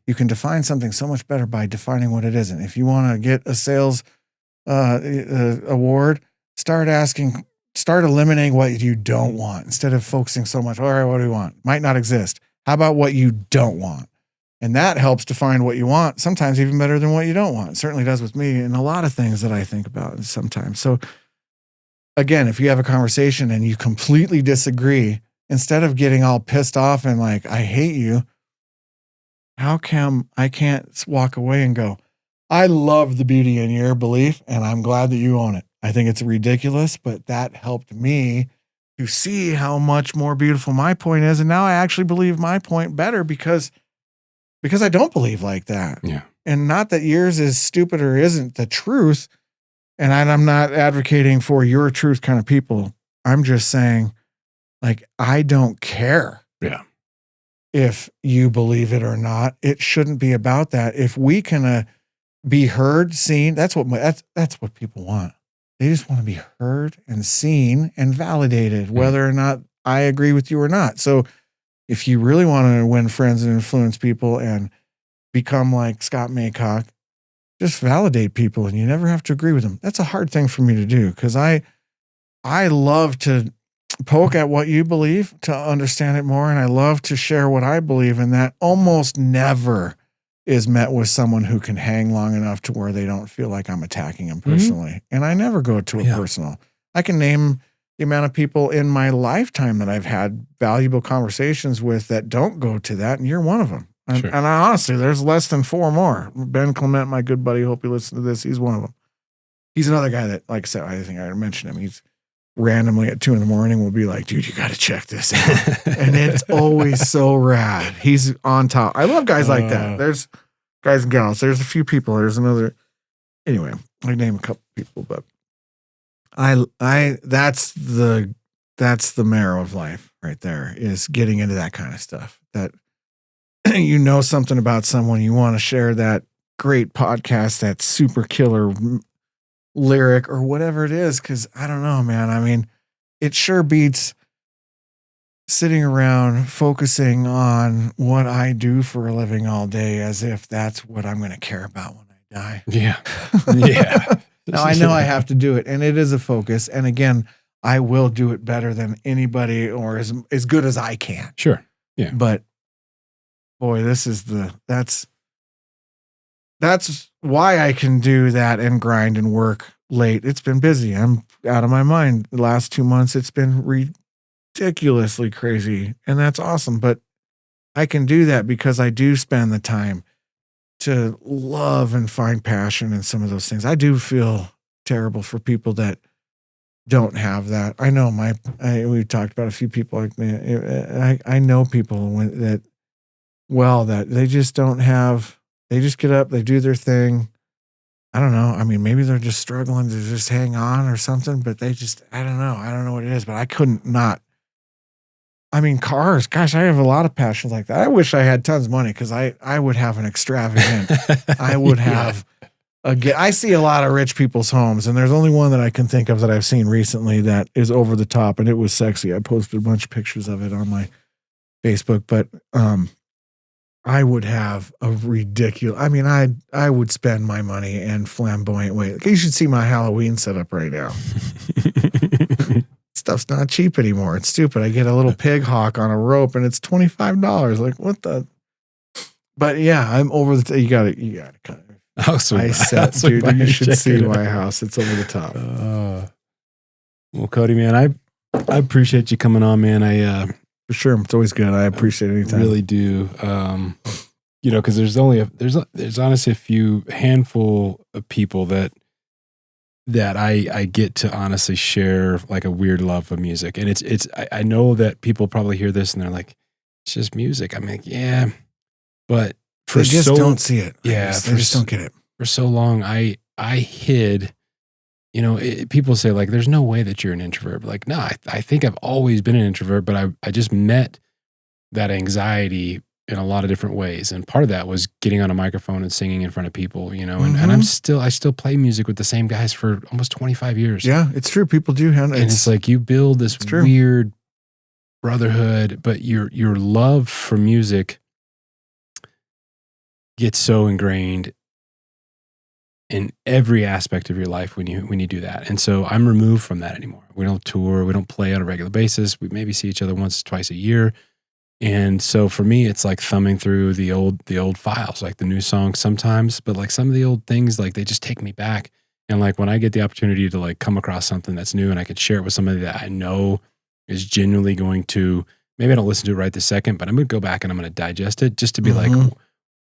You can define something so much better by defining what it isn't. If you want to get a sales award, start eliminating what you don't want instead of focusing so much, all right, what do we want? Might not exist. How about what you don't want? And that helps define what you want, sometimes even better than what you don't want. It certainly does with me and a lot of things that I think about sometimes. So again, if you have a conversation and you completely disagree, instead of getting all pissed off and like, I hate you, how come I can't walk away and go, I love the beauty in your belief and I'm glad that you own it. I think it's ridiculous, but that helped me to see how much more beautiful my point is. And now I actually believe my point better because I don't believe like that. Yeah. And not that yours is stupid or isn't the truth. And I'm not advocating for your truth kind of people. I'm just saying, like, I don't care. Yeah. If you believe it or not, it shouldn't be about that. If we can be heard, seen, that's what people want. They just want to be heard and seen and validated, whether or not I agree with you or not. So if you really want to win friends and influence people and become like Scott Maycock, just validate people and you never have to agree with them. That's a hard thing for me to do because I love to poke at what you believe to understand it more. And I love to share what I believe, and that almost never is met with someone who can hang long enough to where they don't feel like I'm attacking them personally. And I never go to a personal. I can name the amount of people in my lifetime that I've had valuable conversations with that don't go to that, and you're one of them. And, and I honestly, there's less than 4 more. Ben Clement, my good buddy, hope you listen to this. He's one of them. He's another guy that, like I said, I think I mentioned him. He's randomly at 2 a.m. will be like, dude, you got to check this out. And it's always so rad. He's on top. I love guys like that. There's guys and gals. There's a few people. There's another. Anyway, I name a couple people, but that's the marrow of life right there, is getting into that kind of stuff. That you know something about someone, you want to share that great podcast, that super killer lyric or whatever it is. Cause I don't know, man. I mean, it sure beats sitting around focusing on what I do for a living all day as if that's what I'm going to care about when I die. Yeah. Yeah. Now I know I have to do it, and it is a focus. And again, I will do it better than anybody, or as good as I can. Sure. Yeah. But boy, that's why I can do that and grind and work late. It's been busy. I'm out of my mind. The last 2 months, it's been ridiculously crazy, and that's awesome. But I can do that because I do spend the time to love and find passion in some of those things. I do feel terrible for people that don't have that. I know we talked about a few people like me. I know people that they just don't have. They just get up, they do their thing. I don't know. I mean, maybe they're just struggling to just hang on or something, but I don't know. I don't know what it is, but I couldn't not. I mean, cars, gosh, I have a lot of passions like that. I wish I had tons of money, because I would have an extravagant, I would have, I see a lot of rich people's homes, and there's only one that I can think of that I've seen recently that is over the top, and it was sexy. I posted a bunch of pictures of it on my Facebook, but, I would have a ridiculous. I mean, I would spend my money in flamboyant ways. You should see my Halloween setup right now. Stuff's not cheap anymore. It's stupid. I get a little pig hawk on a rope, and it's $25. Like, what the? But yeah, I'm over the. You got to kind of. Oh, so dude, you should see my house. It's over the top. Well, Cody, man, I appreciate you coming on, man. For sure, it's always good. I appreciate it anytime. I really do. Because there's honestly a handful of people that I get to honestly share like a weird love of music, and I know that people probably hear this and they're like, it's just music. I'm like, yeah, but they just don't see it. Yeah, they just don't get it. For so long, I hid. People say like, there's no way that you're an introvert. But like, no, I think I've always been an introvert, but I just met that anxiety in a lot of different ways. And part of that was getting on a microphone and singing in front of people, and I still play music with the same guys for almost 25 years. Yeah, it's true. People do have, and it's like you build this weird brotherhood, but your love for music gets so ingrained in every aspect of your life when you do that. And so I'm removed from that anymore. We don't tour. We don't play on a regular basis. We maybe see each other once, twice a year. And so for me, it's like thumbing through the old files, like the new songs sometimes, but like some of the old things, like they just take me back. And like when I get the opportunity to like come across something that's new and I can share it with somebody that I know is genuinely going to, maybe I don't listen to it right this second, but I'm going to go back and I'm going to digest it just to be like,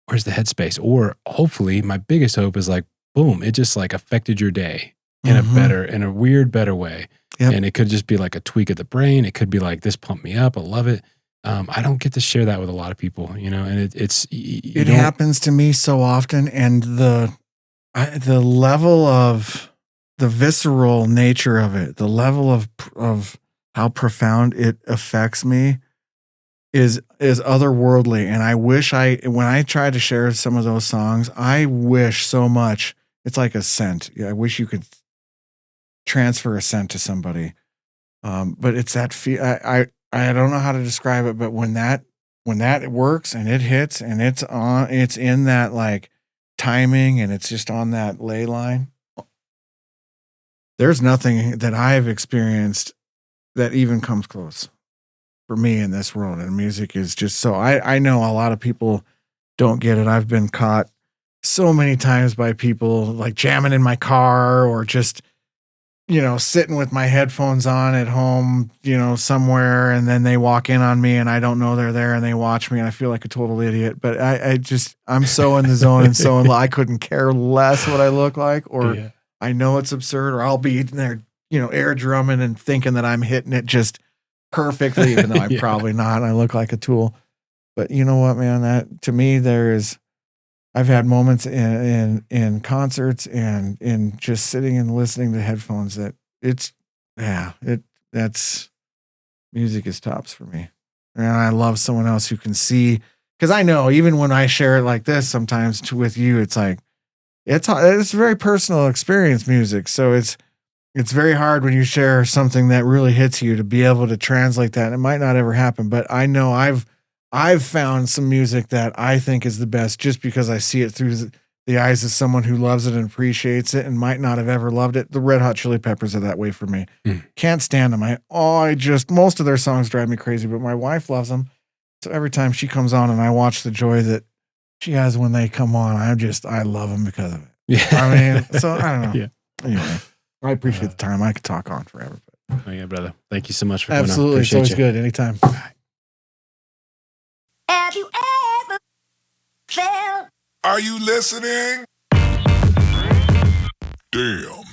where's the headspace? Or hopefully my biggest hope is like, boom, it just like affected your day in a weird, better way. Yep. And it could just be like a tweak of the brain. It could be like, this pumped me up. I love it. I don't get to share that with a lot of people, and it happens to me so often. And the level of the visceral nature of it, the level of how profound it affects me is otherworldly. And I wish when I try to share some of those songs, I wish so much. It's like a scent. I wish you could transfer a scent to somebody. But it's that feel. I don't know how to describe it, but when that works and it hits and it's in that like timing and it's just on that ley line. There's nothing that I've experienced that even comes close for me in this world. And music is just so, I know a lot of people don't get it. I've been caught so many times by people like jamming in my car or just, sitting with my headphones on at home, somewhere, and then they walk in on me and I don't know they're there and they watch me and I feel like a total idiot. But I'm so in the zone and so I couldn't care less what I look like, or I know it's absurd, or I'll be in there, air drumming and thinking that I'm hitting it just perfectly, even though I'm probably not. I look like a tool. But you know what, man, that to me, I've had moments in concerts and in just sitting and listening to headphones that that's music is tops for me. And I love someone else who can see, because I know even when I share it like this, sometimes with you, it's like, it's a very personal experience, music. So it's very hard when you share something that really hits you to be able to translate that. And it might not ever happen, but I know I've found some music that I think is the best just because I see it through the eyes of someone who loves it and appreciates it and might not have ever loved it. The Red Hot Chili Peppers are that way for me. Can't stand them. Most of their songs drive me crazy, but my wife loves them. So every time she comes on and I watch the joy that she has when they come on, I love them because of it. Yeah. I mean, so I don't know. Yeah. Anyway, I appreciate the time. I could talk on forever. But. Oh yeah, brother. Thank you so much for coming on. Absolutely. It's always good. Anytime. Have you ever felt? Are you listening? Damn.